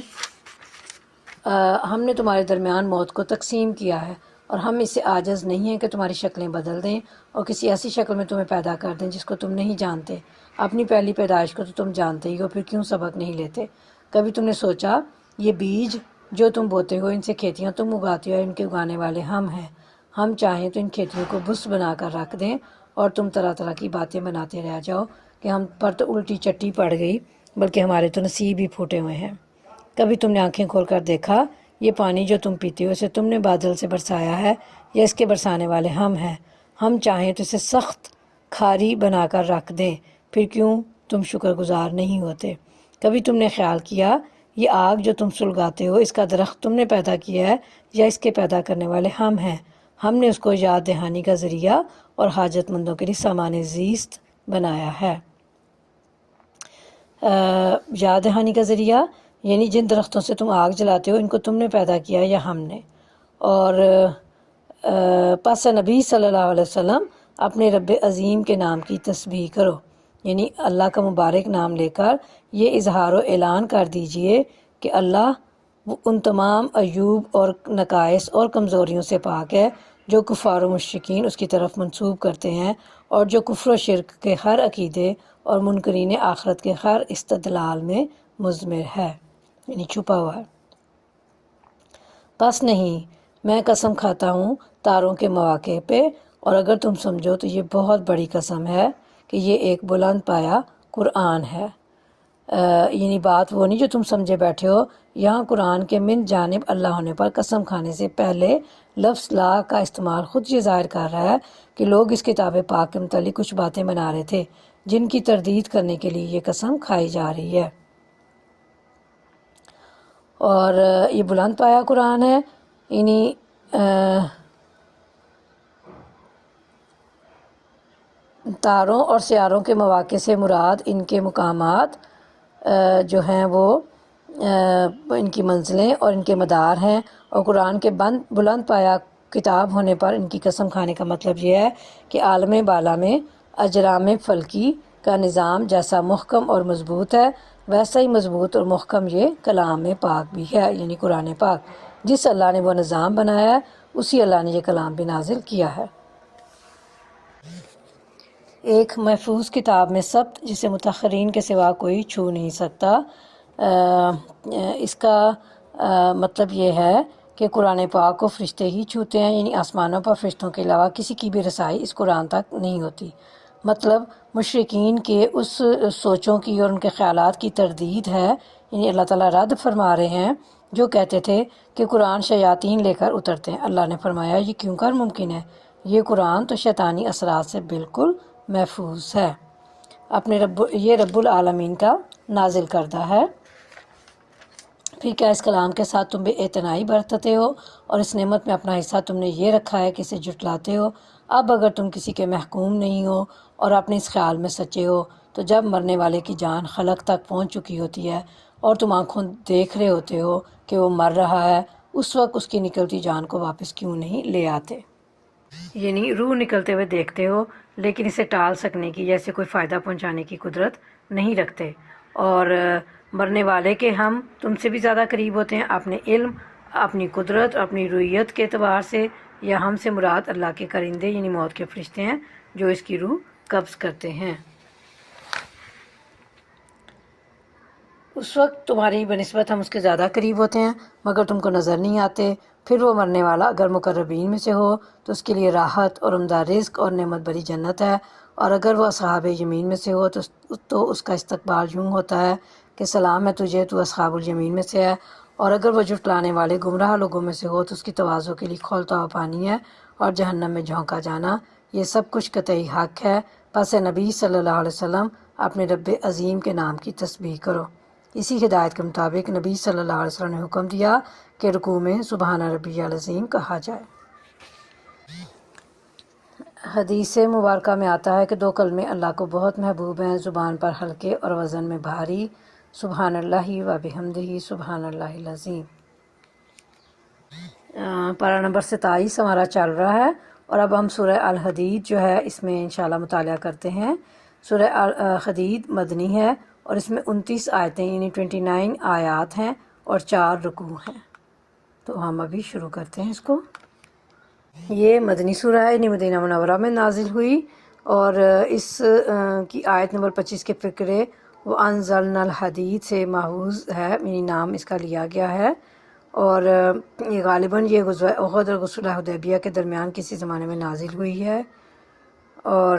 Speaker 1: ہم نے تمہارے درمیان موت کو تقسیم کیا ہے اور ہم اس سے عاجز نہیں ہیں کہ تمہاری شکلیں بدل دیں اور کسی ایسی شکل میں تمہیں پیدا کر دیں جس کو تم نہیں جانتے۔ اپنی پہلی پیدائش کو تو تم جانتے ہی ہو، پھر کیوں سبق نہیں لیتے؟ کبھی تم نے سوچا یہ بیج جو تم بوتے ہو، ان سے کھیتیاں تم اگاتے ہو، ان کے اگانے والے ہم ہیں۔ ہم چاہیں تو ان کھیتیوں کو بس بنا کر رکھ دیں اور تم طرح طرح کی باتیں بناتے رہ جاؤ کہ ہم پر تو الٹی چٹی پڑ گئی، بلکہ ہمارے تو نصیب ہی پھوٹے ہوئے ہیں۔ کبھی تم نے آنکھیں کھول کر دیکھا یہ پانی جو تم پیتے ہو اسے تم نے بادل سے برسایا ہے یا اس کے برسانے والے ہم ہیں؟ ہم چاہیں تو اسے سخت کھاری بنا کر رکھ دیں، پھر کیوں تم شکر گزار نہیں ہوتے؟ کبھی تم نے خیال کیا یہ آگ جو تم سلگاتے ہو اس کا درخت تم نے پیدا کیا ہے یا اس کے پیدا کرنے والے ہم ہیں؟ ہم نے اس کو یاد دہانی کا ذریعہ اور حاجت مندوں کے لیے سامان زیست بنایا ہے۔ یاد دہانی کا ذریعہ یعنی جن درختوں سے تم آگ جلاتے ہو ان کو تم نے پیدا کیا یا ہم نے؟ اور پس نبی صلی اللہ علیہ وسلم اپنے رب عظیم کے نام کی تسبیح کرو، یعنی اللہ کا مبارک نام لے کر یہ اظہار و اعلان کر دیجئے کہ اللہ ان تمام عیوب اور نقائص اور کمزوریوں سے پاک ہے جو کفار و مشرکین اس کی طرف منسوب کرتے ہیں اور جو کفر و شرک کے ہر عقیدے اور منکرین آخرت کے ہر استدلال میں مضمر ہے، یعنی چھپا ہوا ہے۔ بس نہیں، میں قسم کھاتا ہوں تاروں کے مواقع پہ، اور اگر تم سمجھو تو یہ بہت بڑی قسم ہے کہ یہ ایک بلند پایا قرآن ہے۔ یعنی بات وہ نہیں جو تم سمجھے بیٹھے ہو، یہاں قرآن کے من جانب اللہ ہونے پر قسم کھانے سے پہلے لفظ لا کا استعمال خود یہ ظاہر کر رہا ہے کہ لوگ اس کتاب پاک کے متعلق کچھ باتیں بنا رہے تھے جن کی تردید کرنے کے لیے یہ قسم کھائی جا رہی ہے۔ اور یہ بلند پایا قرآن ہے، یعنی تاروں اور سیاروں کے مواقع سے مراد ان کے مقامات جو ہیں وہ ان کی منزلیں اور ان کے مدار ہیں، اور قرآن کے بلند پایا کتاب ہونے پر ان کی قسم کھانے کا مطلب یہ ہے کہ عالم بالا میں اجرام فلکی کا نظام جیسا محکم اور مضبوط ہے ویسا ہی مضبوط اور محکم یہ کلام پاک بھی ہے، یعنی قرآن پاک۔ جس اللہ نے وہ نظام بنایا ہے اسی اللہ نے یہ کلام بھی نازل کیا ہے۔ ایک محفوظ کتاب میں ثبت جسے متاخرین کے سوا کوئی چھو نہیں سکتا۔ اس کا مطلب یہ ہے کہ قرآن پاک کو فرشتے ہی چھوتے ہیں، یعنی آسمانوں پر فرشتوں کے علاوہ کسی کی بھی رسائی اس قرآن تک نہیں ہوتی۔ مطلب مشرکین کے اس سوچوں کی اور ان کے خیالات کی تردید ہے، یعنی اللہ تعالیٰ رد فرما رہے ہیں جو کہتے تھے کہ قرآن شیاطین لے کر اترتے ہیں۔ اللہ نے فرمایا یہ کیوں کر ممکن ہے، یہ قرآن تو شیطانی اثرات سے بالکل محفوظ ہے، یہ رب العالمین کا نازل کردہ ہے۔ پھر کیا اس کلام کے ساتھ تم بے اعتنائی برتتے ہو اور اس نعمت میں اپنا حصہ تم نے یہ رکھا ہے کہ اسے جھٹلاتے ہو؟ اب اگر تم کسی کے محکوم نہیں ہو اور اپنے اس خیال میں سچے ہو تو جب مرنے والے کی جان خلق تک پہنچ چکی ہوتی ہے اور تم آنکھوں دیکھ رہے ہوتے ہو کہ وہ مر رہا ہے، اس وقت اس کی نکلتی جان کو واپس کیوں نہیں لے آتے؟ یعنی روح نکلتے ہوئے دیکھتے ہو لیکن اسے ٹال سکنے کی یا اسے کوئی فائدہ پہنچانے کی قدرت نہیں رکھتے، اور مرنے والے کے ہم تم سے بھی زیادہ قریب ہوتے ہیں اپنے علم، اپنی قدرت اور اپنی رویت کے اعتبار سے، یا ہم سے مراد اللہ کے کرندے یعنی موت کے فرشتے ہیں جو اس کی روح قبض کرتے ہیں۔ اس وقت تمہاری بنسبت ہم اس کے زیادہ قریب ہوتے ہیں مگر تم کو نظر نہیں آتے۔ پھر وہ مرنے والا اگر مقربین میں سے ہو تو اس کے لیے راحت اور عمدہ رزق اور نعمت بری جنت ہے، اور اگر وہ اصحاب یمین میں سے ہو تو اس کا استقبال یوں ہوتا ہے کہ سلام ہے تجھے، تو اصحاب الیمین میں سے ہے، اور اگر وہ جھٹلانے والے گمراہ لوگوں میں سے ہو تو اس کی تواضع کے لیے کھولتا ہوا پانی ہے اور جہنم میں جھونکا جانا۔ یہ سب کچھ قطعی حق ہے، پس اے نبی صلی اللہ علیہ وسلم اپنے رب عظیم کے نام کی تسبیح کرو۔ اسی ہدایت کے مطابق نبی صلی اللہ علیہ وسلم نے حکم دیا کہ رکوع میں سبحان ربی العظیم کہا جائے۔ حدیث مبارکہ میں آتا ہے کہ دو کلمے اللہ کو بہت محبوب ہیں، زبان پر ہلکے اور وزن میں بھاری، سبحان اللہ و بحمدہ سبحان اللہ العظیم۔ پارہ نمبر 27 ہمارا چل رہا ہے، اور اب ہم سورہ الحدید جو ہے اس میں انشاءاللہ مطالعہ کرتے ہیں۔ سورہ الحدید مدنی ہے اور اس میں 29 آیتیں یعنی 29 آیات ہیں اور 4 رکوع ہیں۔ تو ہم ابھی شروع کرتے ہیں اس کو۔ یہ مدنی سورہ ہے، یعنی مدینہ منورہ میں نازل ہوئی، اور اس کی آیت نمبر 25 کے فقرے وَأَنزَلْنَا الْحَدِيدَ سے ماخوذ ہے، یعنی نام اس کا لیا گیا ہے، اور یہ غالباً یہ غزوہ احد اور غزوہ حدیبیہ کے درمیان کسی زمانے میں نازل ہوئی ہے، اور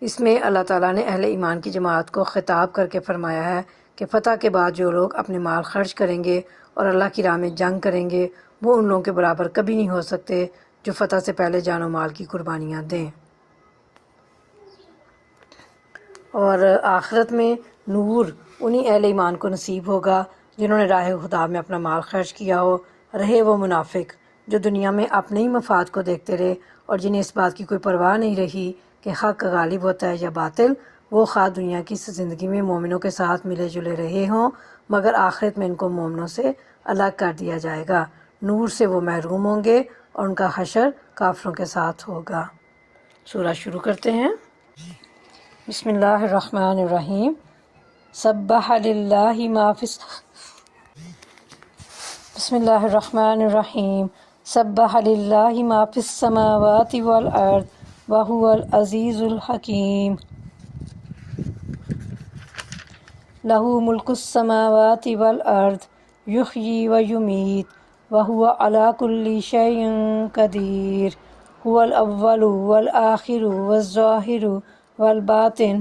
Speaker 1: اس میں اللہ تعالیٰ نے اہل ایمان کی جماعت کو خطاب کر کے فرمایا ہے کہ فتح کے بعد جو لوگ اپنے مال خرچ کریں گے اور اللہ کی راہ میں جنگ کریں گے وہ ان لوگوں کے برابر کبھی نہیں ہو سکتے جو فتح سے پہلے جان و مال کی قربانیاں دیں، اور آخرت میں نور انہی اہل ایمان کو نصیب ہوگا جنہوں نے راہ خدا میں اپنا مال خرچ کیا ہو، رہے وہ منافق جو دنیا میں اپنے ہی مفاد کو دیکھتے رہے اور جنہیں اس بات کی کوئی پرواہ نہیں رہی کہ حق غالب ہوتا ہے یا باطل، وہ خواہ دنیا کی زندگی میں مومنوں کے ساتھ ملے جلے رہے ہوں مگر آخرت میں ان کو مومنوں سے الگ کر دیا جائے گا، نور سے وہ محروم ہوں گے اور ان کا حشر کافروں کے ساتھ ہوگا۔ سورہ شروع کرتے ہیں۔ بسم اللہ الرحمن الرحیم۔ سبح للہ ما فی بسم اللہ الرحمن الرحیم۔ سبح للہ ما فی السماوات والارض وہو العزیز الحکیم۔ لہ ملک السماوات والارض یحیی ویمیت وہو علی کل شیء قدیر۔ هو الاول والآخر والظاہر والباطن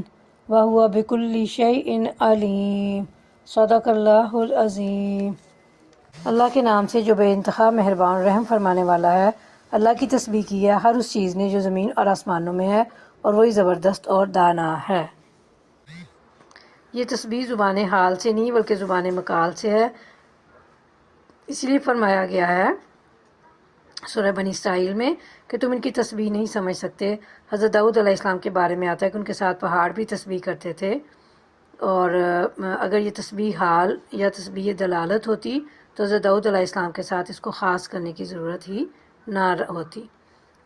Speaker 1: وہو بکل شیء علیم۔ صدق اللہ العظیم۔ اللہ کے نام سے جو بے انتہا مہربان رحم فرمانے والا ہے۔ اللہ کی تسبیح کی ہے ہر اس چیز نے جو زمین اور آسمانوں میں ہے، اور وہی زبردست اور دانا ہے۔ یہ تسبیح زبان حال سے نہیں بلکہ زبان مقال سے ہے، اس لیے فرمایا گیا ہے سورہ بنی اسرائیل میں کہ تم ان کی تسبیح نہیں سمجھ سکتے۔ حضرت داؤد علیہ السلام کے بارے میں آتا ہے کہ ان کے ساتھ پہاڑ بھی تسبیح کرتے تھے، اور اگر یہ تسبیح حال یا تسبیح دلالت ہوتی تو حضرت داؤد علیہ السلام کے ساتھ اس کو خاص کرنے کی ضرورت ہی نہ ہوتی،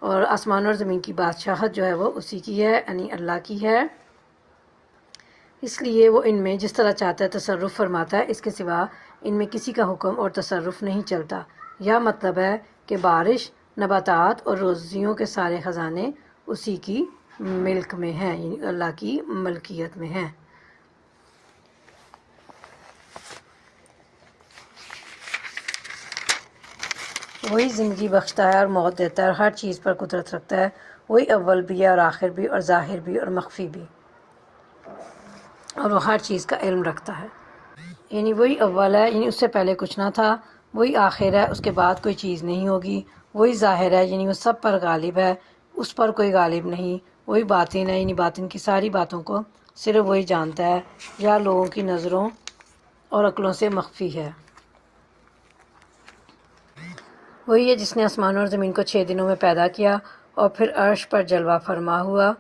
Speaker 1: اور آسمان اور زمین کی بادشاہت جو ہے وہ اسی کی ہے، یعنی اللہ کی ہے، اس لیے وہ ان میں جس طرح چاہتا ہے تصرف فرماتا ہے، اس کے سوا ان میں کسی کا حکم اور تصرف نہیں چلتا۔ یا مطلب ہے کہ بارش، نباتات اور روزیوں کے سارے خزانے اسی کی ملک میں ہیں، یعنی اللہ کی ملکیت میں ہیں۔ وہی زندگی بخشتا ہے اور موت دیتا ہے اور ہر چیز پر قدرت رکھتا ہے، وہی اول بھی ہے اور آخر بھی اور ظاہر بھی اور مخفی بھی، اور وہ ہر چیز کا علم رکھتا ہے۔ یعنی وہی اول ہے، یعنی اس سے پہلے کچھ نہ تھا، وہی آخر ہے، اس کے بعد کوئی چیز نہیں ہوگی، وہی ظاہر ہے، یعنی وہ سب پر غالب ہے، اس پر کوئی غالب نہیں، وہی باطن ہے، یعنی باطن کی ساری باتوں کو صرف وہی جانتا ہے، یا لوگوں کی نظروں اور عقلوں سے مخفی ہے۔ وہی ہے جس نے آسمانوں اور زمین کو 6 دنوں میں پیدا کیا اور پھر عرش پر جلوہ فرما ہوا،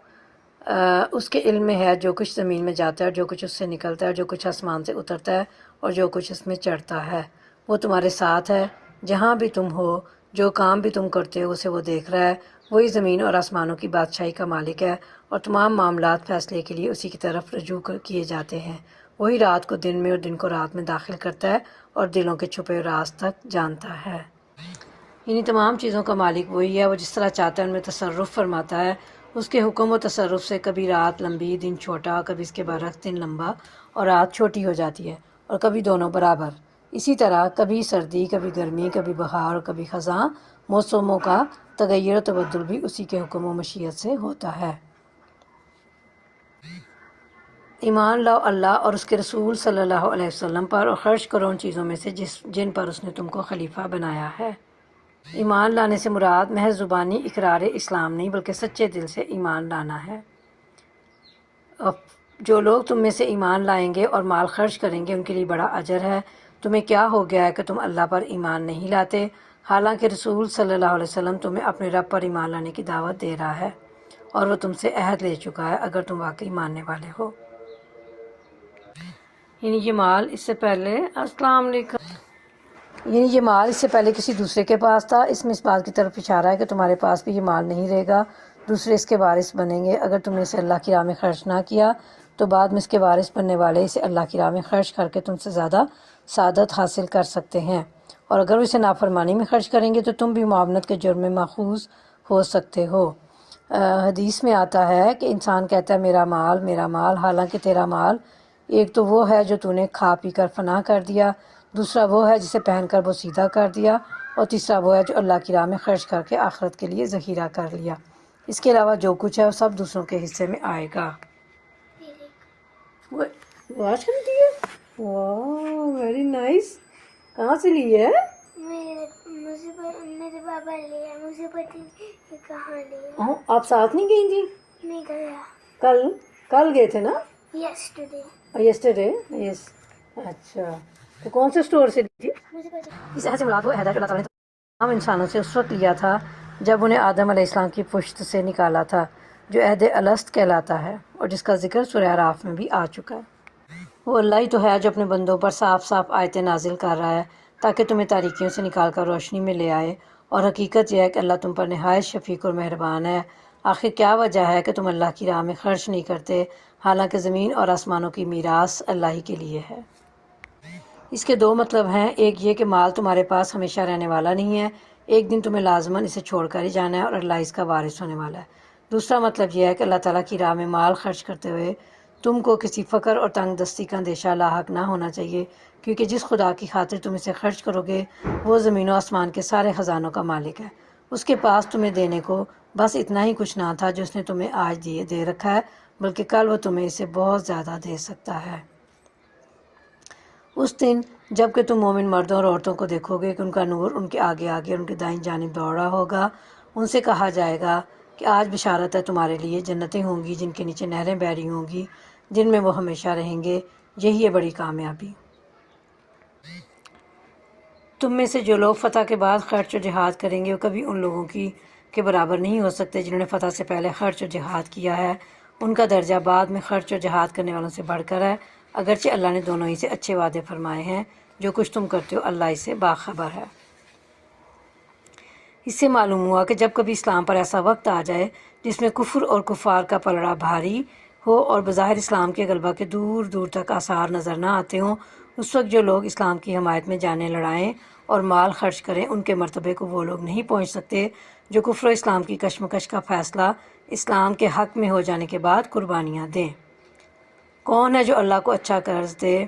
Speaker 1: اس کے علم میں ہے جو کچھ زمین میں جاتا ہے اور جو کچھ اس سے نکلتا ہے اور جو کچھ آسمان سے اترتا ہے اور جو کچھ اس میں چڑھتا ہے۔ وہ تمہارے ساتھ ہے جہاں بھی تم ہو، جو کام بھی تم کرتے ہو اسے وہ دیکھ رہا ہے۔ وہی زمین اور آسمانوں کی بادشاہی کا مالک ہے اور تمام معاملات فیصلے کے لیے اسی کی طرف رجوع کیے جاتے ہیں۔ وہی رات کو دن میں اور دن کو رات میں داخل کرتا ہے اور دلوں کے چھپے راز تک جانتا ہے۔ یعنی تمام چیزوں کا مالک وہی ہے، وہ جس طرح چاہتا ہے ان میں تصرف فرماتا ہے۔ اس کے حکم و تصرف سے کبھی رات لمبی دن چھوٹا، کبھی اس کے برعکس دن لمبا اور رات چھوٹی ہو جاتی ہے، اور کبھی دونوں برابر۔ اسی طرح کبھی سردی، کبھی گرمی، کبھی بہار اور کبھی خزاں، موسموں کا تغیر و تبدل بھی اسی کے حکم و مشیت سے ہوتا ہے۔ ایمان لاؤ اللہ اور اس کے رسول صلی اللہ علیہ وسلم پر اور خرچ کرو ان چیزوں میں سے جن پر اس نے تم کو خلیفہ بنایا ہے۔ ایمان لانے سے مراد محض زبانی اقرار اسلام نہیں بلکہ سچے دل سے ایمان لانا ہے۔ جو لوگ تم میں سے ایمان لائیں گے اور مال خرچ کریں گے ان کے لیے بڑا اجر ہے۔ تمہیں کیا ہو گیا ہے کہ تم اللہ پر ایمان نہیں لاتے، حالانکہ رسول صلی اللہ علیہ وسلم تمہیں اپنے رب پر ایمان لانے کی دعوت دے رہا ہے اور وہ تم سے عہد لے چکا ہے اگر تم واقعی ماننے والے ہو۔ یعنی یہ مال اس سے پہلے السلام علیکم یہ مال اس سے پہلے کسی دوسرے کے پاس تھا۔ اس میں اس بات کی طرف اشارہ ہے کہ تمہارے پاس بھی یہ مال نہیں رہے گا، دوسرے اس کے وارث بنیں گے۔ اگر تم نے اسے اللہ کی راہ میں خرچ نہ کیا تو بعد میں اس کے وارث بننے والے اسے اللہ کی راہ میں خرچ کر کے تم سے زیادہ سعادت حاصل کر سکتے ہیں، اور اگر وہ اسے نافرمانی میں خرچ کریں گے تو تم بھی معاونت کے جرم میں ماخوذ ہو سکتے ہو۔ حدیث میں آتا ہے کہ انسان کہتا ہے میرا مال، حالانکہ تیرا مال ایک تو وہ ہے جو تو نے کھا پی کر فنا کر دیا، دوسرا وہ ہے جسے پہن کر بوسیدہ کر دیا، اور تیسرا وہ ہے جو اللہ کی راہ میں خرچ کر کے آخرت کے لیے ذخیرہ کر لیا۔ اس کے علاوہ جو کچھ ہے وہ سب دوسروں کے حصے میں آئے گا۔ واش کر دی ہے؟ واہ ویری نائس۔ کہاں سے لی ہے؟
Speaker 2: میرے بابا لیا، مجھے پتہ نہیں کہاں لیا۔
Speaker 1: آپ ساتھ نہیں گئی تھی؟
Speaker 2: نہیں گیا۔
Speaker 1: کل گئے تھے نا؟
Speaker 2: یسٹرڈے۔
Speaker 1: یس۔ اچھا، تو کون سے اسٹور سے لی تھی؟
Speaker 2: مجھے پتہ
Speaker 1: اس عہد سے مراد وہ عہد ہے جو اللہ تعالیٰ نے تمام انسانوں سے اس وقت لیا تھا جب انہیں آدم علیہ السلام کی پشت سے نکالا تھا، جو عہد الست کہلاتا ہے اور جس کا ذکر سورہ اعراف میں بھی آ چکا ہے۔ وہ اللہ ہی تو ہے جو اپنے بندوں پر صاف صاف آیتیں نازل کر رہا ہے تاکہ تمہیں تاریکیوں سے نکال کر روشنی میں لے آئے، اور حقیقت یہ ہے کہ اللہ تم پر نہایت شفیق اور مہربان ہے۔ آخر کیا وجہ ہے کہ تم اللہ کی راہ میں خرچ نہیں کرتے، حالانکہ زمین اور آسمانوں کی میراث اللہ ہی کے لیے ہے۔ اس کے 2 مطلب ہیں، ایک یہ کہ مال تمہارے پاس ہمیشہ رہنے والا نہیں ہے، ایک دن تمہیں لازماً اسے چھوڑ کر ہی جانا ہے اور اللہ اس کا وارث ہونے والا ہے۔ دوسرا مطلب یہ ہے کہ اللہ تعالیٰ کی راہ میں مال خرچ کرتے ہوئے تم کو کسی فقر اور تنگ دستی کا اندیشہ لاحق نہ ہونا چاہیے، کیونکہ جس خدا کی خاطر تم اسے خرچ کرو گے وہ زمین و آسمان کے سارے خزانوں کا مالک ہے۔ اس کے پاس تمہیں دینے کو بس اتنا ہی کچھ نہ تھا جو اس نے تمہیں آج دے رکھا ہے، بلکہ کل وہ تمہیں اسے بہت زیادہ دے سکتا ہے۔ اس دن جب کہ تم مومن مردوں اور عورتوں کو دیکھو گے کہ ان کا نور ان کے آگے آگے اور ان کے دائیں جانب دوڑ رہا ہوگا، ان سے کہا جائے گا کہ آج بشارت ہے تمہارے لیے، جنتیں ہوں گی جن کے نیچے نہریں بہہ رہی ہوں گی، جن میں وہ ہمیشہ رہیں گے، یہی ہے بڑی کامیابی۔ تم میں سے جو لوگ فتح کے بعد خرچ و جہاد کریں گے وہ کبھی ان لوگوں کے برابر نہیں ہو سکتے جنہوں نے فتح سے پہلے خرچ و جہاد کیا ہے۔ ان کا درجہ بعد میں خرچ و جہاد کرنے والوں سے بڑھ کر ہے، اگرچہ اللہ نے دونوں ہی سے اچھے وعدے فرمائے ہیں۔ جو کچھ تم کرتے ہو اللہ اس سے باخبر ہے۔ اس سے معلوم ہوا کہ جب کبھی اسلام پر ایسا وقت آ جائے جس میں کفر اور کفار کا پلڑا بھاری ہو اور بظاہر اسلام کے غلبہ کے دور دور تک آثار نظر نہ آتے ہوں، اس وقت جو لوگ اسلام کی حمایت میں جانیں لڑائیں اور مال خرچ کریں، ان کے مرتبے کو وہ لوگ نہیں پہنچ سکتے جو کفر و اسلام کی کشمکش کا فیصلہ اسلام کے حق میں ہو جانے کے بعد قربانیاں دیں۔ کون ہے جو اللہ کو اچھا قرض دے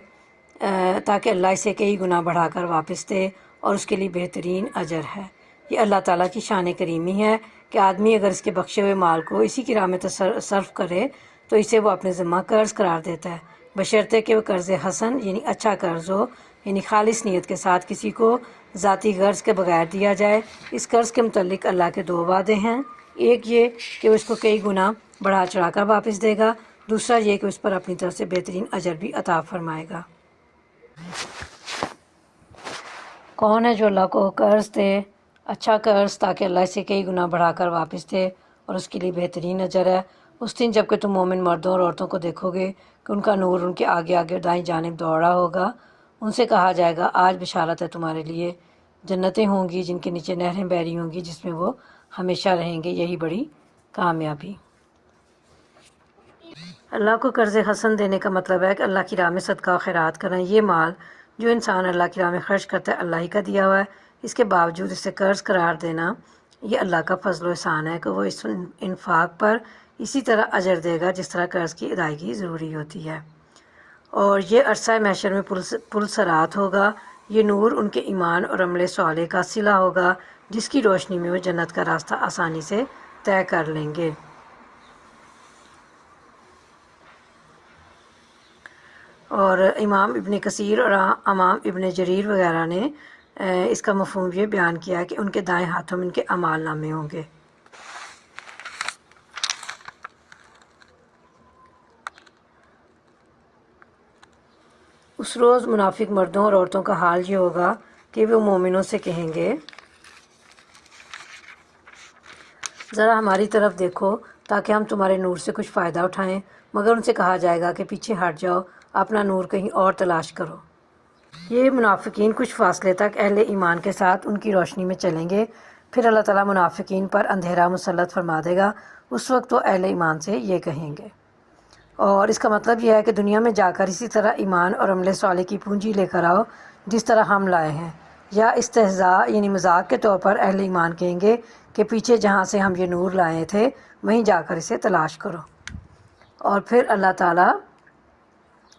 Speaker 1: تاکہ اللہ اسے کئی گنا بڑھا کر واپس دے اور اس کے لیے بہترین اجر ہے۔ یہ اللہ تعالیٰ کی شان کریمی ہے کہ آدمی اگر اس کے بخشے ہوئے مال کو اسی کی راہ میں صرف کرے تو اسے وہ اپنے ذمہ قرض قرار دیتا ہے، بشرطے کہ وہ قرض حسن یعنی اچھا قرض ہو، یعنی خالص نیت کے ساتھ کسی کو ذاتی غرض کے بغیر دیا جائے۔ اس قرض کے متعلق اللہ کے دو وعدے ہیں، ایک یہ کہ وہ اس کو کئی گنا بڑھا چڑھا کر واپس دے گا، دوسرا یہ کہ اس پر اپنی طرف سے بہترین اجر بھی عطا فرمائے گا۔ کون ہے جو اللہ کو قرض دے اچھا قرض تاکہ اللہ اسے کئی گنا بڑھا کر واپس دے اور اس کے لیے بہترین اجر ہے۔ اس دن جب کہ تم مومن مردوں اور عورتوں کو دیکھو گے کہ ان کا نور ان کے آگے آگے دائیں جانب دوڑا ہوگا، ان سے کہا جائے گا آج بشارت ہے تمہارے لیے، جنتیں ہوں گی جن کے نیچے نہریں بہہ رہی ہوں گی جس میں وہ ہمیشہ رہیں گے، یہی بڑی کامیابی۔ اللہ کو قرض حسن دینے کا مطلب ہے کہ اللہ کی راہ میں صدقہ و خیرات کرنا۔ یہ مال جو انسان اللہ کی راہ میں خرچ کرتا ہے اللہ ہی کا دیا ہوا ہے، اس کے باوجود اسے قرض قرار دینا یہ اللہ کا فضل و احسان ہے کہ وہ اس انفاق پر اسی طرح اجر دے گا جس طرح قرض کی ادائیگی ضروری ہوتی ہے۔ اور یہ عرصہ محشر میں پرسرات ہوگا، یہ نور ان کے ایمان اور عمل صالح کا صلہ ہوگا جس کی روشنی میں وہ جنت کا راستہ آسانی سے طے کر لیں گے۔ اور امام ابن کثیر اور امام ابن جریر وغیرہ نے اس کا مفہوم یہ بیان کیا ہے کہ ان کے دائیں ہاتھوں میں ان کے اعمال نامے ہوں گے۔ اس روز منافق مردوں اور عورتوں کا حال یہ ہوگا کہ وہ مومنوں سے کہیں گے ذرا ہماری طرف دیکھو تاکہ ہم تمہارے نور سے کچھ فائدہ اٹھائیں، مگر ان سے کہا جائے گا کہ پیچھے ہٹ جاؤ، اپنا نور کہیں اور تلاش کرو۔ یہ منافقین کچھ فاصلے تک اہل ایمان کے ساتھ ان کی روشنی میں چلیں گے، پھر اللہ تعالیٰ منافقین پر اندھیرا مسلط فرما دے گا، اس وقت وہ اہل ایمان سے یہ کہیں گے۔ اور اس کا مطلب یہ ہے کہ دنیا میں جا کر اسی طرح ایمان اور عمل صالح کی پونجی لے کر آؤ جس طرح ہم لائے ہیں، یا استہزاء یعنی مذاق کے طور پر اہل ایمان کہیں گے کہ پیچھے جہاں سے ہم یہ نور لائے تھے وہیں جا کر اسے تلاش کرو۔ اور پھر اللہ تعالیٰ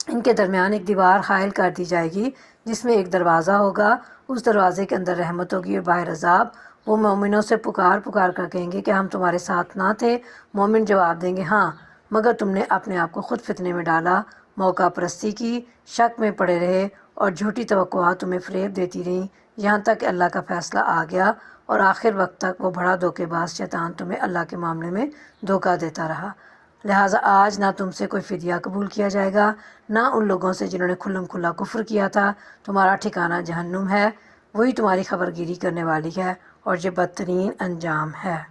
Speaker 1: ان کے درمیان ایک دیوار حائل کر دی جائے گی جس میں ایک دروازہ ہوگا، اس دروازے کے اندر رحمت ہوگی اور باہر عذاب۔ وہ مومنوں سے پکار کر کہیں گے کہ ہم تمہارے ساتھ نہ تھے؟ مومن جواب دیں گے ہاں، مگر تم نے اپنے آپ کو خود فتنے میں ڈالا، موقع پرستی کی، شک میں پڑے رہے اور جھوٹی توقعات تمہیں فریب دیتی رہیں، یہاں تک کہ اللہ کا فیصلہ آ گیا اور آخر وقت تک وہ بڑا دھوکے باز شیطان تمہیں اللہ کے معاملے میں دھوکہ دیتا رہا۔ لہٰذا آج نہ تم سے کوئی فدیہ قبول کیا جائے گا، نہ ان لوگوں سے جنہوں نے کھلم کھلا کفر کیا تھا، تمہارا ٹھکانہ جہنم ہے، وہی تمہاری خبرگیری کرنے والی ہے اور یہ بدترین انجام ہے۔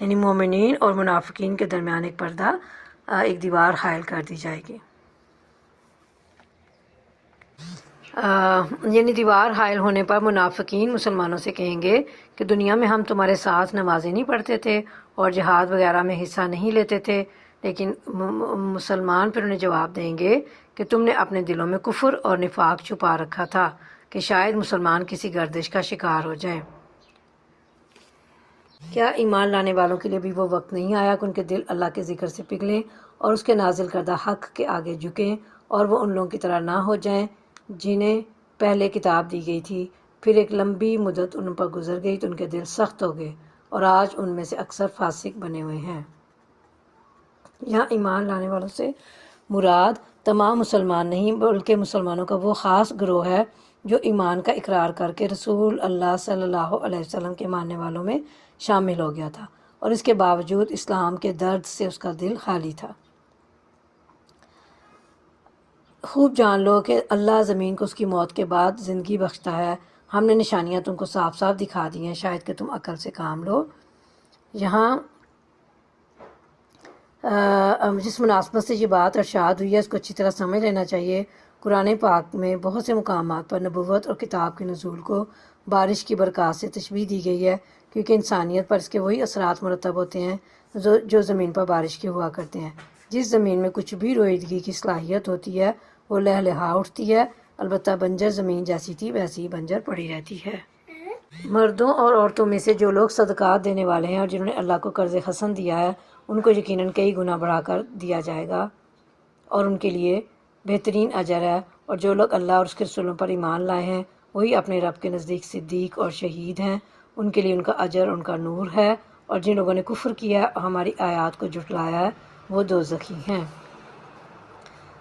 Speaker 1: یعنی مومنین اور منافقین کے درمیان ایک پردہ، ایک دیوار حائل کر دی جائے گی۔ یعنی دیوار حائل ہونے پر منافقین مسلمانوں سے کہیں گے کہ دنیا میں ہم تمہارے ساتھ نمازیں نہیں پڑھتے تھے اور جہاد وغیرہ میں حصہ نہیں لیتے تھے، لیکن مسلمان پھر انہیں جواب دیں گے کہ تم نے اپنے دلوں میں کفر اور نفاق چھپا رکھا تھا کہ شاید مسلمان کسی گردش کا شکار ہو جائیں۔ کیا ایمان لانے والوں کے لیے بھی وہ وقت نہیں آیا کہ ان کے دل اللہ کے ذکر سے پگھلیں اور اس کے نازل کردہ حق کے آگے جھکیں اور وہ ان لوگوں کی طرح نہ ہو جائیں جنہیں پہلے کتاب دی گئی تھی، پھر ایک لمبی مدت ان پر گزر گئی تو ان کے دل سخت ہو گئے اور آج ان میں سے اکثر فاسق بنے ہوئے ہیں۔ یہاں ایمان لانے والوں سے مراد تمام مسلمان نہیں بلکہ مسلمانوں کا وہ خاص گروہ ہے جو ایمان کا اقرار کر کے رسول اللہ صلی اللہ علیہ وسلم کے ماننے والوں میں شامل ہو گیا تھا اور اس کے باوجود اسلام کے درد سے اس کا دل خالی تھا۔ خوب جان لو کہ اللہ زمین کو اس کی موت کے بعد زندگی بخشتا ہے، ہم نے نشانیاں تم کو صاف صاف دکھا دی ہیں، شاید کہ تم عقل سے کام لو۔ یہاں جس مناسبت سے یہ بات ارشاد ہوئی ہے اس کو اچھی طرح سمجھ لینا چاہیے۔ قرآن پاک میں بہت سے مقامات پر نبوت اور کتاب کے نزول کو بارش کی برکات سے تشبیہ دی گئی ہے، کیونکہ انسانیت پر اس کے وہی اثرات مرتب ہوتے ہیں جو زمین پر بارش کے ہوا کرتے ہیں۔ جس زمین میں کچھ بھی رویدگی کی صلاحیت ہوتی ہے وہ لہلہا اٹھتی ہے، البتہ بنجر زمین جیسی تھی ویسی بنجر پڑی رہتی ہے۔ مردوں اور عورتوں میں سے جو لوگ صدقات دینے والے ہیں اور جنہوں نے اللہ کو قرض حسن دیا ہے ان کو یقیناً کئی گنا بڑھا کر دیا جائے گا اور ان کے لیے بہترین اجر ہے، اور جو لوگ اللہ اور اس کے رسولوں پر ایمان لائے ہیں وہی اپنے رب کے نزدیک صدیق اور شہید ہیں، ان کے لیے ان کا اجر ان کا نور ہے، اور جن لوگوں نے کفر کیا ہے اور ہماری آیات کو جھٹلایا ہے وہ دوزخی ہیں۔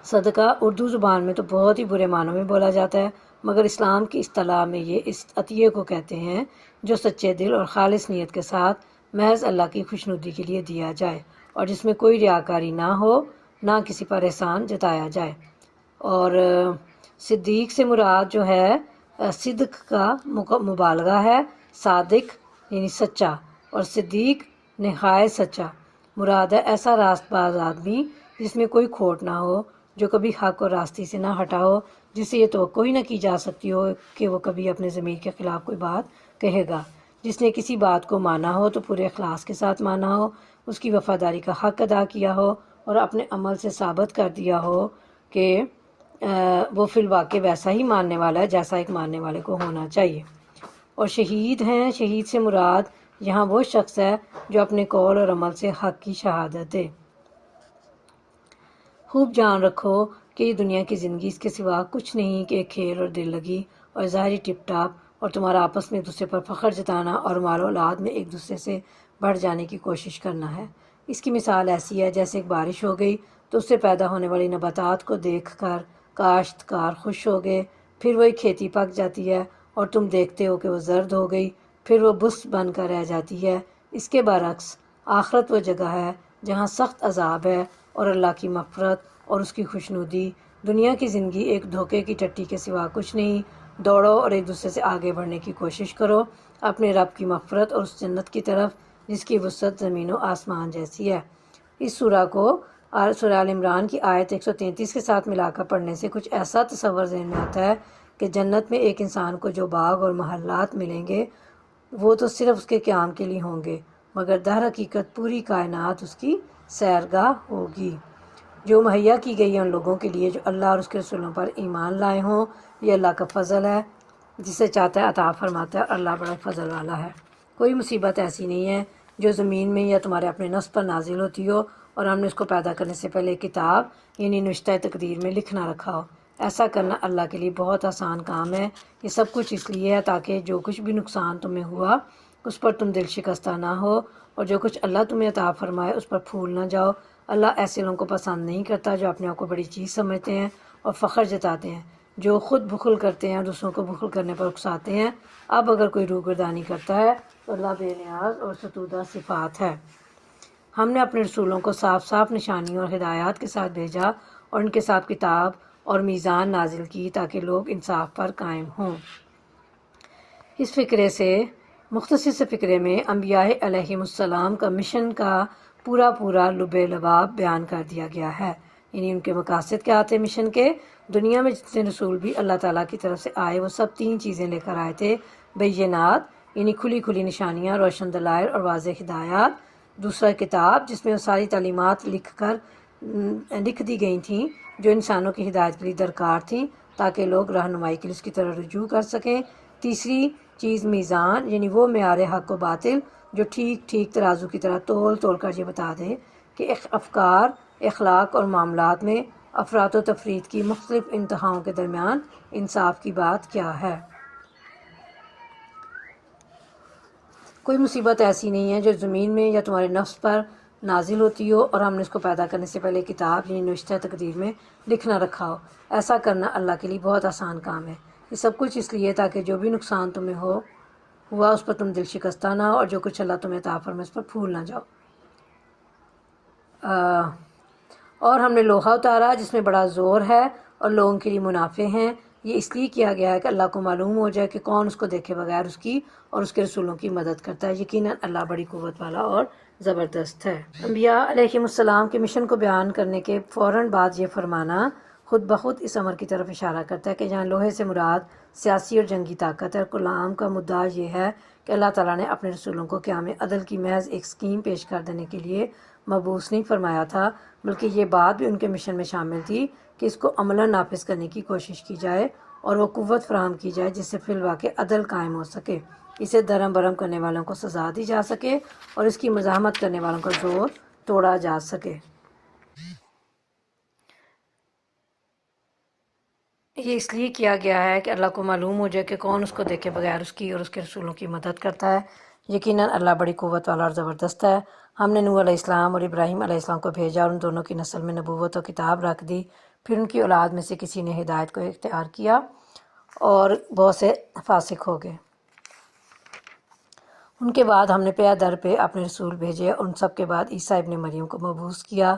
Speaker 1: صدقہ اردو زبان میں تو بہت ہی برے معنوں میں بولا جاتا ہے، مگر اسلام کی اصطلاح میں یہ اس عطیے کو کہتے ہیں جو سچے دل اور خالص نیت کے ساتھ محض اللہ کی خوشنودی کے لیے دیا جائے اور جس میں کوئی ریاکاری نہ ہو، نہ کسی پر احسان جتایا جائے۔ اور صدیق سے مراد جو ہے صدق کا مبالغہ ہے، صادق یعنی سچا، اور صدیق نہایت سچا مراد ہے ایسا راست باز آدمی جس میں کوئی کھوٹ نہ ہو، جو کبھی حق اور راستی سے نہ ہٹا ہو، جس سے یہ توقع ہی نہ کی جا سکتی ہو کہ وہ کبھی اپنے ضمیر کے خلاف کوئی بات کہے گا، جس نے کسی بات کو مانا ہو تو پورے اخلاص کے ساتھ مانا ہو، اس کی وفاداری کا حق ادا کیا ہو اور اپنے عمل سے ثابت کر دیا ہو کہ وہ فی الواقع ویسا ہی ماننے والا ہے جیسا ایک ماننے والے کو ہونا چاہیے۔ اور شہید ہیں، شہید سے مراد یہاں وہ شخص ہے جو اپنے قول اور عمل سے حق کی شہادت دے۔ خوب جان رکھو کہ یہ دنیا کی زندگی اس کے سوا کچھ نہیں کہ ایک کھیل اور دل لگی اور ظاہری ٹپ ٹاپ، اور تمہارا آپس میں ایک دوسرے پر فخر جتانا اور مال و اولاد میں ایک دوسرے سے بڑھ جانے کی کوشش کرنا ہے۔ اس کی مثال ایسی ہے جیسے ایک بارش ہو گئی تو اس سے پیدا ہونے والی نباتات کو دیکھ کر کاشتکار خوش ہو گئے، پھر وہی کھیتی پک جاتی ہے اور تم دیکھتے ہو کہ وہ زرد ہو گئی، پھر وہ بس بن کر رہ جاتی ہے۔ اس کے برعکس آخرت وہ جگہ ہے جہاں سخت عذاب ہے اور اللہ کی مغفرت اور اس کی خوشنودی۔ دنیا کی زندگی ایک دھوکے کی ٹٹی کے سوا کچھ نہیں۔ دوڑو اور ایک دوسرے سے آگے بڑھنے کی کوشش کرو اپنے رب کی مغفرت اور اس جنت کی طرف جس کی وسعت زمین و آسمان جیسی ہے۔ اس سورہ کو سورہ آل عمران کی آیت 133 کے ساتھ ملا کر پڑھنے سے کچھ ایسا تصور ذہن میں آتا ہے کہ جنت میں ایک انسان کو جو باغ اور محلات ملیں گے وہ تو صرف اس کے قیام کے لیے ہوں گے، مگر در حقیقت پوری کائنات اس کی سیرگاہ ہوگی، جو مہیا کی گئی ہے ان لوگوں کے لیے جو اللہ اور اس کے رسولوں پر ایمان لائے ہوں۔ یہ اللہ کا فضل ہے، جسے چاہتا ہے عطا فرماتا ہے، اور اللہ بڑا فضل والا ہے۔ کوئی مصیبت ایسی نہیں ہے جو زمین میں یا تمہارے اپنے نفس پر نازل ہوتی ہو اور ہم نے اس کو پیدا کرنے سے پہلے کتاب یعنی نوشتہ تقدیر میں لکھنا رکھا ہو۔ ایسا کرنا اللہ کے لیے بہت آسان کام ہے۔ یہ سب کچھ اس لیے ہے تاکہ جو کچھ بھی نقصان تمہیں ہوا اس پر تم دل شکستہ نہ ہو، اور جو کچھ اللہ تمہیں عطا فرمائے اس پر پھول نہ جاؤ۔ اللہ ایسے لوگوں کو پسند نہیں کرتا جو اپنے آپ کو بڑی چیز سمجھتے ہیں اور فخر جتاتے ہیں، جو خود بخل کرتے ہیں اور دوسروں کو بخل کرنے پر اکساتے ہیں۔ اب اگر کوئی روگردانی کرتا ہے تو اللہ بے نیاز اور ستودہ صفات ہے۔ ہم نے اپنے رسولوں کو صاف صاف نشانیوں اور ہدایات کے ساتھ بھیجا اور ان کے ساتھ کتاب اور میزان نازل کی تاکہ لوگ انصاف پر قائم ہوں۔ اس فقرے سے مختصر سے فقرے میں انبیاء علیہم السلام کا مشن کا پورا لب لباب بیان کر دیا گیا ہے، یعنی ان کے مقاصد کیا تھے مشن کے۔ دنیا میں جتنے رسول بھی اللہ تعالیٰ کی طرف سے آئے وہ سب تین چیزیں لے کر آئے تھے: بینات یعنی کھلی نشانیاں، روشن دلائل اور واضح ہدایات، دوسرا کتاب جس میں وہ ساری تعلیمات لکھ دی گئی تھیں جو انسانوں کی ہدایت کے لیے درکار تھیں تاکہ لوگ رہنمائی کے لیے اس کی طرح رجوع کر سکیں، تیسری چیز میزان یعنی وہ معیار حق و باطل جو ٹھیک ترازو کی طرح تول کر یہ بتا دے کہ افکار، اخلاق اور معاملات میں افراط و تفریط کی مختلف انتہاؤں کے درمیان انصاف کی بات کیا ہے۔ کوئی مصیبت ایسی نہیں ہے جو زمین میں یا تمہارے نفس پر نازل ہوتی ہو اور ہم نے اس کو پیدا کرنے سے پہلے کتاب یعنی نوشتہ تقدیر میں لکھنا رکھا ہو۔ ایسا کرنا اللہ کے لیے بہت آسان کام ہے۔ یہ سب کچھ اس لیے تاکہ جو بھی نقصان تمہیں ہوا اس پر تم دل شکستہ نہ ہو، اور جو کچھ اللہ تمہیں عطا فرمائے اس پر پھول نہ جاؤ۔ اور ہم نے لوہا اتارا جس میں بڑا زور ہے اور لوگوں کے لیے منافع ہیں۔ یہ اس لیے کیا گیا ہے کہ اللہ کو معلوم ہو جائے کہ کون اس کو دیکھے بغیر اس کی اور اس کے رسولوں کی مدد کرتا ہے۔ یقیناً اللہ بڑی قوت والا اور زبردست ہے۔ انبیاء علیہم السلام کے مشن کو بیان کرنے کے فوراً بعد یہ فرمانا خود بخود اس امر کی طرف اشارہ کرتا ہے کہ جہاں لوہے سے مراد سیاسی اور جنگی طاقت ہے، اور کلام کا مدعا یہ ہے کہ اللہ تعالیٰ نے اپنے رسولوں کو قیام عدل کی محض ایک اسکیم پیش کر دینے کے لیے مبعوث نہیں فرمایا تھا، بلکہ یہ بات بھی ان کے مشن میں شامل تھی کہ اس کو عملاً نافذ کرنے کی کوشش کی جائے اور وہ قوت فراہم کی جائے جس سے فی الواقع عدل قائم ہو سکے، اسے دھرم برہم کرنے والوں کو سزا دی جا سکے اور اس کی مزاحمت کرنے والوں کا زور توڑا جا سکے۔ یہ اس لیے کیا گیا ہے کہ اللہ کو معلوم ہو جائے کہ کون اس کو دیکھے بغیر اس کی اور اس کے رسولوں کی مدد کرتا ہے۔ یقیناً اللہ بڑی قوت والا اور زبردست ہے۔ ہم نے نوح علیہ السلام اور ابراہیم علیہ السلام کو بھیجا اور ان دونوں کی نسل میں نبوت و کتاب رکھ دی، پھر ان کی اولاد میں سے کسی نے ہدایت کو اختیار کیا اور بہت سے فاسق ہو گئے۔ ان کے بعد ہم نے پے در پہ اپنے رسول بھیجے اور ان سب کے بعد عیسیٰ ابن مریم کو مبعوث کیا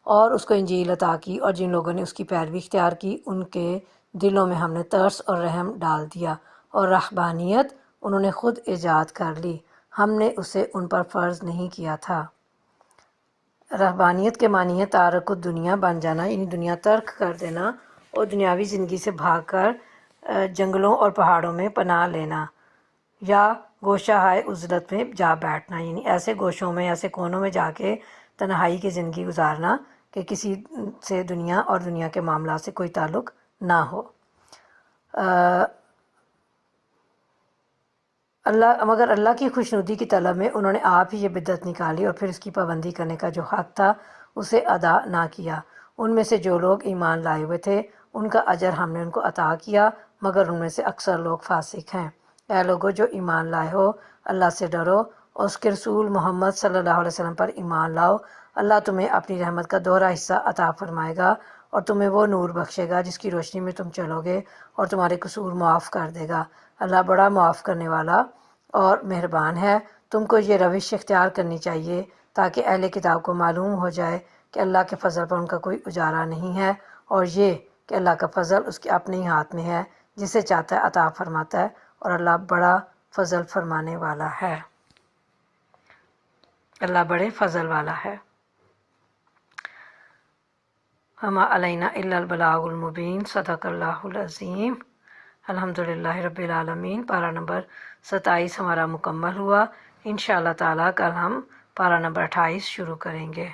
Speaker 1: اور اس کو انجیل عطا کی، اور جن لوگوں نے اس کی پیروی اختیار کی ان کے دلوں میں ہم نے ترس اور رحم ڈال دیا، اور رہبانیت انہوں نے خود ایجاد کر لی، ہم نے اسے ان پر فرض نہیں کیا تھا۔ رہبانیت کے معنی ہے تارک الدنیا بن جانا، یعنی دنیا ترک کر دینا اور دنیاوی زندگی سے بھاگ کر جنگلوں اور پہاڑوں میں پناہ لینا، یا گوشہ ہائے عزلت میں جا بیٹھنا، یعنی ایسے گوشوں میں، ایسے کونوں میں جا کے تنہائی کی زندگی گزارنا کہ کسی سے دنیا اور دنیا کے معاملات سے کوئی تعلق نہ ہو۔ مگر اللہ کی خوشنودی کی طلب میں انہوں نے آپ ہی یہ بدعت نکالی اور پھر اس کی پابندی کرنے کا جو حق تھا اسے ادا نہ کیا۔ ان میں سے جو لوگ ایمان لائے ہوئے تھے ان کا اجر ہم نے ان کو عطا کیا، مگر ان میں سے اکثر لوگ فاسق ہیں۔ اے لوگو جو ایمان لائے ہو، اللہ سے ڈرو اور اس کے رسول محمد صلی اللہ علیہ وسلم پر ایمان لاؤ، اللہ تمہیں اپنی رحمت کا دوہرا حصہ عطا فرمائے گا اور تمہیں وہ نور بخشے گا جس کی روشنی میں تم چلو گے اور تمہارے قصور معاف کر دے گا۔ اللہ بڑا معاف کرنے والا اور مہربان ہے۔ تم کو یہ روش اختیار کرنی چاہیے تاکہ اہل کتاب کو معلوم ہو جائے کہ اللہ کے فضل پر ان کا کوئی اجارہ نہیں ہے، اور یہ کہ اللہ کا فضل اس کے اپنے ہی ہاتھ میں ہے، جسے چاہتا ہے عطا فرماتا ہے، اور اللہ بڑا فضل فرمانے والا ہے۔ اللہ بڑے فضل والا ہے۔ وما علینا الا البلاغ المبین، صدق اللہ العظیم۔ الحمدللہ رب العالمین۔ پارہ نمبر 27 ہمارا مکمل ہوا۔ انشاءاللہ تعالیٰ کل ہم پارہ نمبر 28 شروع کریں گے۔